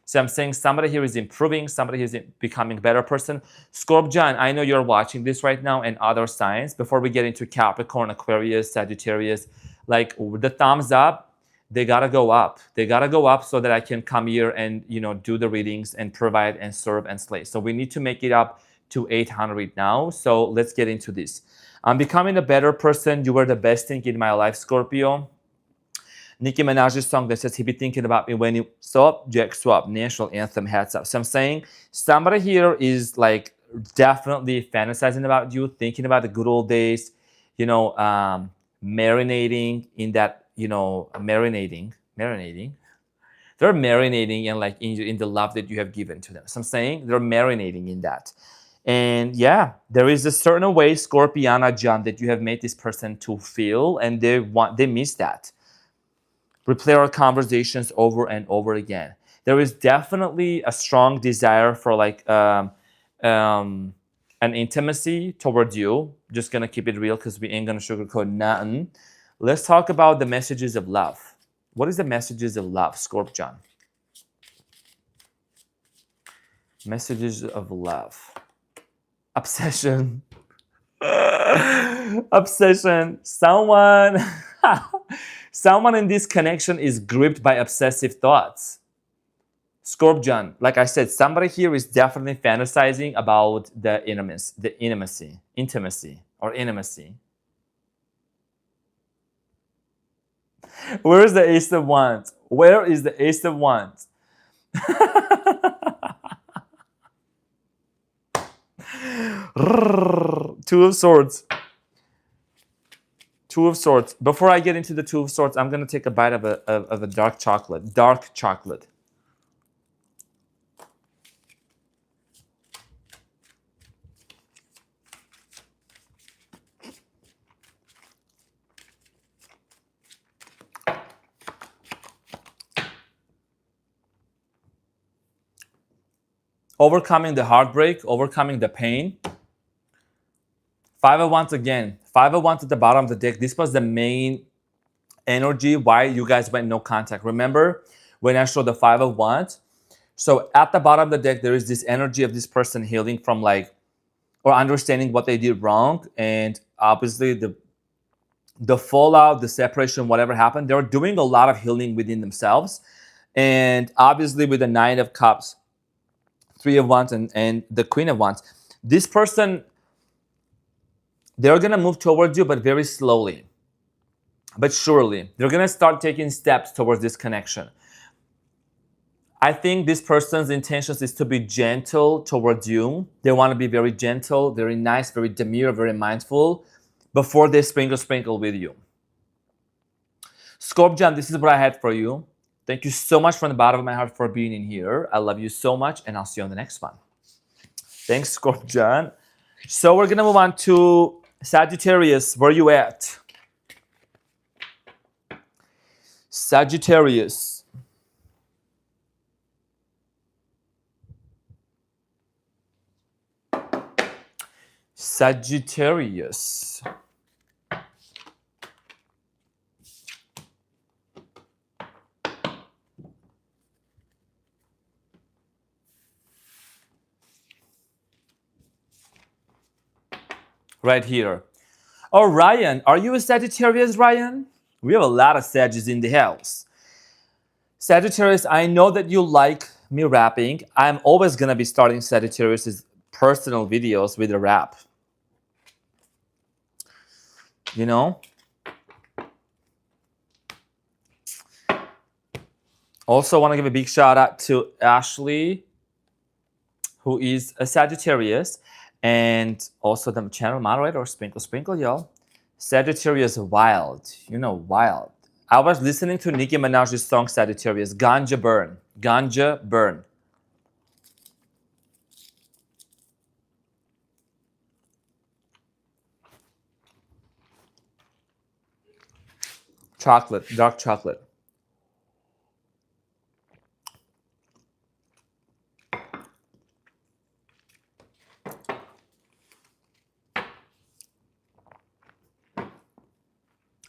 So I'm saying somebody here is improving, somebody here is becoming a better person. Scorpio, I know you're watching this right now, and other signs. Before we get into Capricorn, Aquarius, Sagittarius, like the thumbs up, they gotta go up. They gotta go up so that I can come here and, you know, do the readings and provide and serve and slay. So we need to make it up to 800 now. So let's get into this. I'm becoming a better person. You were the best thing in my life, Scorpio. Nicki Minaj's song that says, he be thinking about me when you swap, Jack swap, national anthem, hats up. So I'm saying somebody here is like definitely fantasizing about you, thinking about the good old days, you know, marinating in that, you know, marinating. They're marinating in like in the love that you have given to them. So I'm saying they're marinating in that. And yeah, there is a certain way, Scorpiana John, that you have made this person to feel, and they miss that. Replay our conversations over and over again. There is definitely a strong desire for like an intimacy towards you. Just gonna keep it real because we ain't gonna sugarcoat nothing. Let's talk about the messages of love. What is the messages of love, Scorpion? Messages of love. Obsession. Obsession. Someone in this connection is gripped by obsessive thoughts. Scorpion, like I said, somebody here is definitely fantasizing about the intimacy. Where is the Ace of Wands? Where is the Ace of Wands? Two of Swords. Two of Swords. Before I get into the Two of Swords, I'm going to take a bite of a dark chocolate. Dark chocolate. Overcoming the heartbreak, overcoming the pain. Five of Wands again. Five of Wands at the bottom of the deck. This was the main energy why you guys went no contact. Remember when I showed the Five of Wands? So at the bottom of the deck, there is this energy of this person healing from like, or understanding what they did wrong. And obviously the fallout, the separation, whatever happened, they're doing a lot of healing within themselves. And obviously with the Nine of Cups, Three of Wands, and the Queen of Wands, this person, they're going to move towards you, but very slowly, but surely. They're going to start taking steps towards this connection. I think this person's intentions is to be gentle towards you. They want to be very gentle, very nice, very demure, very mindful before they sprinkle with you. Scorpion, this is what I had for you. Thank you so much from the bottom of my heart for being in here. I love you so much, and I'll see you on the next one. Thanks, Scorpion. So we're going to move on to Sagittarius. Where are you at? Sagittarius. Sagittarius. Right here. Oh, Ryan, are you a Sagittarius, Ryan? We have a lot of Sagittarius in the house. Sagittarius, I know that you like me rapping. I'm always going to be starting Sagittarius' personal videos with a rap. You know? Also want to give a big shout out to Ashley, who is a Sagittarius. And also the channel moderator, sprinkle, y'all. Sagittarius wild, you know, wild. I was listening to Nicki Minaj's song Sagittarius, Ganja Burn, Ganja Burn. Chocolate, dark chocolate.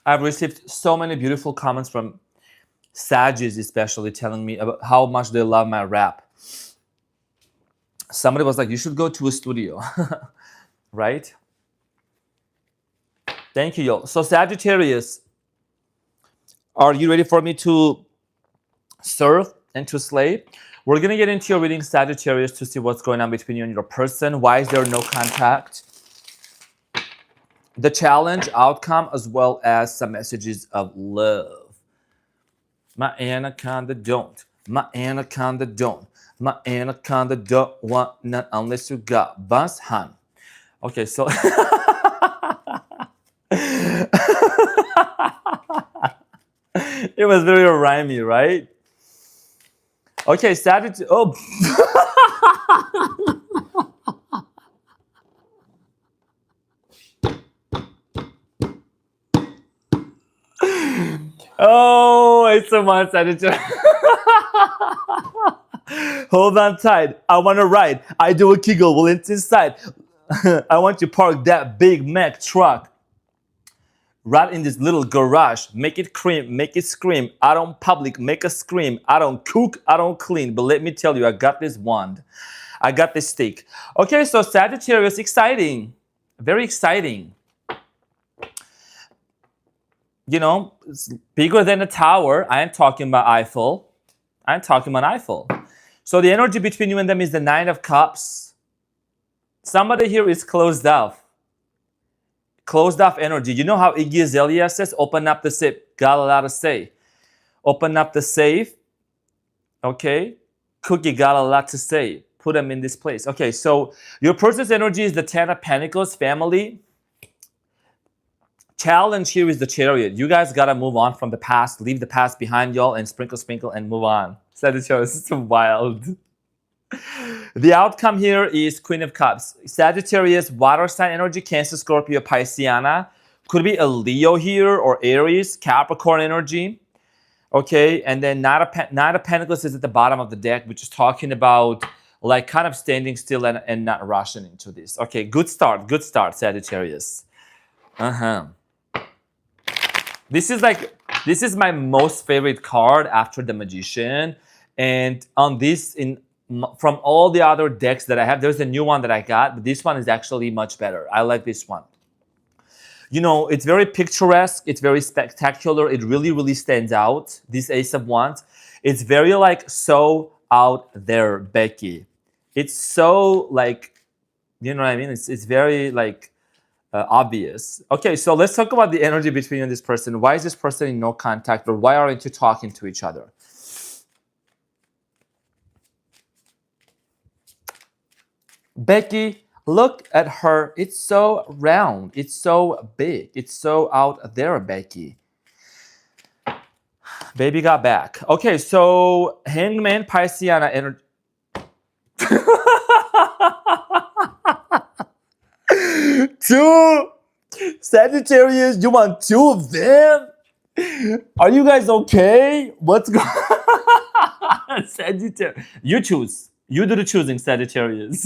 I've received so many beautiful comments from Sagis, especially telling me about how much they love my rap. Somebody was like, you should go to a studio, right? Thank you, y'all. So Sagittarius, are you ready for me to serve and to slay? We're going to get into your reading, Sagittarius, to see what's going on between you and your person. Why is there no contact? The challenge, outcome, as well as some messages of love. My anaconda don't My anaconda don't. My anaconda don't want none unless you got bus, hun. Okay, so it was very rhymey, right? Okay, Sagittarius. Oh. Oh, it's so much Sagittarius. Hold on tight. I want to ride. I do a Kegel while it's inside. I want to park that Big Mac truck right in this little garage. Make it cream, make it scream. I don't public, make a scream. I don't cook, I don't clean. But let me tell you, I got this wand. I got this stick. Okay, so Sagittarius, exciting. Very exciting. You know, it's bigger than a tower. I am talking about Eiffel. I'm talking about Eiffel. So the energy between you and them is the Nine of Cups. Somebody here is closed off. Closed off energy. You know how Iggy Azalea says, open up the safe. Got a lot to say. Open up the safe. Okay. Cookie got a lot to say. Put them in this place. Okay, so your person's energy is the Ten of Pentacles, family. Challenge here is the Chariot. You guys gotta move on from the past. Leave the past behind y'all and sprinkle, sprinkle, and move on. Sagittarius, it's so wild. The outcome here is Queen of Cups. Sagittarius, water sign energy, Cancer, Scorpio, Pisceana. Could be a Leo here or Aries, Capricorn energy. Okay, and then Knight of Pentacles is at the bottom of the deck, which is talking about like kind of standing still and not rushing into this. Okay, good start, Sagittarius. This is my most favorite card after the Magician, and on this from all the other decks that I have, there's a new one that I got, but this one is actually much better. I like this one. You know, it's very picturesque, it's very spectacular, it really stands out, this Ace of Wands. It's very like so out there, Becky. It's so like, you know what I mean? It's very like obvious. Okay, so let's talk about the energy between you and this person. Why is this person in no contact, or why aren't you talking to each other? Becky, look at her. It's so round. It's so big. It's so out there, Becky. Baby got back. Okay, so Hangman, Pisceana energy. Two Sagittarius, you want two of them? Are you guys okay? What's going on? Sagittarius. You choose. You do the choosing, Sagittarius.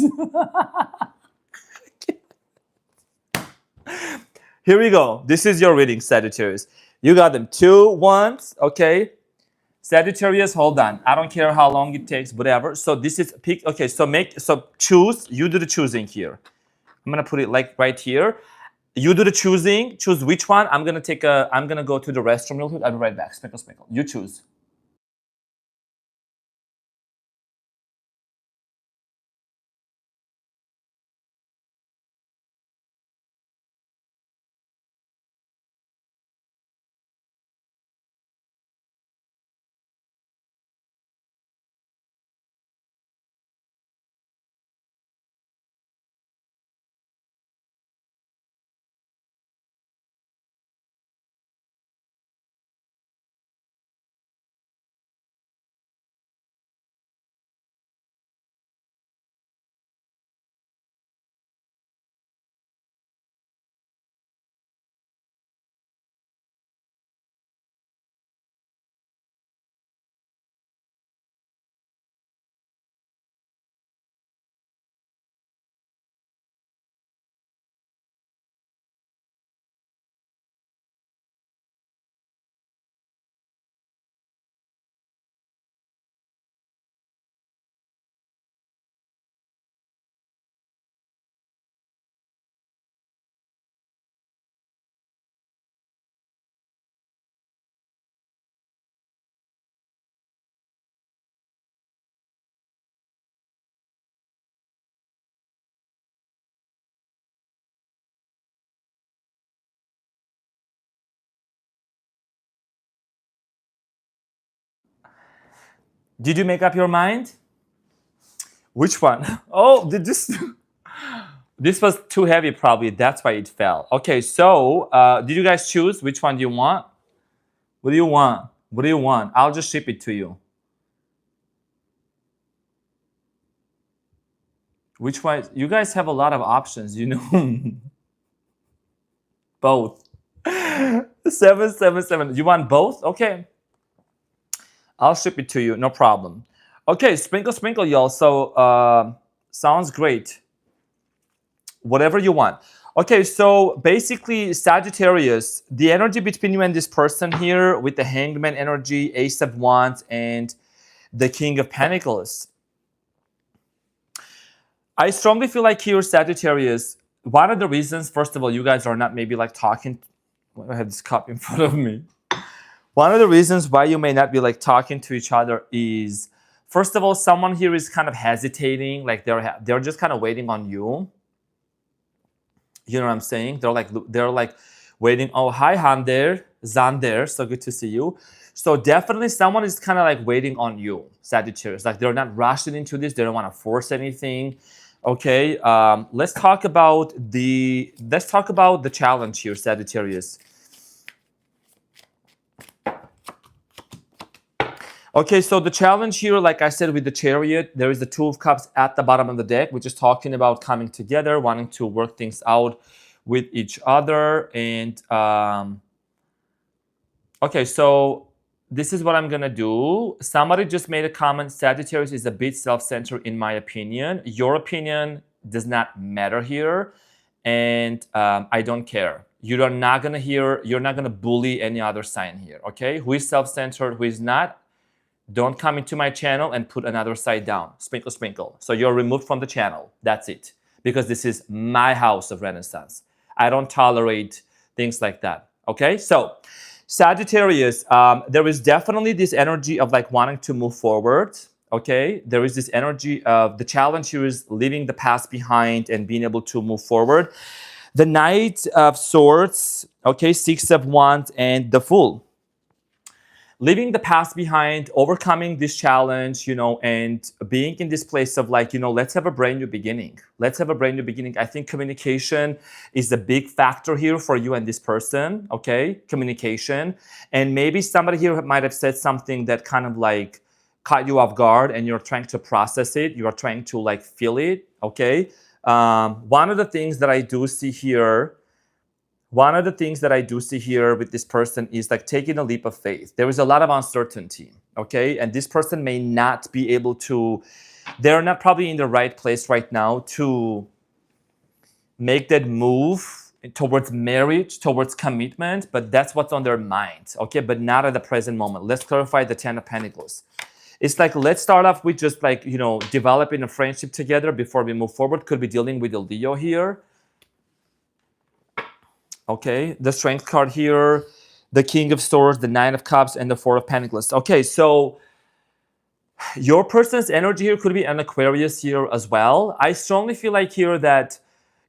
Here we go. This is your reading, Sagittarius. You got them 2 once, okay? Sagittarius, hold on. I don't care how long it takes, whatever. So this is pick. Okay, so choose. You do the choosing here. I'm gonna put it like right here. You do the choosing. Choose which one. I'm gonna go to the restroom real quick. I'll be right back. Sprinkle, sprinkle. You choose. Did you make up your mind? Which one? Oh, did this... This was too heavy probably. That's why it fell. Okay, so did you guys choose? Which one do you want? What do you want? What do you want? I'll just ship it to you. Which one? You guys have a lot of options, you know. Both. 777. You want both? Okay. I'll ship it to you. No problem. Okay, sprinkle, sprinkle, y'all. So sounds great. Whatever you want. Okay, so basically, Sagittarius, the energy between you and this person here with the Hangman energy, Ace of Wands, and the King of Pentacles. I strongly feel like here, Sagittarius, one of the reasons, first of all, you guys are not maybe like talking. I have this cup in front of me. One of the reasons why you may not be like talking to each other is, first of all, someone here is kind of hesitating, like they're just kind of waiting on you. You know what I'm saying? They're like waiting. Oh, hi, Zander. So good to see you. So definitely someone is kind of like waiting on you, Sagittarius. Like they're not rushing into this. They don't want to force anything. Okay. Let's talk about the challenge here, Sagittarius. Okay, so the challenge here, like I said, with the Chariot, there is the Two of Cups at the bottom of the deck, which is talking about coming together, wanting to work things out with each other. And okay, so this is what I'm gonna do. Somebody just made a comment. Sagittarius is a bit self-centered, in my opinion. Your opinion does not matter here, and I don't care. You're not gonna bully any other sign here. Okay, who is self-centered, who is not? Don't come into my channel and put another side down. Sprinkle, sprinkle. So you're removed from the channel. That's it. Because this is my house of Renaissance. I don't tolerate things like that. Okay? So, Sagittarius, there is definitely this energy of like wanting to move forward. Okay? There is this energy of the challenge here is leaving the past behind and being able to move forward. The Knight of Swords, okay, Six of Wands, and the Fool. Leaving the past behind, overcoming this challenge, you know, and being in this place of like, you know, let's have a brand new beginning. Let's have a brand new beginning. I think communication is a big factor here for you and this person, okay? Communication. And maybe somebody here might have said something that kind of like caught you off guard and you're trying to process it. You are trying to like feel it, okay? One of the things that I do see here with this person is like taking a leap of faith. There is a lot of uncertainty, okay? And this person may not be able to, they're not probably in the right place right now to make that move towards marriage, towards commitment, but that's what's on their mind, okay? But not at the present moment. Let's clarify the Ten of Pentacles. It's like, let's start off with just like, you know, developing a friendship together before we move forward. Could be dealing with a Leo here. Okay, the Strength card here, the King of Swords, the Nine of Cups, and the Four of Pentacles. Okay, so your person's energy here could be an Aquarius here as well. I strongly feel like here that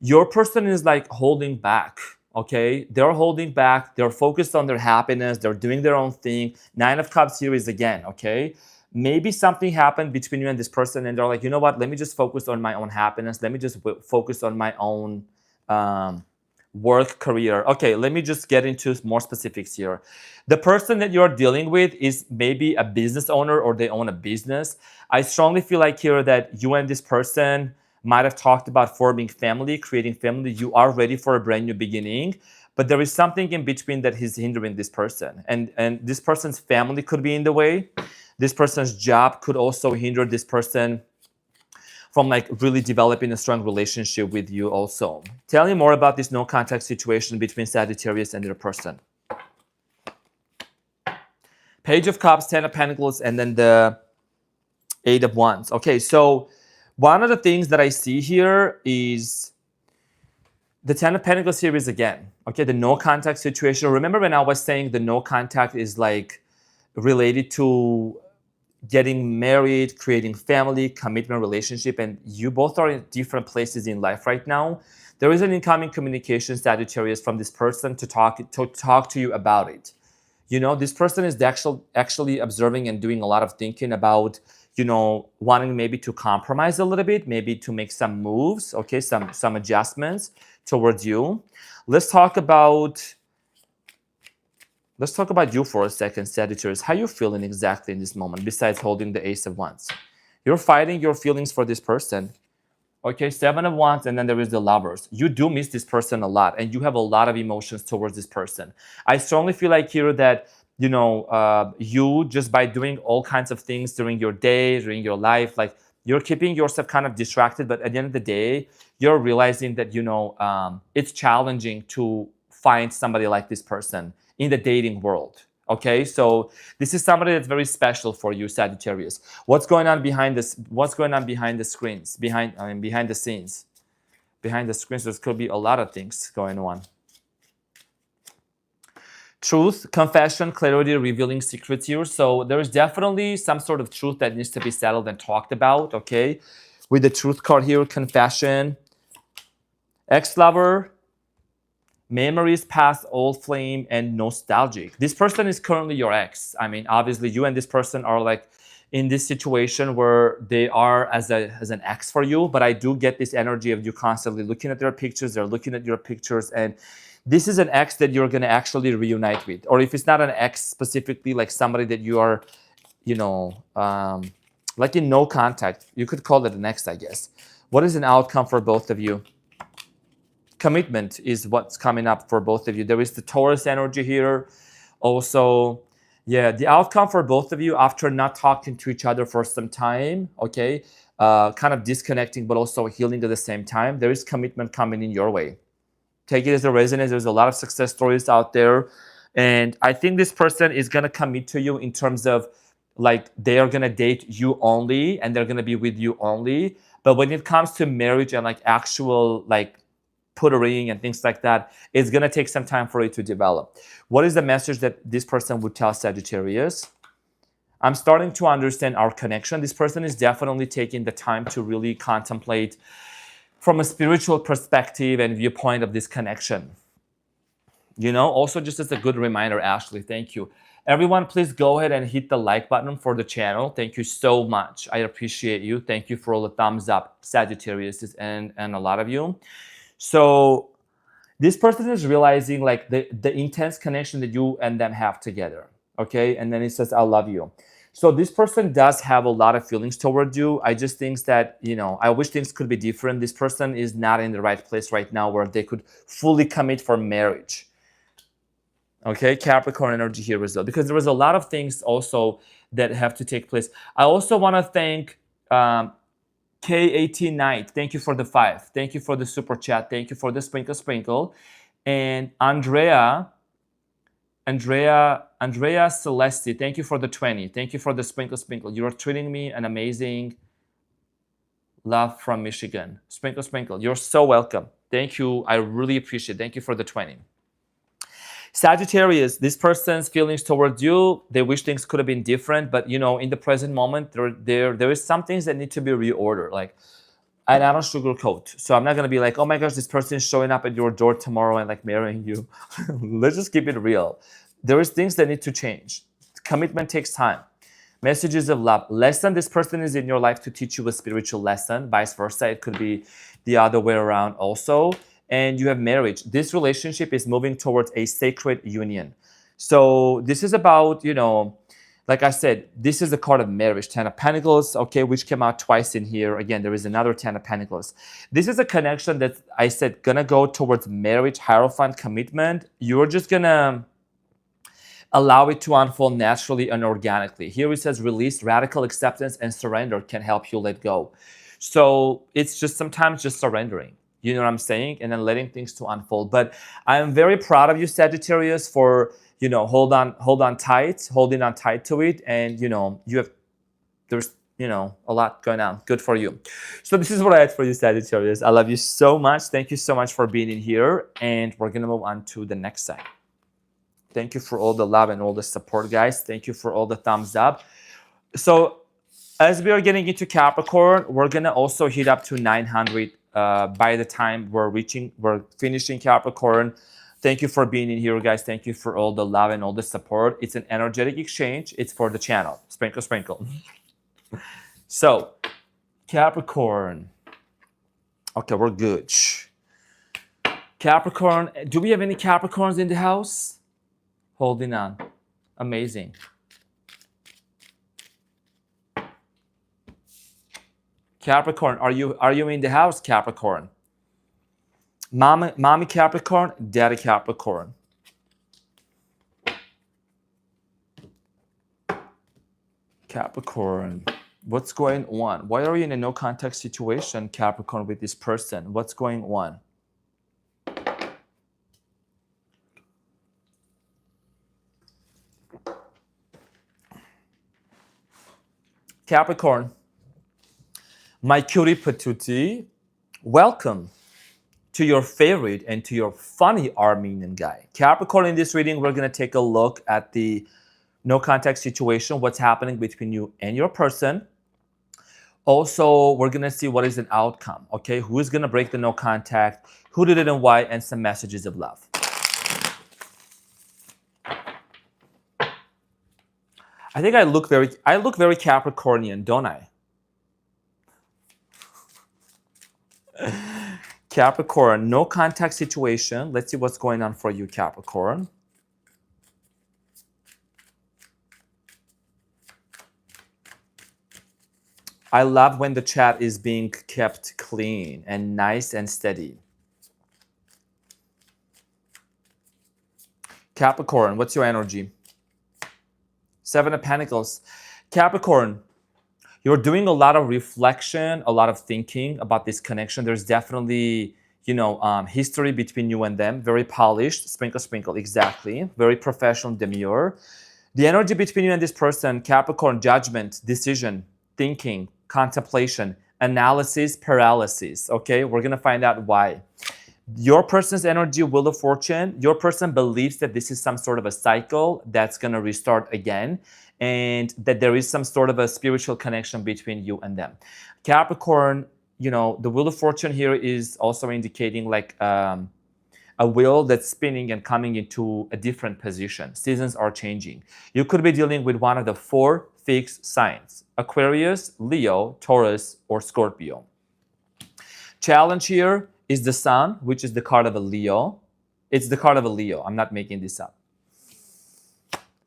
your person is like holding back, okay? They're holding back. They're focused on their happiness. They're doing their own thing. Nine of Cups here is again, okay? Maybe something happened between you and this person and they're like, you know what? Let me just focus on my own happiness. Let me just focus on my own work, career. Okay, let me just get into more specifics here. The person that you're dealing with is maybe a business owner or they own a business. I strongly feel like here that you and this person might have talked about forming family, creating family. You are ready for a brand new beginning, but there is something in between that is hindering this person. And this person's family could be in the way. This person's job could also hinder this person from like really developing a strong relationship with you also. Tell me more about this no contact situation between Sagittarius and their person. Page of Cups, Ten of Pentacles, and then the Eight of Wands. Okay, so one of the things that I see here is the Ten of Pentacles here is again, okay, the no contact situation. Remember when I was saying the no contact is like related to getting married, creating family, commitment, relationship, and you both are in different places in life right now. There is an incoming communication, Sagittarius, from this person to talk to you about it. You know, this person is actually observing and doing a lot of thinking about, you know, wanting maybe to compromise a little bit, maybe to make some moves, okay, some adjustments towards you. Let's talk about you for a second, Sagittarius. How you feeling exactly in this moment, besides holding the Ace of Wands? You're fighting your feelings for this person. Okay, Seven of Wands, and then there is the Lovers. You do miss this person a lot, and you have a lot of emotions towards this person. I strongly feel like here that, you know, you, just by doing all kinds of things during your day, during your life, like, you're keeping yourself kind of distracted, but at the end of the day, you're realizing that, you know, it's challenging to find somebody like this person in the dating world. Okay, so this is somebody that's very special for you, Sagittarius. What's going on behind this? What's going on behind the screens? Behind the scenes. Behind the screens, there could be a lot of things going on. Truth, confession, clarity, revealing secrets here. So there is definitely some sort of truth that needs to be settled and talked about. Okay, with the Truth card here, confession, ex-lover, memories past, old flame, and nostalgic. This person is currently your ex. I mean, obviously you and this person are like in this situation where they are as an ex for you, but I do get this energy of you constantly looking at their pictures, they're looking at your pictures, and this is an ex that you're going to actually reunite with. Or if it's not an ex specifically, like somebody that you are, you know, like in no contact, you could call it an ex, I guess. What is an outcome for both of you? Commitment is what's coming up for both of you. There is the Taurus energy here. Also, yeah, the outcome for both of you after not talking to each other for some time, okay, kind of disconnecting, but also healing at the same time. There is commitment coming in your way. Take it as a resonance. There's a lot of success stories out there. And I think this person is going to commit to you in terms of like they are going to date you only and they're going to be with you only. But when it comes to marriage and like actual like put a ring and things like that, it's going to take some time for it to develop. What is the message that this person would tell Sagittarius? I'm starting to understand our connection. This person is definitely taking the time to really contemplate from a spiritual perspective and viewpoint of this connection. You know, also just as a good reminder, Ashley, thank you. Everyone, please go ahead and hit the like button for the channel. Thank you so much. I appreciate you. Thank you for all the thumbs up, Sagittarius, and a lot of you. So this person is realizing like the intense connection that you and them have together. Okay. And then he says, I love you. So this person does have a lot of feelings towards you. I just think that, you know, I wish things could be different. This person is not in the right place right now where they could fully commit for marriage. Okay. Capricorn energy here as well, because there was a lot of things also that have to take place. I also want to thank, K18 Knight, thank you for the 5. Thank you for the super chat. Thank you for the sprinkle. And Andrea Celeste, thank you for the 20. Thank you for the sprinkle. You are treating me an amazing love from Michigan. Sprinkle. You're so welcome. Thank you. I really appreciate it. Thank you for the 20. Sagittarius, this person's feelings towards you, they wish things could have been different, but you know, in the present moment, there is some things that need to be reordered. Like, and I don't sugarcoat. So I'm not gonna be like, oh my gosh, this person is showing up at your door tomorrow and like marrying you. Let's just keep it real. There is things that need to change. Commitment takes time. Messages of love. Lesson, this person is in your life to teach you a spiritual lesson. Vice versa, it could be the other way around also. And you have marriage. This relationship is moving towards a sacred union. So this is about, you know, like I said, this is the card of marriage, 10 of Pentacles, okay, which came out twice in here. Again, there is another 10 of Pentacles. This is a connection that I said gonna go towards marriage, Hierophant, commitment. You're just gonna allow it to unfold naturally and organically. Here it says release, radical acceptance, and surrender can help you let go. So it's just sometimes just surrendering. You know what I'm saying? And then letting things to unfold. But I am very proud of you, Sagittarius, for, you know, holding on tight to it. And, you know, there's, you know, a lot going on. Good for you. So this is what I had for you, Sagittarius. I love you so much. Thank you so much for being in here. And we're going to move on to the next side. Thank you for all the love and all the support, guys. Thank you for all the thumbs up. So as we are getting into Capricorn, we're going to also hit up to 900 by the time we're finishing Capricorn. Thank you for being in here, guys. Thank you for all the love and all the support. It's an energetic exchange. It's for the channel. Sprinkle, sprinkle. So, Capricorn. Okay, we're good. Capricorn. Do we have any Capricorns in the house? Holding on. Amazing. Capricorn, are you in the house, Capricorn? Mommy Capricorn, Daddy Capricorn. Capricorn, what's going on? Why are you in a no contact situation, Capricorn, with this person? What's going on? Capricorn, my cutie patootie, welcome to your favorite and to your funny Armenian guy. Capricorn, in this reading, we're going to take a look at the no contact situation, what's happening between you and your person. Also, we're going to see what is an outcome, okay? Who is going to break the no contact, who did it and why, and some messages of love. I think I look very Capricornian, don't I? Capricorn, no contact situation. Let's see what's going on for you, Capricorn. I love when the chat is being kept clean and nice and steady. Capricorn, what's your energy? Seven of Pentacles. Capricorn, you're doing a lot of reflection, a lot of thinking about this connection. There's definitely, history between you and them. Very polished, sprinkle, sprinkle, exactly. Very professional, demure. The energy between you and this person, Capricorn, judgment, decision, thinking, contemplation, analysis, paralysis. Okay, we're going to find out why. Your person's energy, Wheel of Fortune, your person believes that this is some sort of a cycle that's going to restart again, and that there is some sort of a spiritual connection between you and them. Capricorn, the Wheel of Fortune here is also indicating like a wheel that's spinning and coming into a different position. Seasons are changing. You could be dealing with one of the 4 fixed signs: Aquarius, Leo, Taurus, or Scorpio. Challenge here is the Sun, which is the card of a Leo. It's the card of a Leo. I'm not making this up.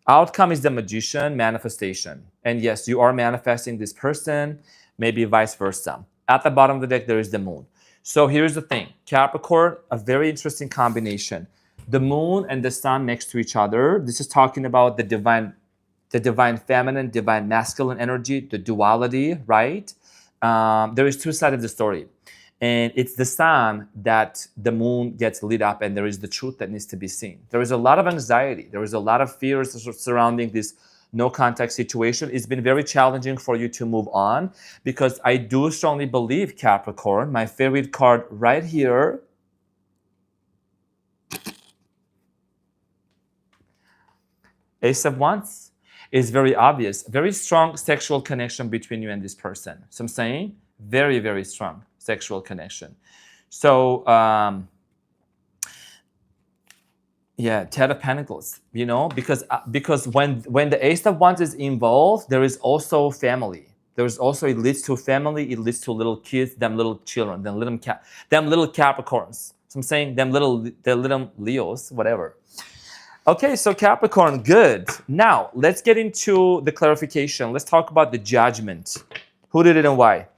Outcome is the Magician, manifestation. And yes, you are manifesting this person, maybe vice versa. At the bottom of the deck, there is the Moon. So here's the thing. Capricorn, a very interesting combination. The Moon and the Sun next to each other. This is talking about the divine feminine, divine masculine energy, the duality, right? There is 2 sides of the story. And it's the Sun that the Moon gets lit up, and there is the truth that needs to be seen. There is a lot of anxiety. There is a lot of fears surrounding this no contact situation. It's been very challenging for you to move on, because I do strongly believe, Capricorn, my favorite card right here, Ace of Wands, is very obvious. Very strong sexual connection between you and this person. So I'm saying very, very strong sexual connection. So, yeah, 10 of Pentacles, because when the Ace of Wands is involved, there is also family. There's also, it leads to family, it leads to little kids, them little children, them little Capricorns. So I'm saying the little Leos, whatever. Okay, so Capricorn, good. Now, let's get into the clarification. Let's talk about the judgment. Who did it and why?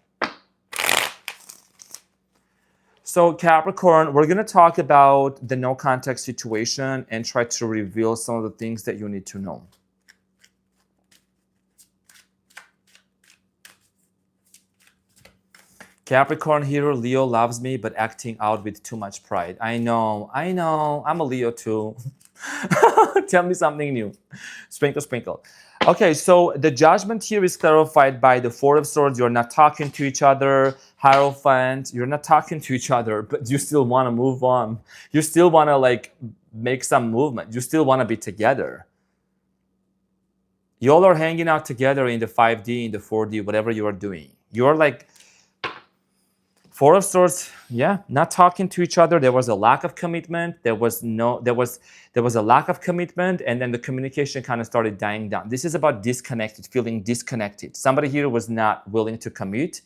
So Capricorn, we're going to talk about the no contact situation and try to reveal some of the things that you need to know. Capricorn here, Leo loves me, but acting out with too much pride. I know, I'm a Leo too. Tell me something new. Sprinkle, sprinkle. Okay, so the judgment here is clarified by the 4 of Swords. You're not talking to each other. Hierophant, you're not talking to each other, but you still want to move on. You still want to make some movement. You still want to be together. You all are hanging out together in the 5D, in the 4D, whatever you are doing. You're Four of Swords, yeah, not talking to each other. There was a lack of commitment. There was a lack of commitment, and then the communication kind of started dying down. This is about disconnected, feeling disconnected. Somebody here was not willing to commit.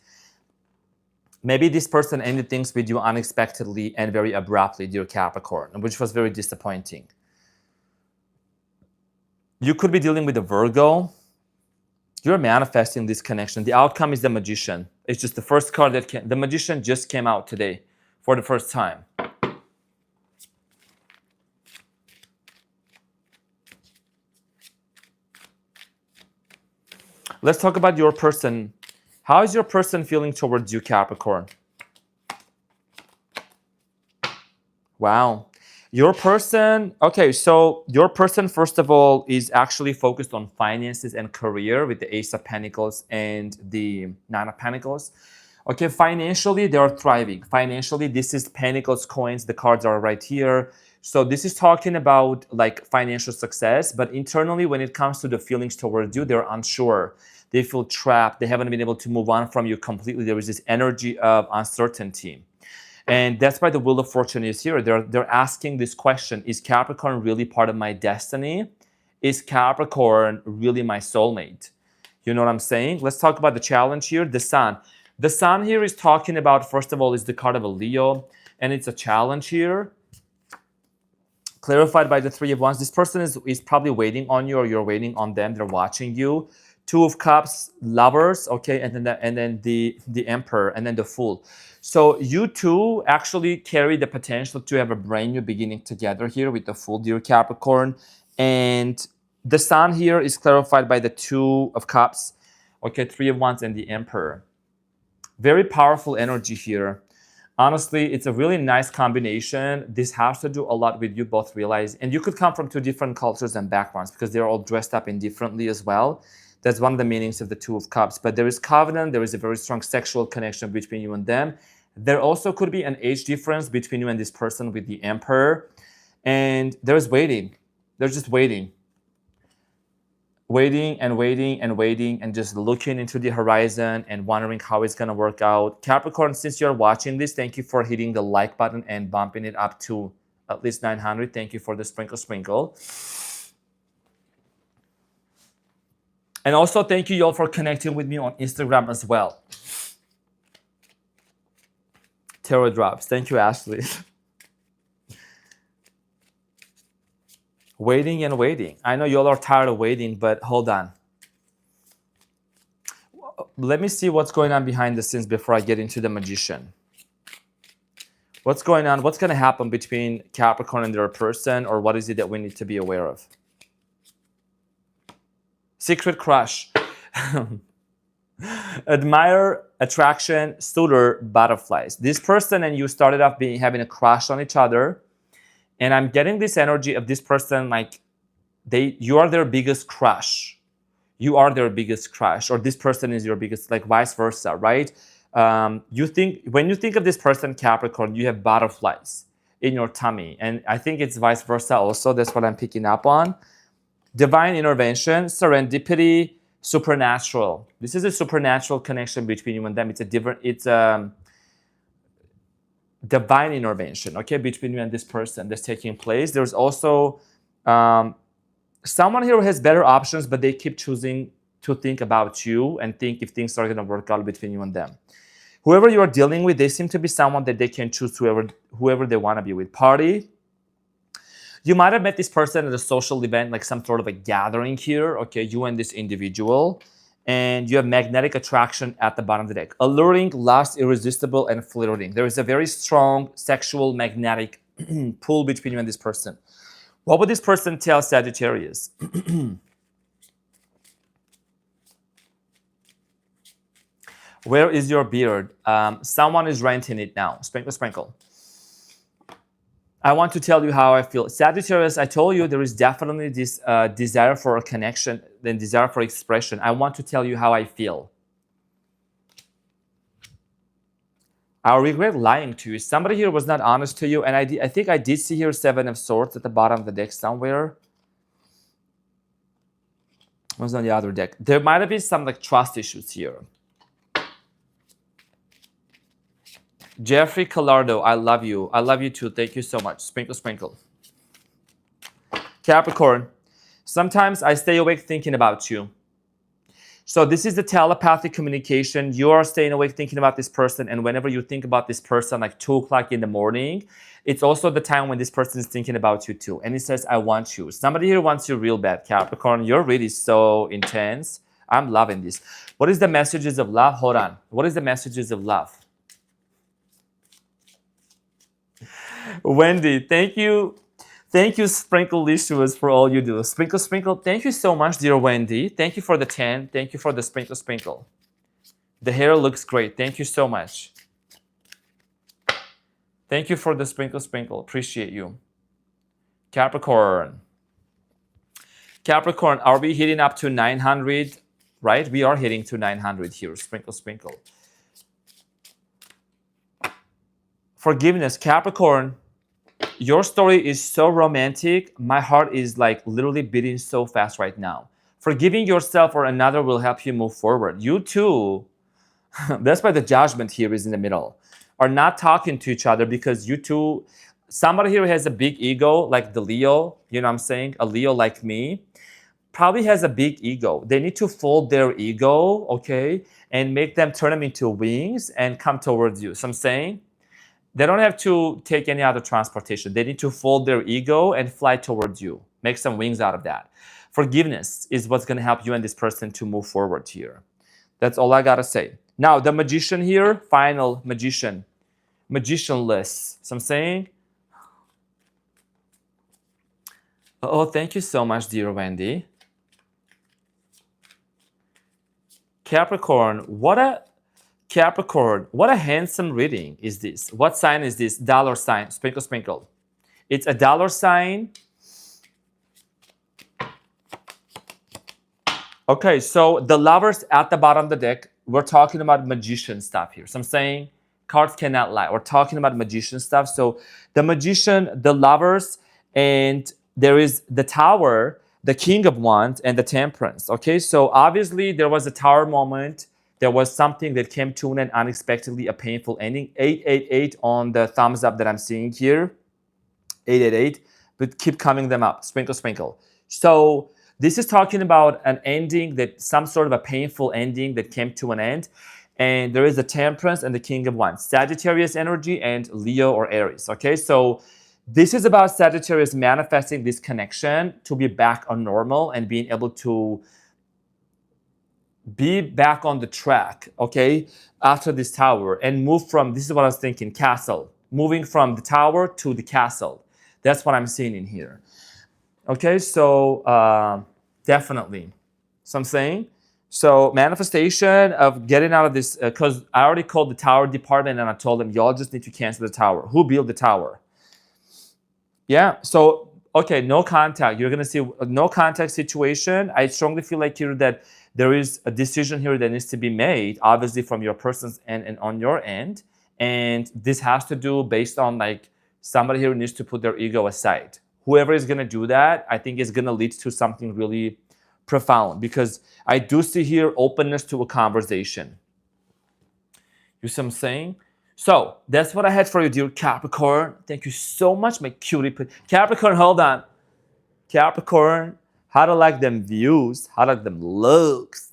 Maybe this person ended things with you unexpectedly and very abruptly, dear Capricorn, which was very disappointing. You could be dealing with a Virgo. You're manifesting this connection. The outcome is the Magician. It's just the first card that came. The Magician just came out today for the first time. Let's talk about your person. How is your person feeling towards you, Capricorn? Wow. Your person, okay, so your person, first of all, is actually focused on finances and career with the Ace of Pentacles and the Nine of Pentacles. Okay, financially, they are thriving. Financially, this is Pentacles, coins, the cards are right here. So this is talking about like financial success, but internally, when it comes to the feelings towards you, they're unsure. They feel trapped. They haven't been able to move on from you completely. There is this energy of uncertainty. And that's why the Wheel of Fortune is here. They're asking this question, is Capricorn really part of my destiny? Is Capricorn really my soulmate? You know what I'm saying? Let's talk about the challenge here, the Sun. The Sun here is talking about, first of all, is the card of a Leo, and it's a challenge here. Clarified by the Three of Wands. This person is probably waiting on you, or you're waiting on them. They're watching you. Two of Cups, Lovers, okay, and then the Emperor, and then the Fool. So you two actually carry the potential to have a brand new beginning together here with the Fool, dear Capricorn. And the Sun here is clarified by the Two of Cups, okay, Three of Wands, and the Emperor. Very powerful energy here. Honestly, it's a really nice combination. This has to do a lot with you both realize, and you could come from two different cultures and backgrounds because they're all dressed up indifferently as well. That's one of the meanings of the Two of Cups. But there is covenant. There is a very strong sexual connection between you and them. There also could be an age difference between you and this person with the Emperor. And there's waiting. They're just waiting. Waiting and waiting and waiting and just looking into the horizon and wondering how it's going to work out. Capricorn, since you're watching this, thank you for hitting the like button and bumping it up to at least 900. Thank you for the sprinkle. And also thank you all for connecting with me on Instagram as well. Tarot drops. Thank you, Ashley. Waiting and waiting. I know you all are tired of waiting, but hold on. Let me see what's going on behind the scenes before I get into the Magician. What's going on? What's going to happen between Capricorn and their person, or what is it that we need to be aware of? Secret crush. Admire, attraction, suitor, butterflies. This person and you started off having a crush on each other. And I'm getting this energy of this person like you are their biggest crush. You are their biggest crush, or this person is your biggest, like vice versa, right? When you think of this person, Capricorn, you have butterflies in your tummy. And I think it's vice versa also. That's what I'm picking up on. Divine intervention, serendipity, supernatural. This is a supernatural connection between you and them. It's a divine intervention, okay, between you and this person that's taking place. There's also someone here who has better options, but they keep choosing to think about you and think if things are going to work out between you and them. Whoever you are dealing with, they seem to be someone that they can choose whoever they want to be with. Party. You might have met this person at a social event, like some sort of a gathering here, okay, you and this individual, and you have magnetic attraction at the bottom of the deck. Alluring, lust, irresistible, and flirting. There is a very strong sexual magnetic pull between you and this person. What would this person tell Sagittarius? Where is your beard? Someone is renting it now. Sprinkle, sprinkle. I want to tell you how I feel. Sagittarius, I told you there is definitely this desire for a connection and desire for expression. I want to tell you how I feel. I regret lying to you. Somebody here was not honest to you, and I think I did see here Seven of Swords at the bottom of the deck somewhere. It was on the other deck. There might have been some like trust issues here. Jeffrey Collardo, I love you. I love you too. Thank you so much. Sprinkle, sprinkle. Capricorn, sometimes I stay awake thinking about you. So this is the telepathic communication. You are staying awake thinking about this person, and whenever you think about this person, like 2 o'clock in the morning, it's also the time when this person is thinking about you too. And he says, I want you. Somebody here wants you real bad, Capricorn. You're really so intense. I'm loving this. What is the messages of love? Hold on. What is the messages of love? Wendy, thank you. Thank you, Sprinkle Licious, for all you do. Sprinkle, sprinkle. Thank you so much, dear Wendy. Thank you for the 10. Thank you for the sprinkle, sprinkle. The hair looks great. Thank you so much. Thank you for the sprinkle, sprinkle. Appreciate you. Capricorn. Capricorn, are we hitting up to 900? Right? We are hitting to 900 here. Sprinkle, sprinkle. Forgiveness. Capricorn, your story is so romantic. My heart is like literally beating so fast right now. Forgiving yourself or another will help you move forward. You too, that's why the judgment here is in the middle, are not talking to each other because you two, somebody here has a big ego, like the Leo, you know what I'm saying? A Leo like me, probably has a big ego. They need to fold their ego, okay? And make them turn them into wings and come towards you. So I'm saying, they don't have to take any other transportation. They need to fold their ego and fly towards you. Make some wings out of that. Forgiveness is what's going to help you and this person to move forward here. That's all I got to say. Now, the magician here, final magician. Magicianless. So I'm saying, oh, thank you so much, dear Wendy. Capricorn, what a handsome reading is this. What sign is this? Dollar sign. Sprinkle, sprinkle. It's a dollar sign. Okay, so the lovers at the bottom of the deck, we're talking about magician stuff here. So I'm saying cards cannot lie. We're talking about magician stuff. So the magician, the lovers, and there is the tower, the king of wands, and the temperance. Okay, so obviously there was a tower moment. There was something that came to an end unexpectedly, a painful ending. 888 on the thumbs up that I'm seeing here. 888, but keep coming them up. Sprinkle, sprinkle. So this is talking about an ending, that some sort of a painful ending that came to an end. And there is the temperance and the king of wands. Sagittarius energy and Leo or Aries. Okay, so this is about Sagittarius manifesting this connection to be back on normal and being able to be back on the track, okay, after this tower and move from, this is what I was thinking, castle. Moving from the tower to the castle. That's what I'm seeing in here. Okay, so definitely. So I'm saying, so manifestation of getting out of this, because I already called the tower department and I told them, y'all just need to cancel the tower. Who built the tower? Yeah, so, okay, no contact. You're going to see a no contact situation. I strongly feel like here that there is a decision here that needs to be made, obviously from your person's end and on your end. And this has to do based on like somebody here needs to put their ego aside. Whoever is going to do that, I think is going to lead to something really profound, because I do see here openness to a conversation. You see what I'm saying? So that's what I had for you, dear Capricorn. Thank you so much, my cutie. Capricorn, hold on. Capricorn, how to like them views, how to like them looks,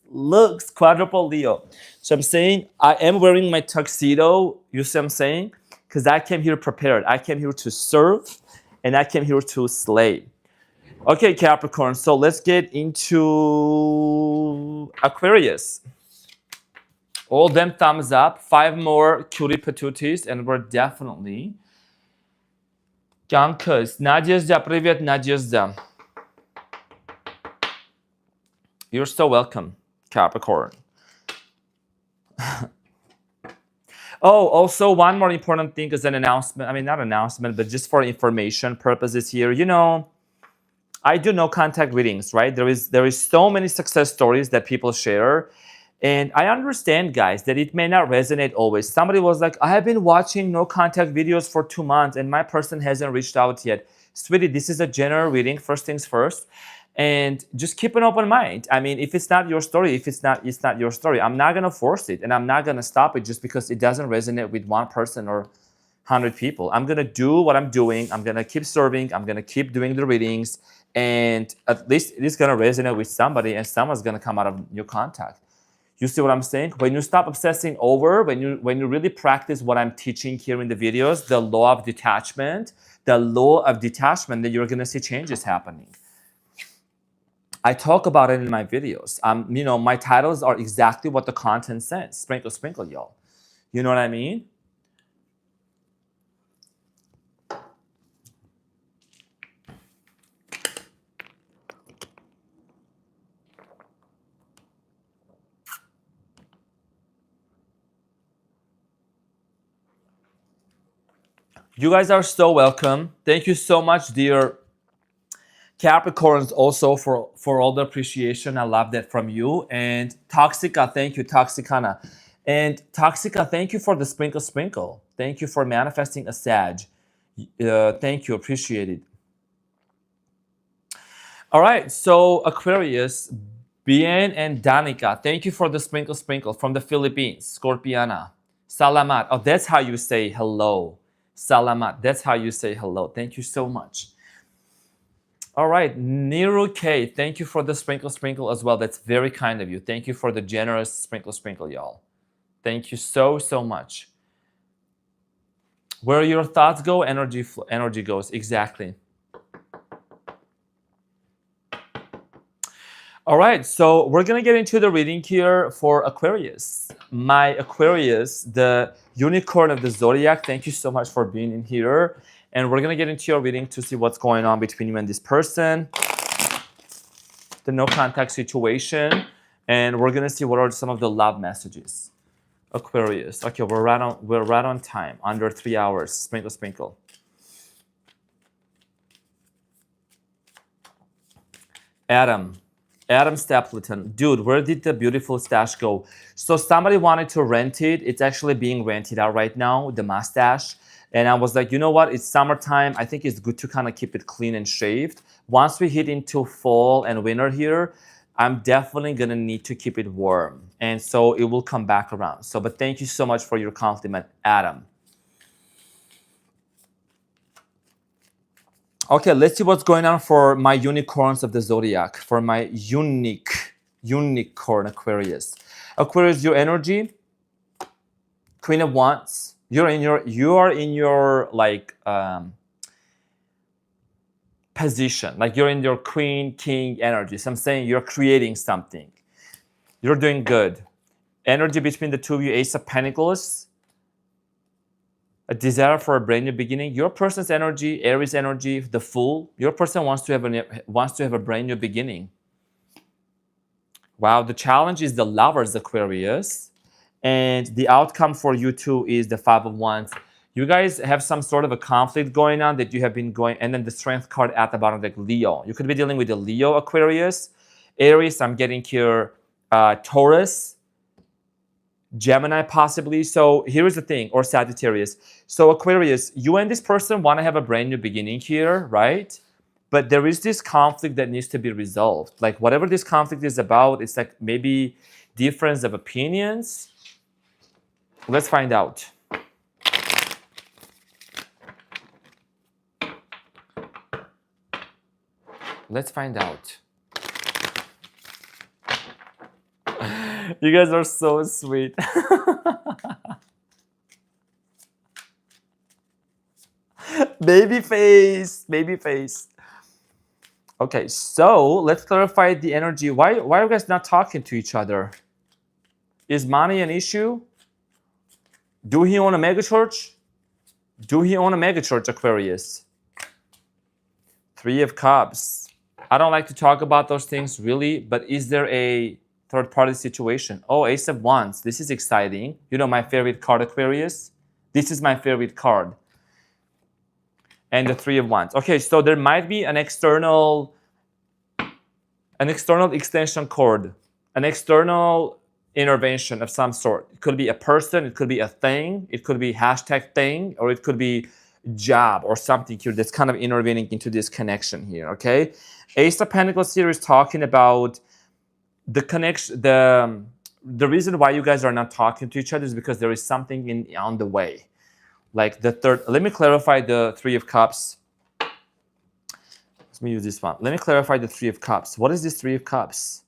quadruple Leo. So I'm saying I am wearing my tuxedo, you see what I'm saying? Because I came here prepared. I came here to serve and I came here to slay. Okay, Capricorn, so let's get into Aquarius. All them thumbs up, 5 more cutie patooties, and we're definitely... Yankas, Nadezhda, привет, Nadezhda. You're so welcome, Capricorn. Oh, also one more important thing is an announcement. I mean, not announcement, but just for information purposes here. You know, I do no contact readings, right? There is so many success stories that people share. And I understand, guys, that it may not resonate always. Somebody was like, I have been watching no contact videos for 2 months and my person hasn't reached out yet. Sweetie, this is a general reading, first things first. And just keep an open mind. I mean, if it's not your story, if it's not your story. I'm not gonna force it, and I'm not gonna stop it just because it doesn't resonate with one person or 100 people. I'm gonna do what I'm doing. I'm gonna keep serving. I'm gonna keep doing the readings, and at least it is gonna resonate with somebody, and someone's gonna come out of your contact. You see what I'm saying? When you stop obsessing over, when you really practice what I'm teaching here in the videos, the law of detachment, then you're gonna see changes happening. I talk about it in my videos. You know, my titles are exactly what the content says. Sprinkle, sprinkle, y'all. You know what I mean? You guys are so welcome. Thank you so much, dear Capricorns, also for all the appreciation. I love that from you. And Toxica, thank you, Toxicana. And Toxica, thank you for the sprinkle sprinkle. Thank you for manifesting a Sag. Thank you, appreciate it. All right, so Aquarius, Bien and Danica, thank you for the sprinkle sprinkle from the Philippines. Scorpiana, Salamat. Oh, that's how you say hello. Salamat, that's how you say hello. Thank you so much. All right, Nero K, thank you for the sprinkle sprinkle as well. That's very kind of you. Thank you for the generous sprinkle sprinkle, y'all. Thank you so much. Where your thoughts go, energy goes. Exactly. All right, so we're gonna get into the reading here for Aquarius. My Aquarius, the unicorn of the zodiac, thank you so much for being in here. And we're gonna get into your reading to see what's going on between you and this person, the no contact situation, and we're gonna see what are some of the love messages. Aquarius, okay, we're right on time, under 3 hours. Sprinkle, sprinkle. Adam Stapleton, dude, where did the beautiful stash go? So somebody wanted to rent it. It's actually being rented out right now, the mustache. And I was like, you know what? It's summertime. I think it's good to kind of keep it clean and shaved. Once we hit into fall and winter here, I'm definitely going to need to keep it warm. And so it will come back around. So, but thank you so much for your compliment, Adam. Okay, let's see what's going on for my unicorns of the zodiac, for my unicorn Aquarius. Aquarius, your energy, Queen of Wands. You are in your like position, like you're in your queen, king energy. So I'm saying you're creating something. You're doing good. Energy between the two of you, Ace of Pentacles. A desire for a brand new beginning. Your person's energy, Aries energy, the Fool. Your person wants to have a brand new beginning. Wow, the challenge is the Lovers, Aquarius. And the outcome for you two is the Five of Wands. You guys have some sort of a conflict going on that you have been going, and then the Strength card at the bottom, like Leo. You could be dealing with the Leo, Aquarius. Aries, I'm getting here, Taurus, Gemini possibly. So here's the thing, or Sagittarius. So Aquarius, you and this person want to have a brand new beginning here, right? But there is this conflict that needs to be resolved. Like whatever this conflict is about, it's like maybe difference of opinions. Let's find out. Let's find out. You guys are so sweet. Baby face, baby face. Okay, so let's clarify the energy. Why are you guys not talking to each other? Is money an issue? Do he own a megachurch? Do he own a megachurch, Aquarius? Three of Cups. I don't like to talk about those things really, but is there a third-party situation? Oh, Ace of Wands. This is exciting. You know my favorite card, Aquarius? This is my favorite card. And the Three of Wands. Okay, so there might be an external extension cord, an external intervention of some sort. It could be a person, it could be a thing, it could be hashtag thing, or it could be job or something here that's kind of intervening into this connection here, okay? Ace of Pentacles here is talking about the connection, the reason why you guys are not talking to each other is because there is something on the way. Like the third, let me clarify the Three of Cups. Let me use this one. Let me clarify the Three of Cups. What is this Three of Cups?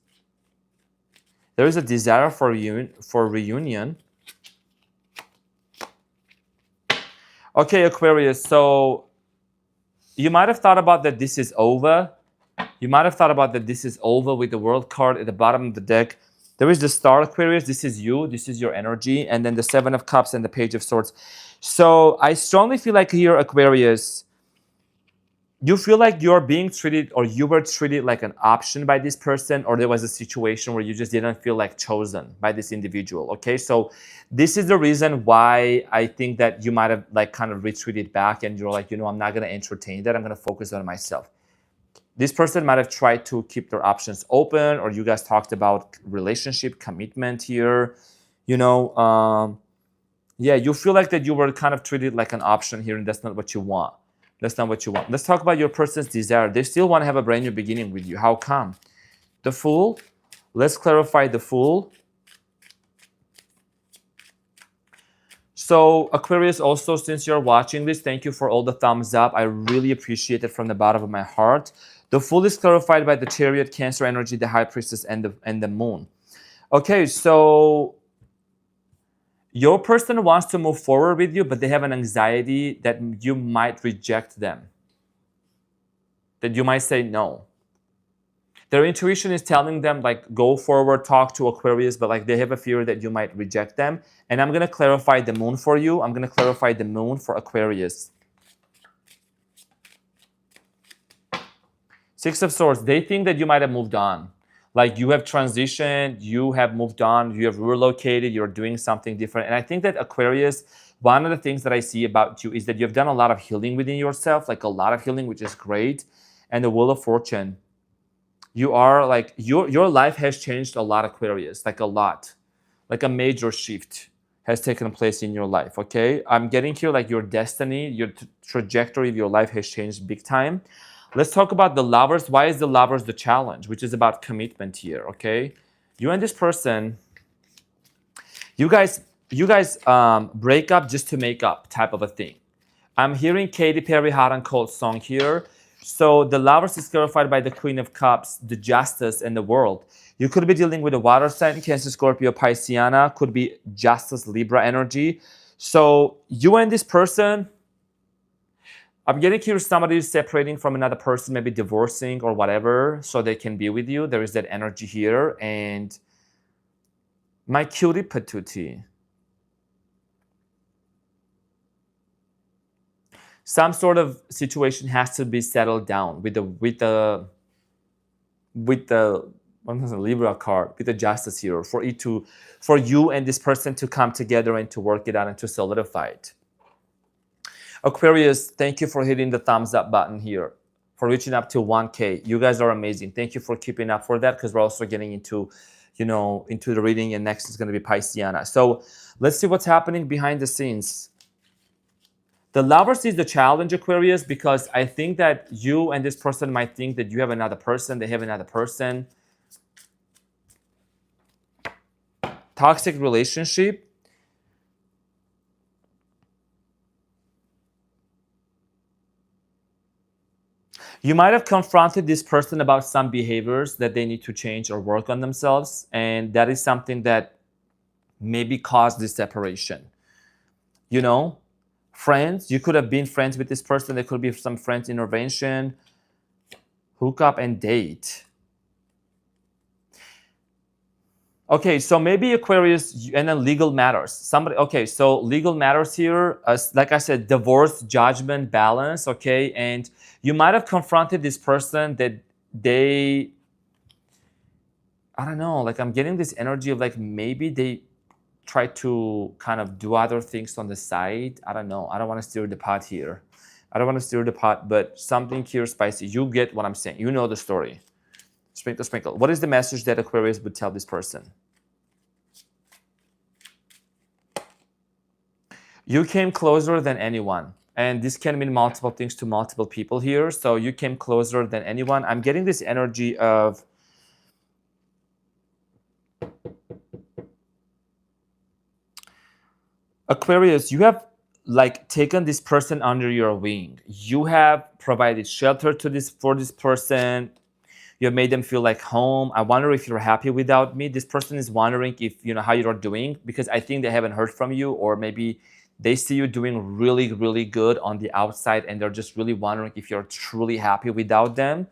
There is a desire for reunion. Okay, Aquarius, so you might have thought about that this is over. You might have thought about that this is over with the World card at the bottom of the deck. There is the Star, Aquarius. This is you. This is your energy. And then the Seven of Cups and the Page of Swords. So I strongly feel like here, Aquarius, you feel like you're being treated, or you were treated like an option by this person, or there was a situation where you just didn't feel like chosen by this individual, okay? So this is the reason why I think that you might have like kind of retreated back and you're like, you know, I'm not going to entertain that. I'm going to focus on myself. This person might have tried to keep their options open, or you guys talked about relationship, commitment here, you know. Yeah, you feel like that you were kind of treated like an option here, and that's not what you want. That's not what you want. Let's talk about your person's desire. They still want to have a brand new beginning with you. How come? The Fool. Let's clarify the Fool. So Aquarius, also, since you're watching this, thank you for all the thumbs up. I really appreciate it from the bottom of my heart. The Fool is clarified by the Chariot, Cancer energy, the High Priestess, and the Moon. Okay, so your person wants to move forward with you, but they have an anxiety that you might reject them, that you might say no. Their intuition is telling them, like, go forward, talk to Aquarius, but like they have a fear that you might reject them. And I'm going to clarify the Moon for you. I'm going to clarify the Moon for Aquarius. Six of Swords. They think that you might have moved on. Like you have transitioned, you have moved on, you have relocated, you're doing something different. And I think that Aquarius, one of the things that I see about you is that you've done a lot of healing within yourself, like a lot of healing, which is great. And the Wheel of Fortune. You are like, your life has changed a lot, Aquarius, like a lot. Like a major shift has taken place in your life, okay? I'm getting here like your destiny, your trajectory of your life has changed big time. Let's talk about the Lovers. Why is the Lovers the challenge? Which is about commitment here, okay? You and this person, you guys break up just to make up type of a thing. I'm hearing Katy Perry Hot and Cold song here. So the Lovers is clarified by the Queen of Cups, the Justice, and the World. You could be dealing with a water sign, Cancer, Scorpio, Pisceana. Could be Justice, Libra energy. So you and this person, I'm getting here somebody is separating from another person, maybe divorcing or whatever, so they can be with you. There is that energy here. And my cutie patootie. Some sort of situation has to be settled down with the Libra card, with the Justice here, for you and this person to come together and to work it out and to solidify it. Aquarius, thank you for hitting the thumbs up button here, for reaching up to 1K. You guys are amazing. Thank you for keeping up for that, because we're also getting into, you know, into the reading, and next is going to be Pisceana. So let's see what's happening behind the scenes. The Lovers is the challenge, Aquarius, because I think that you and this person might think that you have another person, they have another person. Toxic relationship. You might have confronted this person about some behaviors that they need to change or work on themselves, and that is something that maybe caused this separation. You know, friends, you could have been friends with this person. There could be some friends intervention, hook up and date. Okay, so maybe Aquarius, and then legal matters. Somebody, okay, so legal matters here, like I said, divorce, judgment, balance, okay? And you might have confronted this person that they, I don't know, like I'm getting this energy of like maybe they try to kind of do other things on the side. I don't know. I don't want to stir the pot here. I don't want to stir the pot, but something here spicy. You get what I'm saying. You know the story. Sprinkle, sprinkle. What is the message that Aquarius would tell this person? You came closer than anyone. And this can mean multiple things to multiple people here. So you came closer than anyone. I'm getting this energy of Aquarius, you have like taken this person under your wing. You have provided shelter to this person. You have made them feel like home. I wonder if you're happy without me. This person is wondering if you know how you're doing, because I think they haven't heard from you, or maybe they see you doing really, really good on the outside and they're just really wondering if you're truly happy without them.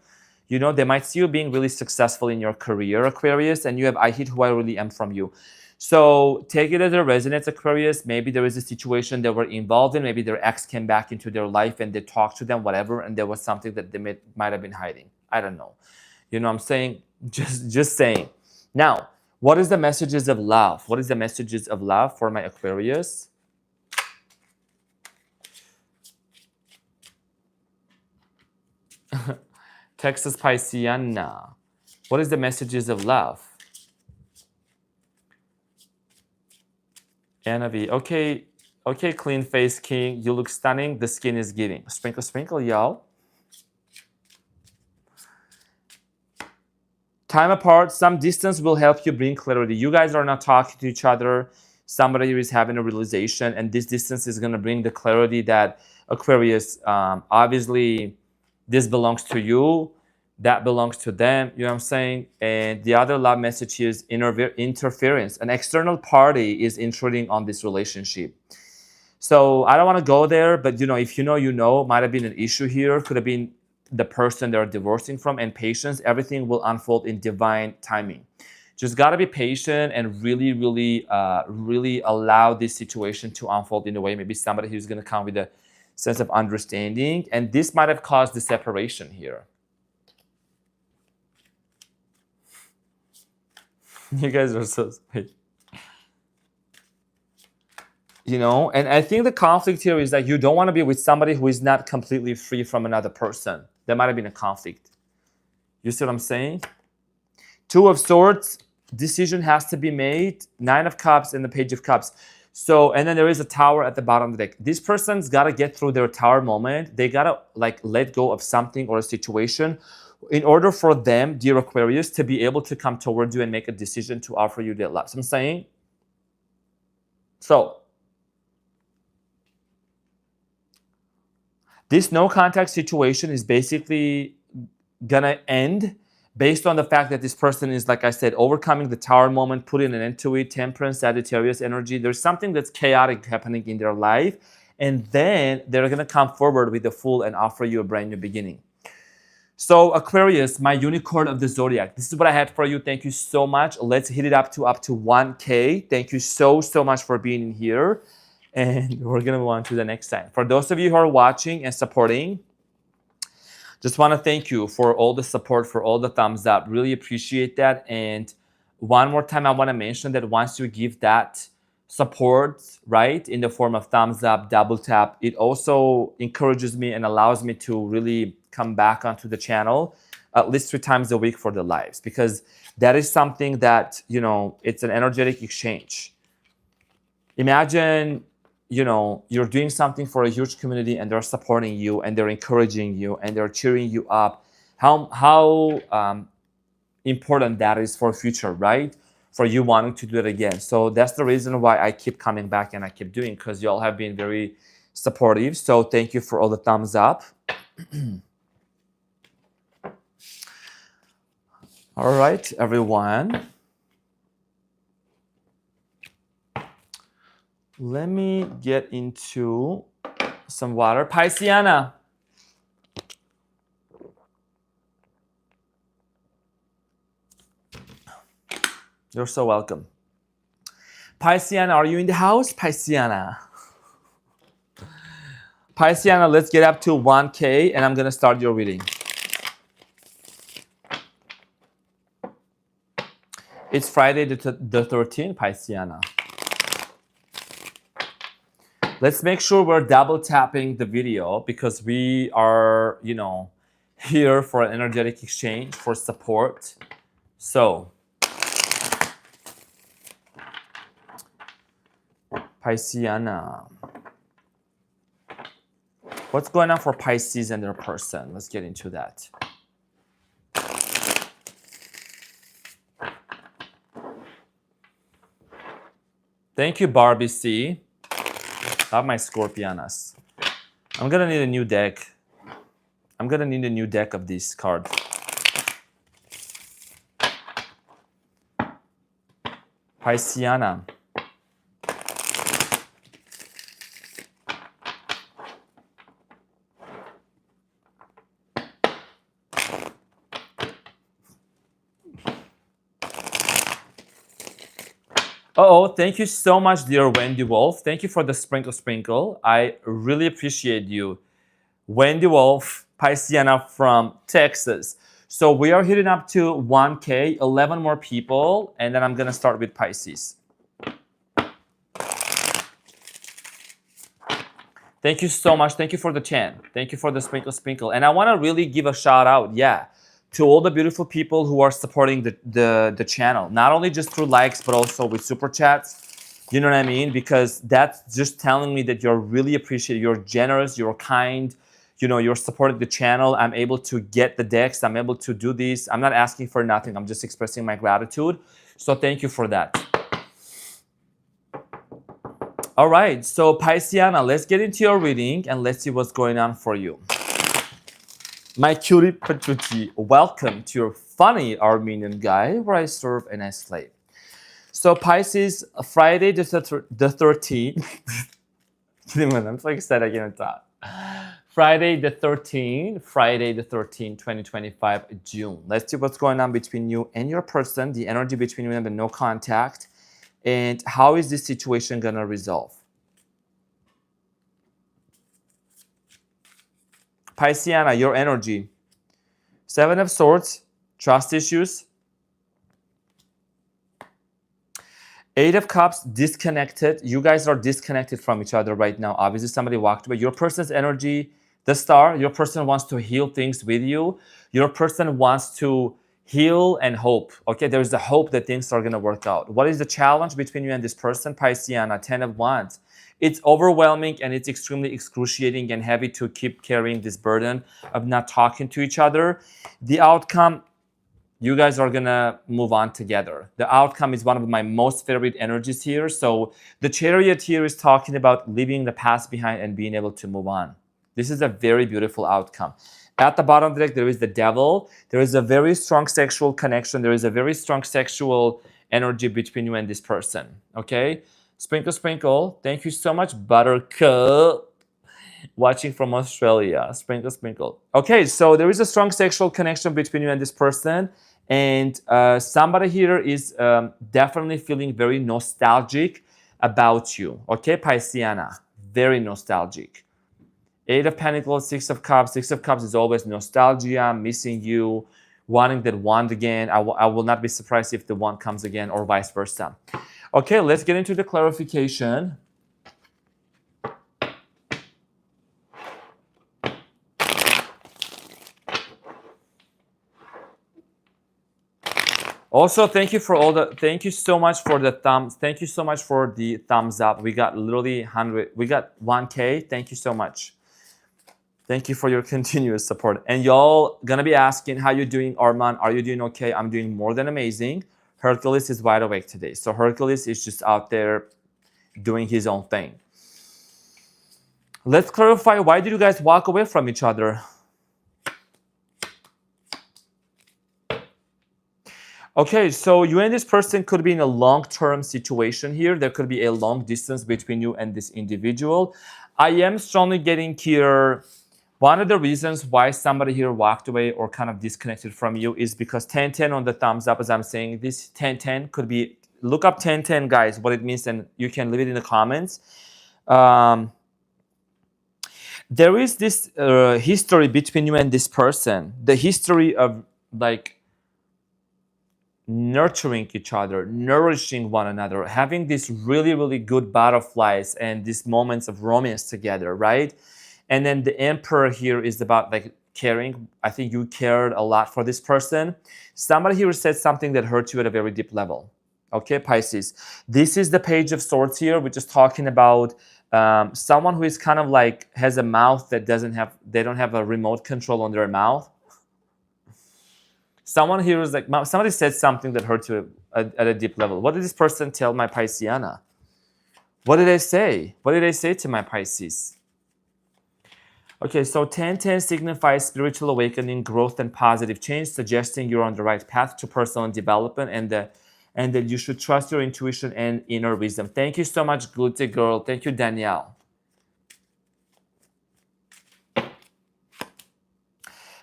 You know, they might see you being really successful in your career, Aquarius, and you have I hid who I really am from you. So take it as a resonance, Aquarius. Maybe there is a situation they were involved in. Maybe their ex came back into their life and they talked to them, whatever, and there was something that they might have been hiding. I don't know. You know what I'm saying? Just saying. Now, what is the messages of love? What is the messages of love for my Aquarius? Texas Pisceana. What is the messages of love? Anna V. Okay, clean face king. You look stunning. The skin is giving. Sprinkle, sprinkle, y'all. Time apart, some distance will help you bring clarity. You guys are not talking to each other. Somebody is having a realization, and this distance is going to bring the clarity that Aquarius, obviously, this belongs to you. That belongs to them. You know what I'm saying? And the other love message is interference. An external party is intruding on this relationship. So I don't want to go there, but you know, if you know, might have been an issue here. Could have been the person they're divorcing from, and patience. Everything will unfold in divine timing. Just got to be patient and really, really, really allow this situation to unfold in a way. Maybe somebody who's going to come with a sense of understanding. And this might have caused the separation here. You guys are so sweet. You know, and I think the conflict here is that you don't want to be with somebody who is not completely free from another person. There might have been a conflict. You see what I'm saying? Two of Swords, decision has to be made. Nine of Cups and the Page of Cups. So, and then there is a Tower at the bottom of the deck. This person's got to get through their Tower moment. They got to like let go of something or a situation in order for them, dear Aquarius, to be able to come towards you and make a decision to offer you their love. So I'm saying, so this no contact situation is basically gonna end based on the fact that this person is, like I said, overcoming the Tower moment, putting an end to it, Temperance, Sagittarius energy. There's something that's chaotic happening in their life, and then they're gonna come forward with the Fool and offer you a brand new beginning. So Aquarius, my unicorn of the zodiac, this is what I had for you. Thank you so much. Let's hit it up to 1K. Thank you so much for being in here. And we're going to move on to the next sign. For those of you who are watching and supporting, just want to thank you for all the support, for all the thumbs up. Really appreciate that. And one more time, I want to mention that once you give that support, right, in the form of thumbs up, double tap, it also encourages me and allows me to really come back onto the channel at least 3 times a week for the lives, because that is something that, you know, it's an energetic exchange. Imagine, you know, you're doing something for a huge community and they're supporting you and they're encouraging you and they're cheering you up. How important that is for future, right? For you wanting to do it again. So that's the reason why I keep coming back and I keep doing, because y'all have been very supportive. So thank you for all the thumbs up. All right, everyone. Let me get into some water. Pisceana. You're so welcome. Pisceana, are you in the house? Pisceana. Pisceana, let's get up to 1K and I'm going to start your reading. It's Friday the 13th, Pisceana. Let's make sure we're double tapping the video, because we are, you know, here for an energetic exchange, for support. So, Pisceana. What's going on for Pisces and their person? Let's get into that. Thank you, Barbie C. Love my Scorpianas. I'm gonna need a new deck. I'm gonna need a new deck of these cards. Pisceana. Uh-oh, thank you so much, dear Wendy Wolf. Thank you for the sprinkle. I really appreciate you. Wendy Wolf, Pisceana from Texas. So we are hitting up to 1K, 11 more people, and then I'm gonna start with Pisces. Thank you so much. Thank you for the chant. Thank you for the sprinkle. And I wanna really give a shout out, to all the beautiful people who are supporting the channel. Not only just through likes, but also with super chats. You know what I mean? Because that's just telling me that you're really appreciated, you're generous, you're kind, you know, you're supporting the channel. I'm able to get the decks, I'm able to do these. I'm not asking for nothing, I'm just expressing my gratitude. So thank you for that. All right, so Pisceana, let's get into your reading and let's see what's going on for you. My cutie Petrucci, welcome to your funny Armenian guy where I serve and I slave. So Pisces, Friday the 13th. I'm so excited I can't talk. Friday the 13th, 2025, June. Let's see what's going on between you and your person, the energy between you and the no contact, and how is this situation gonna resolve? Pisceana, your energy. 7 of Swords, trust issues. 8 of Cups, disconnected. You guys are disconnected from each other right now. Obviously, somebody walked away. Your person's energy, the Star, your person wants to heal things with you. Your person wants to heal and hope. Okay, there is a hope that things are going to work out. What is the challenge between you and this person? Pisceana, 10 of Wands. It's overwhelming and it's extremely excruciating and heavy to keep carrying this burden of not talking to each other. The outcome, you guys are gonna move on together. The outcome is one of my most favorite energies here. So the Chariot here is talking about leaving the past behind and being able to move on. This is a very beautiful outcome. At the bottom of the deck, there is the Devil. There is a very strong sexual connection. There is a very strong sexual energy between you and this person, okay? Sprinkle. Thank you so much, Buttercup. Watching from Australia. Sprinkle. Okay, so there is a strong sexual connection between you and this person. And somebody here is definitely feeling very nostalgic about you. Okay, Pisceana. Very nostalgic. 8 of Pentacles, 6 of Cups. 6 of Cups is always nostalgia, missing you, wanting that wand again. I will not be surprised if the wand comes again or vice versa. Okay, let's get into the clarification. Also, thank you so much for the thumbs. Thank you so much for the thumbs up. We got literally 100, we got 1K. Thank you so much. Thank you for your continuous support. And y'all gonna be asking, how you doing, Arman? Are you doing okay? I'm doing more than amazing. Hercules is wide awake today. So Hercules is just out there doing his own thing. Let's clarify, why did you guys walk away from each other? Okay, so you and this person could be in a long-term situation here. There could be a long distance between you and this individual. I am strongly getting here, one of the reasons why somebody here walked away or kind of disconnected from you is because 10-10 on the thumbs up, as I'm saying, this 10-10 could be, look up 10-10, guys, what it means, and you can leave it in the comments. There is this history between you and this person, the history of like nurturing each other, nourishing one another, having these really, really good butterflies and these moments of romance together, right? And then the Emperor here is about like caring. I think you cared a lot for this person. Somebody here said something that hurt you at a very deep level. Okay, Pisces. This is the Page of Swords here, which is talking about someone who is kind of like has a mouth that they don't have a remote control on their mouth. Someone here is like, somebody said something that hurt you at a deep level. What did this person tell my Pisceana? What did I say? What did I say to my Pisces? Okay, so 1010 signifies spiritual awakening, growth, and positive change, suggesting you're on the right path to personal development, and that you should trust your intuition and inner wisdom. Thank you so much, Glute Girl. Thank you, Danielle.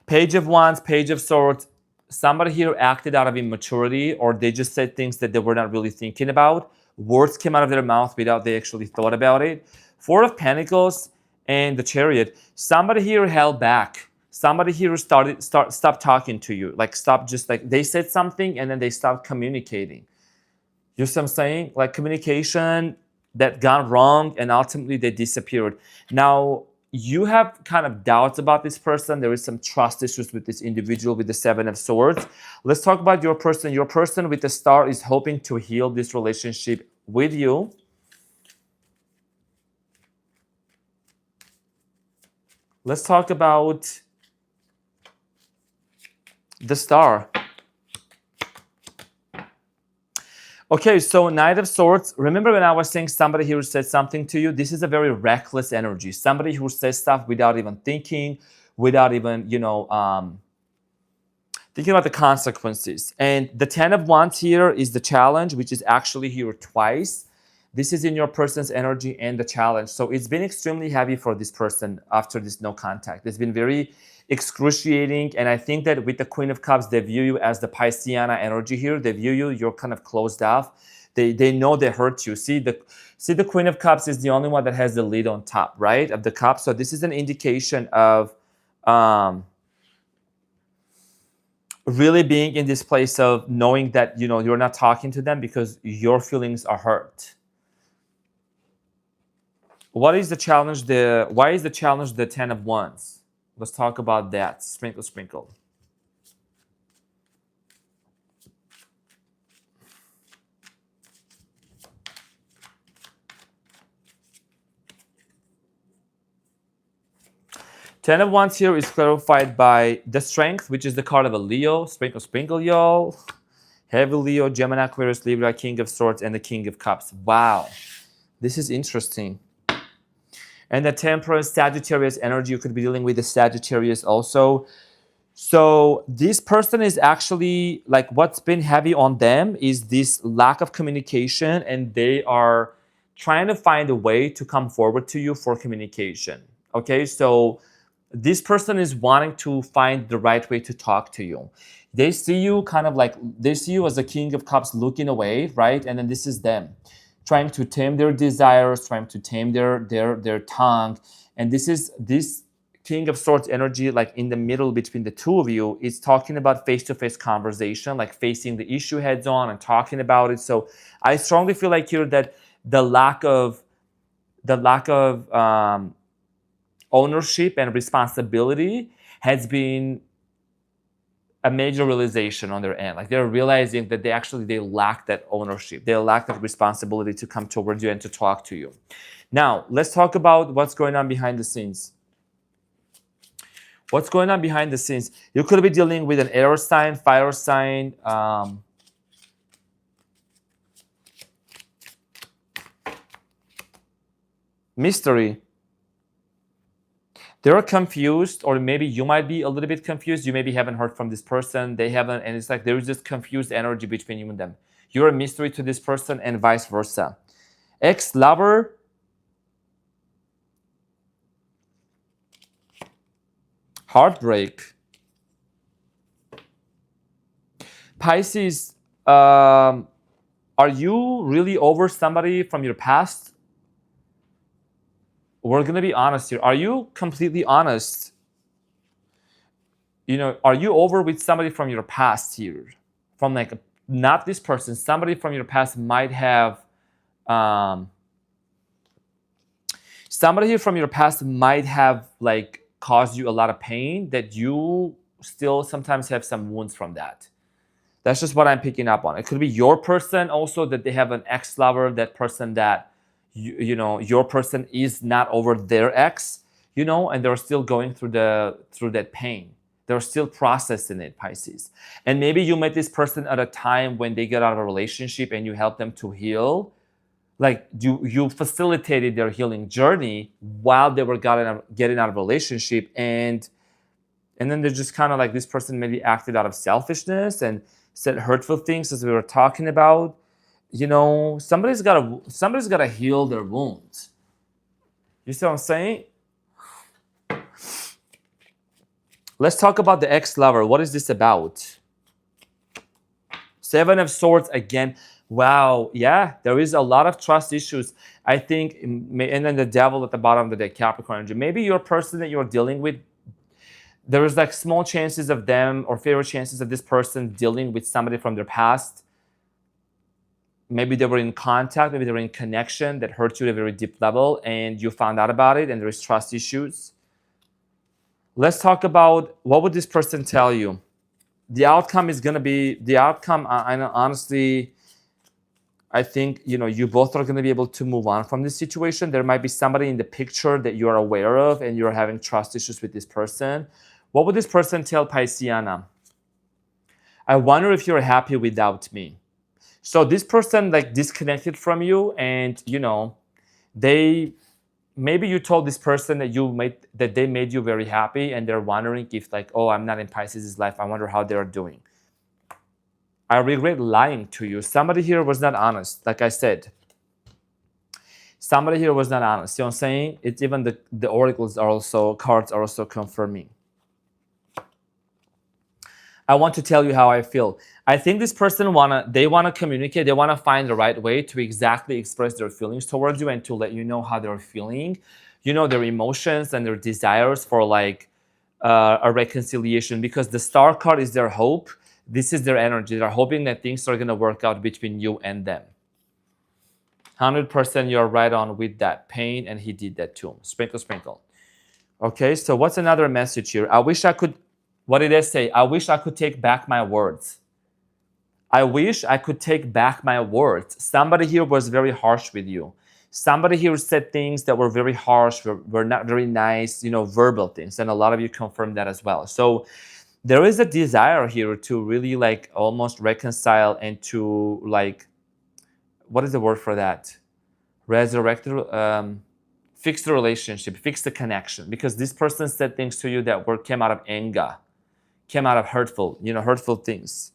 Page of Wands, Page of Swords. Somebody here acted out of immaturity, or they just said things that they were not really thinking about. Words came out of their mouth without they actually thought about it. Four of Pentacles and the Chariot. Somebody here held back. Somebody here stopped talking to you. Like stopped, just like they said something and then they stopped communicating. You see what I'm saying? Like communication that got wrong and ultimately they disappeared. Now, you have kind of doubts about this person. There is some trust issues with this individual with the Seven of Swords. Let's talk about your person. Your person with the Star is hoping to heal this relationship with you. Let's talk about the Star. Okay, so Knight of Swords. Remember when I was saying somebody here said something to you? This is a very reckless energy. Somebody who says stuff without even thinking, without even, thinking about the consequences. And the 10 of Wands here is the challenge, which is actually here twice. This is in your person's energy and the challenge. So it's been extremely heavy for this person after this no contact. It's been very excruciating. And I think that with the Queen of Cups, they view you as the Pisceana energy here. They view you, you're kind of closed off. They know they hurt you. See the Queen of Cups is the only one that has the lid on top, right, of the cup. So this is an indication of really being in this place of knowing that, you're not talking to them because your feelings are hurt. What is the challenge? Why is the challenge the 10 of Wands? Let's talk about that. Sprinkle, sprinkle. Ten of Wands here is clarified by the Strength, which is the card of a Leo. Sprinkle, sprinkle, y'all. Heavy Leo, Gemini, Aquarius, Libra, King of Swords, and the King of Cups. Wow. This is interesting. And the Temperance, Sagittarius energy, you could be dealing with the Sagittarius also. So this person is actually, like, what's been heavy on them is this lack of communication, and they are trying to find a way to come forward to you for communication. Okay, so this person is wanting to find the right way to talk to you. They see you kind of like, they see you as a King of Cups looking away, right? And then this is them trying to tame their desires, trying to tame their tongue. And this King of Swords energy, like in the middle between the two of you, is talking about face-to-face conversation, like facing the issue heads on and talking about it. So I strongly feel like here that the lack of ownership and responsibility has been a major realization on their end. Like they're realizing that they lack that ownership. They lack that responsibility to come towards you and to talk to you. Now, let's talk about what's going on behind the scenes. What's going on behind the scenes? You could be dealing with an air sign, fire sign, mystery. They're confused, or maybe you might be a little bit confused. You maybe haven't heard from this person. They haven't, and it's like there is this confused energy between you and them. You're a mystery to this person and vice versa. Ex-lover. Heartbreak. Pisces, are you really over somebody from your past? We're going to be honest here. Are you completely honest? Are you over with somebody from your past here? From like, not this person, somebody from your past might have, somebody here from your past might have like caused you a lot of pain that you still sometimes have some wounds from that. That's just what I'm picking up on. It could be your person also, that they have an ex-lover, that person that, you know, your person is not over their ex, you know, and they're still going through that pain. They're still processing it, Pisces. And maybe you met this person at a time when they get out of a relationship and you help them to heal. Like you facilitated their healing journey while they were getting out of a relationship, and then they're just kind of like, this person maybe acted out of selfishness and said hurtful things, as we were talking about. You know, somebody's gotta heal their wounds. You see what I'm saying? Let's talk about the ex-lover. What is this about? Seven of Swords again. Wow, yeah, there is a lot of trust issues, I think. And then the Devil at the bottom of the deck, Capricorn energy. Maybe your person that you're dealing with, there is like small chances of them, or fair chances of this person dealing with somebody from their past. Maybe they were in contact, maybe they were in connection that hurt you at a very deep level, and you found out about it, and there is trust issues. Let's talk about, what would this person tell you? The outcome is going to be, honestly, I think, you know, you both are going to be able to move on from this situation. There might be somebody in the picture that you are aware of and you're having trust issues with this person. What would this person tell Pisceana? I wonder if you're happy without me. So this person like disconnected from you, and you know, maybe you told this person that they made you very happy, and they're wondering if like, oh, I'm not in Pisces' life, I wonder how they're doing. I regret lying to you. Somebody here was not honest. Like I said, somebody here was not honest. You know what I'm saying? It's even the oracles are also, cards are also confirming. I want to tell you how I feel. I think this person they wanna communicate. They wanna find the right way to exactly express their feelings towards you and to let you know how they're feeling. You know, their emotions and their desires for like a reconciliation, because the Star card is their hope. This is their energy. They're hoping that things are gonna work out between you and them. 100% you're right on with that. Pain, and he did that too. Sprinkle, sprinkle. Okay, so what's another message here? I wish I could, what did I say? I wish I could take back my words. I wish I could take back my words. Somebody here was very harsh with you. Somebody here said things that were very harsh, were not very nice, you know, verbal things. And a lot of you confirmed that as well. So there is a desire here to really like almost reconcile and to like, what is the word for that? Resurrect, fix the relationship, fix the connection. Because this person said things to you that came out of anger, came out of hurtful things.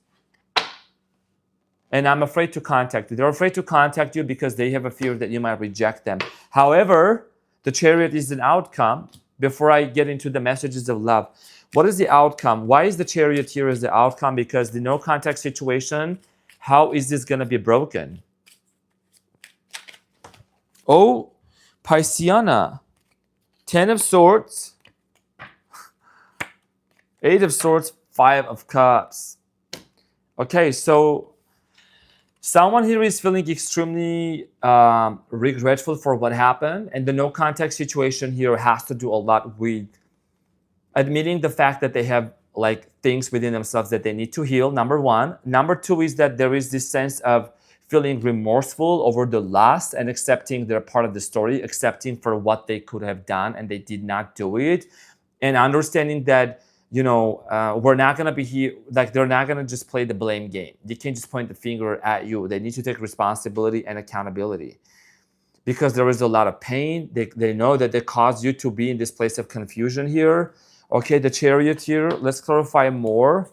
And I'm afraid to contact you. They're afraid to contact you because they have a fear that you might reject them. However, the Chariot is an outcome. Before I get into the messages of love, what is the outcome? Why is the Chariot here as the outcome? Because the no contact situation, how is this going to be broken? Oh, Pisceana, 10 of Swords, 8 of Swords, 5 of Cups. Okay, so someone here is feeling extremely regretful for what happened, and the no contact situation here has to do a lot with admitting the fact that they have like things within themselves that they need to heal, number one. Number two is that there is this sense of feeling remorseful over the loss and accepting they're part of the story, accepting for what they could have done and they did not do it, and understanding that, you know, we're not going to be here, like they're not going to just play the blame game. They can't just point the finger at you. They need to take responsibility and accountability, because there is a lot of pain. They know that they caused you to be in this place of confusion here. Okay, the Chariot here, let's clarify more.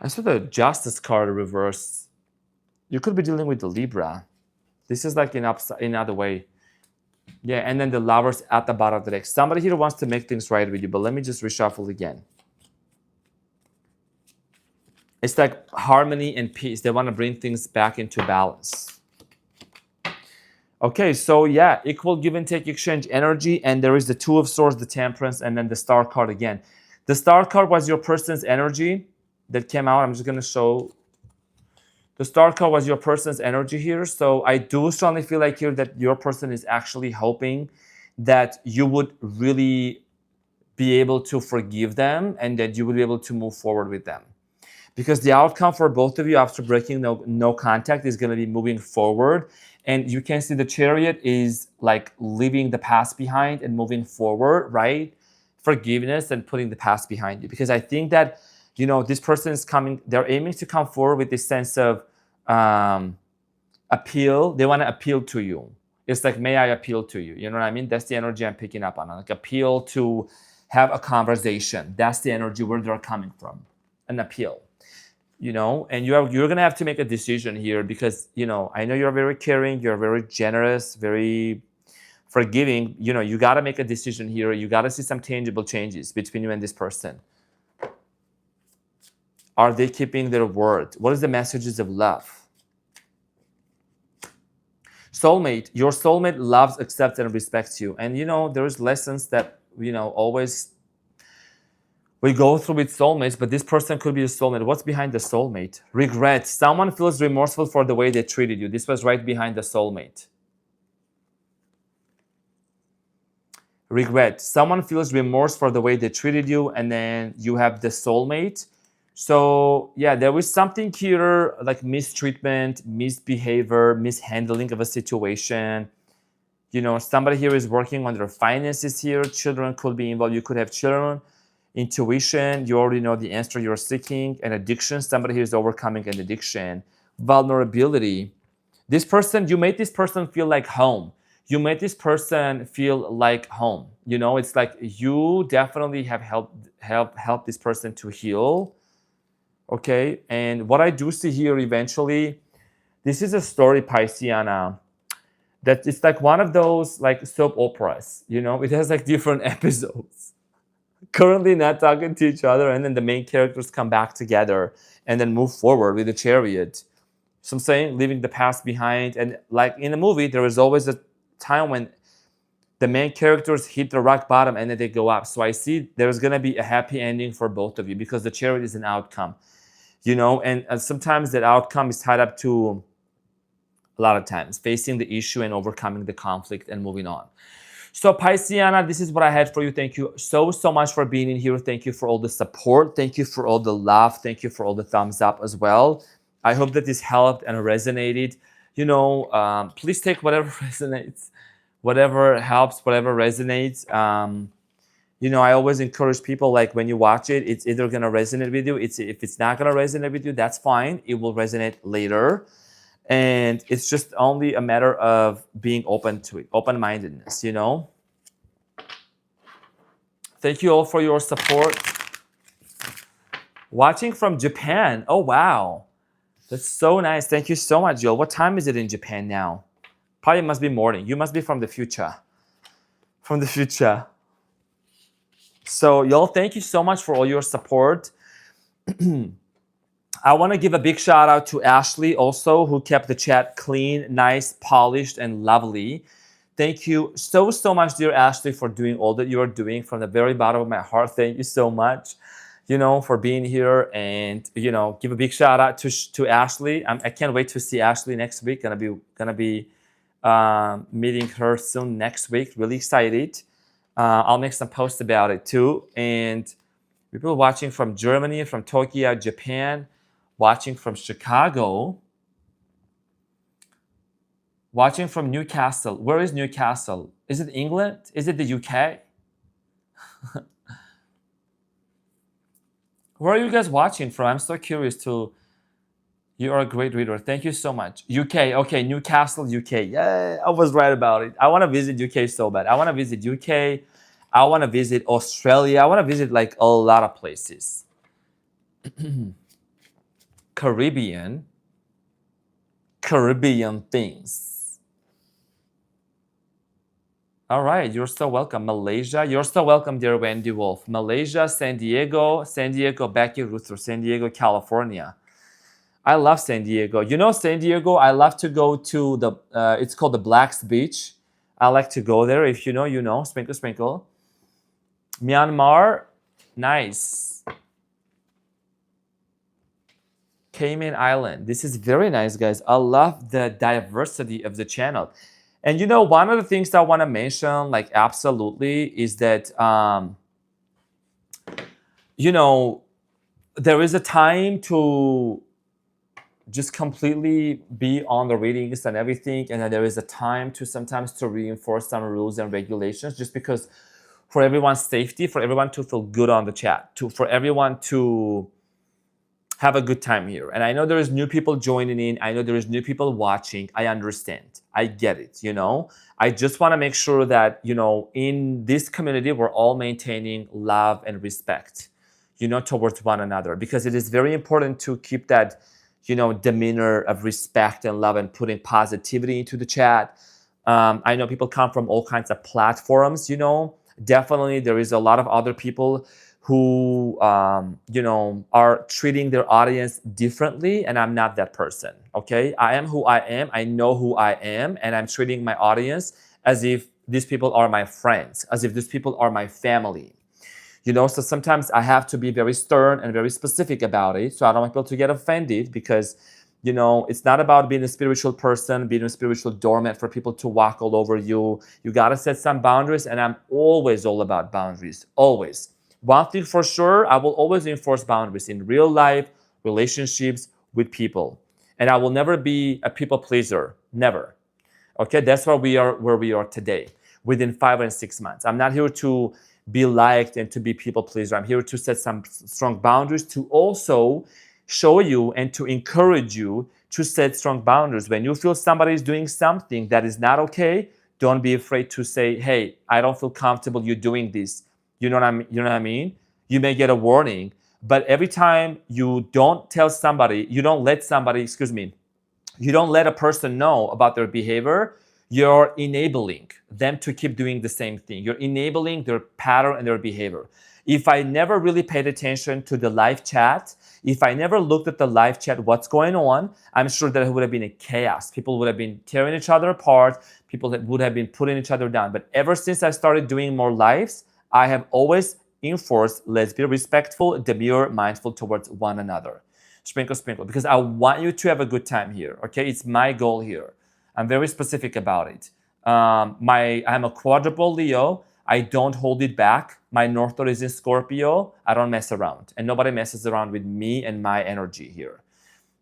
I saw the Justice card reversed. You could be dealing with the Libra. This is like in another way. Yeah, and then the Lovers at the bottom of the deck. Somebody here wants to make things right with you, but let me just reshuffle again. It's like harmony and peace. They want to bring things back into balance. Okay, so yeah, equal give and take exchange energy, and there is the Two of Swords, the Temperance, and then the Star card again. The Star card was your person's energy that came out. I'm just going to show. The Star card was your person's energy here. So I do strongly feel like here that your person is actually hoping that you would really be able to forgive them and that you would be able to move forward with them. because the outcome for both of you after breaking no contact is going to be moving forward. And you can see the Chariot is like leaving the past behind and moving forward, right? Forgiveness and putting the past behind you. Because I think that, you know, this person is coming, they're aiming to come forward with this sense of appeal. They want to appeal to you. It's like, may I appeal to you? You know what I mean? That's the energy I'm picking up on. Like appeal to have a conversation. That's the energy where they're coming from. An appeal. You know, and you're going to have to make a decision here because, you know, I know you're very caring, you're very generous, very forgiving. You know, you got to make a decision here. You got to see some tangible changes between you and this person. Are they keeping their word? What is the messages of love? Soulmate, your soulmate loves, accepts, and respects you. And, you know, there's lessons that, you know, always we go through with soulmates, but this person could be a soulmate. What's behind the soulmate? Regret. Someone feels remorseful for the way they treated you. This was right behind the soulmate. Regret. Someone feels remorse for the way they treated you, and then you have the soulmate. So yeah, there was something here like mistreatment, misbehavior, mishandling of a situation. You know, somebody here is working on their finances here. Children could be involved. You could have children. Intuition, you already know the answer you're seeking. An addiction, somebody who is overcoming an addiction. Vulnerability. This person, you made this person feel like home. You made this person feel like home. You know, it's like you definitely have helped this person to heal. Okay, and what I do see here eventually, this is a story, Pisceana, that it's like one of those like soap operas. You know, it has like different episodes. Currently not talking to each other, and then the main characters come back together and then move forward with the Chariot. So I'm saying leaving the past behind. And like in a movie, there is always a time when the main characters hit the rock bottom and then they go up. So I see there's going to be a happy ending for both of you because the Chariot is an outcome, you know, and sometimes that outcome is tied up to a lot of times facing the issue and overcoming the conflict and moving on. So Pisceana, this is what I had for you. Thank you so much for being in here. Thank you for all the support. Thank you for all the love. Thank you for all the thumbs up as well. I hope that this helped and resonated. You know, please take whatever resonates, whatever helps, whatever resonates. You know, I always encourage people, like when you watch it, it's either going to resonate with you. If it's not going to resonate with you, that's fine. It will resonate later. And it's just only a matter of being open to it, open-mindedness, you know. Thank you all for your support. Watching from Japan. Oh, wow. That's so nice. Thank you so much, Joel. What time is it in Japan now? Probably must be morning. You must be from the future. From the future. So, y'all, thank you so much for all your support. I want to give a big shout out to Ashley also, who kept the chat clean, nice, polished, and lovely. Thank you so much, dear Ashley, for doing all that you are doing from the very bottom of my heart. Thank you so much, you know, for being here. And, you know, give a big shout out to Ashley. I can't wait to see Ashley next week. Gonna be meeting her soon next week. Really excited. I'll make some posts about it too. And people watching from Germany, from Tokyo, Japan. Watching from Chicago, watching from Newcastle. Where is Newcastle? Is it England? Is it the UK? Where are you guys watching from? I'm so curious to. You are a great reader. Thank you so much. UK, okay, Newcastle, UK. Yeah, I was right about it. I want to visit UK so bad. I want to visit UK. I want to visit Australia. I want to visit like a lot of places. Caribbean things. All right, you're so welcome. Malaysia, you're so welcome, dear Wendy Wolf. Malaysia, San Diego, Becky Ruther, San Diego, California. I love San Diego. You know, San Diego, I love to go to the, it's called the Blacks Beach. I like to go there. If you know, you know. Sprinkle, sprinkle. Myanmar, nice. Cayman Island. This is very nice, guys. I love the diversity of the channel. And you know, one of the things I want to mention, like absolutely, is that, you know, there is a time to just completely be on the readings and everything, and then there is a time to sometimes to reinforce some rules and regulations, just because for everyone's safety, for everyone to feel good on the chat, for everyone to have a good time here. And I know there is new people joining in. I know there is new people watching. I understand. I get it, you know. I just want to make sure that, you know, in this community, we're all maintaining love and respect, you know, towards one another, because it is very important to keep that, you know, demeanor of respect and love and putting positivity into the chat. I know people come from all kinds of platforms, you know. Definitely there is a lot of other people who, you know, are treating their audience differently, and I'm not that person, okay? I am who I am, I know who I am, and I'm treating my audience as if these people are my friends, as if these people are my family. You know, so sometimes I have to be very stern and very specific about it, so I don't want people to get offended, because, you know, it's not about being a spiritual person, being a spiritual doormat for people to walk all over you. You got to set some boundaries, and I'm always all about boundaries, always. One thing for sure, I will always enforce boundaries in real life, relationships with people. And I will never be a people pleaser, never. Okay, that's where we are today, within 5 and 6 months. I'm not here to be liked and to be people pleaser. I'm here to set some strong boundaries, to also show you and to encourage you to set strong boundaries. When you feel somebody is doing something that is not okay, don't be afraid to say, hey, I don't feel comfortable you doing this. You know what I mean? You know what I mean? You may get a warning, but every time you don't tell somebody, you don't let somebody, you don't let a person know about their behavior, you're enabling them to keep doing the same thing. You're enabling their pattern and their behavior. If I never really paid attention to the live chat, if I never looked at the live chat, what's going on, I'm sure that it would have been a chaos. People would have been tearing each other apart. People that would have been putting each other down. But ever since I started doing more lives, I have always enforced, let's be respectful, demure, mindful towards one another. Sprinkle, sprinkle, because I want you to have a good time here, okay? It's my goal here. I'm very specific about it. I'm a quadruple Leo. I don't hold it back. My North Node is in Scorpio. I don't mess around. And nobody messes around with me and my energy here.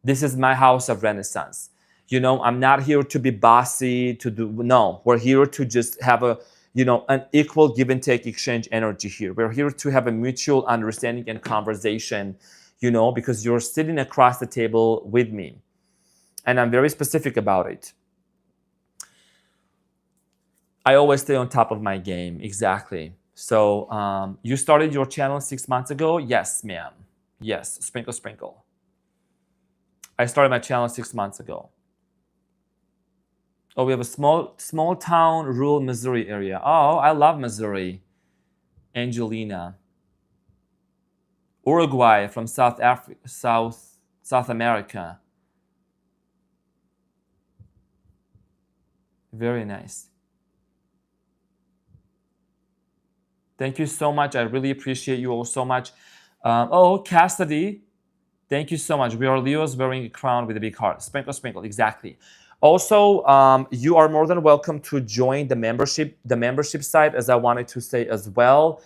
This is my house of Renaissance. You know, I'm not here to be bossy, no. We're here to just have a, you know, an equal give and take exchange energy here. We're here to have a mutual understanding and conversation, you know, because you're sitting across the table with me. And I'm very specific about it. I always stay on top of my game, exactly. So you started your channel 6 months ago? Yes, ma'am. Yes, sprinkle, sprinkle. I started my channel 6 months ago. Oh, we have a small town, rural Missouri area. Oh, I love Missouri. Angelina. Uruguay from South America. Very nice. Thank you so much. I really appreciate you all so much. Oh, Cassidy. Thank you so much. We are Leos wearing a crown with a big heart. Sprinkle, sprinkle. Exactly. Also, you are more than welcome to join the membership site, as I wanted to say as well.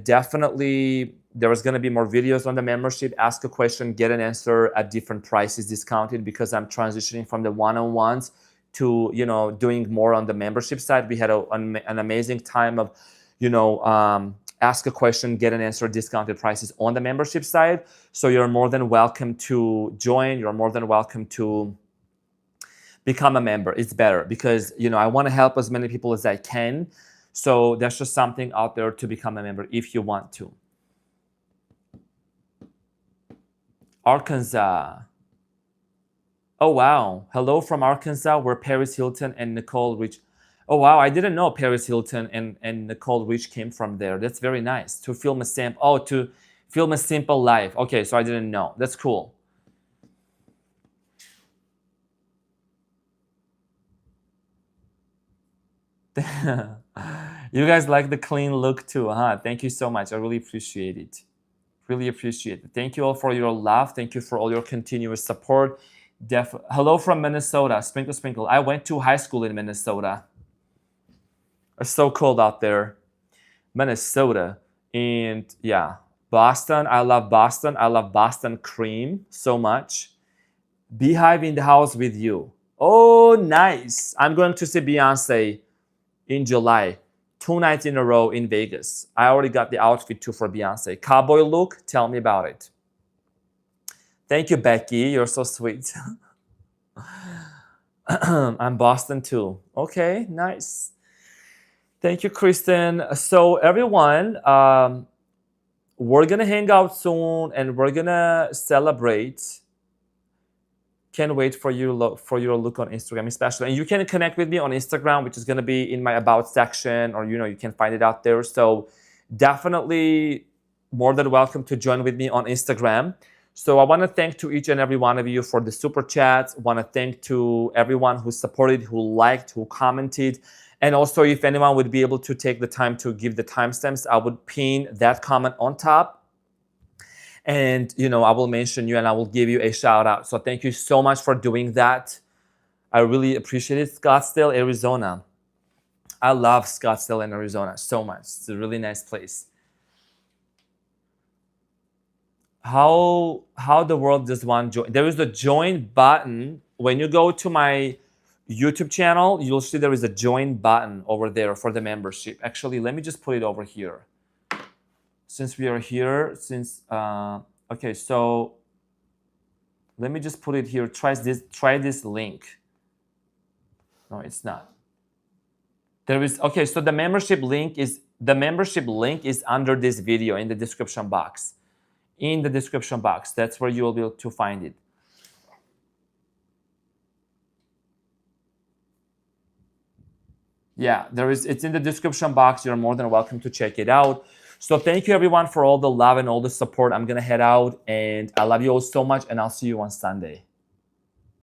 Definitely, there is going to be more videos on the membership. Ask a question, get an answer at different prices, discounted, because I'm transitioning from the one-on-ones to, you know, doing more on the membership side. We had an amazing time of, you know, ask a question, get an answer, discounted prices on the membership side. So you're more than welcome to join. You're more than welcome to become a member. It's better because, you know, I want to help as many people as I can. So there's just something out there to become a member if you want to. Arkansas. Oh, wow. Hello from Arkansas, where Paris Hilton and Nicole Rich. Oh, wow. I didn't know Paris Hilton and Nicole Rich came from there. That's very nice. To film a to film a simple life. Okay, so I didn't know. That's cool. You guys like the clean look too, huh? Thank you so much. I really appreciate it. Really appreciate it. Thank you all for your love. Thank you for all your continuous support. Hello from Minnesota. Sprinkle, sprinkle. I went to high school in Minnesota. It's so cold out there. Minnesota. And yeah, Boston. I love Boston. I love Boston cream so much. Beehive in the house with you. Oh, nice. I'm going to see Beyonce in July. 2 nights in a row in Vegas. I already got the outfit too for Beyonce. Cowboy look, tell me about it. Thank you, Becky. You're so sweet. I'm Boston too. Okay, nice. Thank you, Kristen. So everyone, we're gonna hang out soon and we're gonna celebrate. Can't wait for your look on Instagram, especially. And you can connect with me on Instagram, which is gonna be in my about section, or you can find it out there. So definitely more than welcome to join with me on Instagram. So I want to thank to each and every one of you for the super chats. I want to thank to everyone who supported, who liked, who commented. And also, if anyone would be able to take the time to give the timestamps, I would pin that comment on top. And, I will mention you and I will give you a shout out. So thank you so much for doing that. I really appreciate it. Scottsdale, Arizona. I love Scottsdale in Arizona so much. It's a really nice place. How the world does one join? There is a join button. When you go to my YouTube channel, you'll see there is a join button over there for the membership. Actually, let me just put it over here. Since we are here, okay, so let me just put it here. Try this link. No, it's not. Okay, so the membership link is under this video in the description box. In the description box, that's where you will be able to find it. Yeah, it's in the description box. You're more than welcome to check it out. So thank you everyone for all the love and all the support. I'm gonna head out and I love you all so much and I'll see you on Sunday.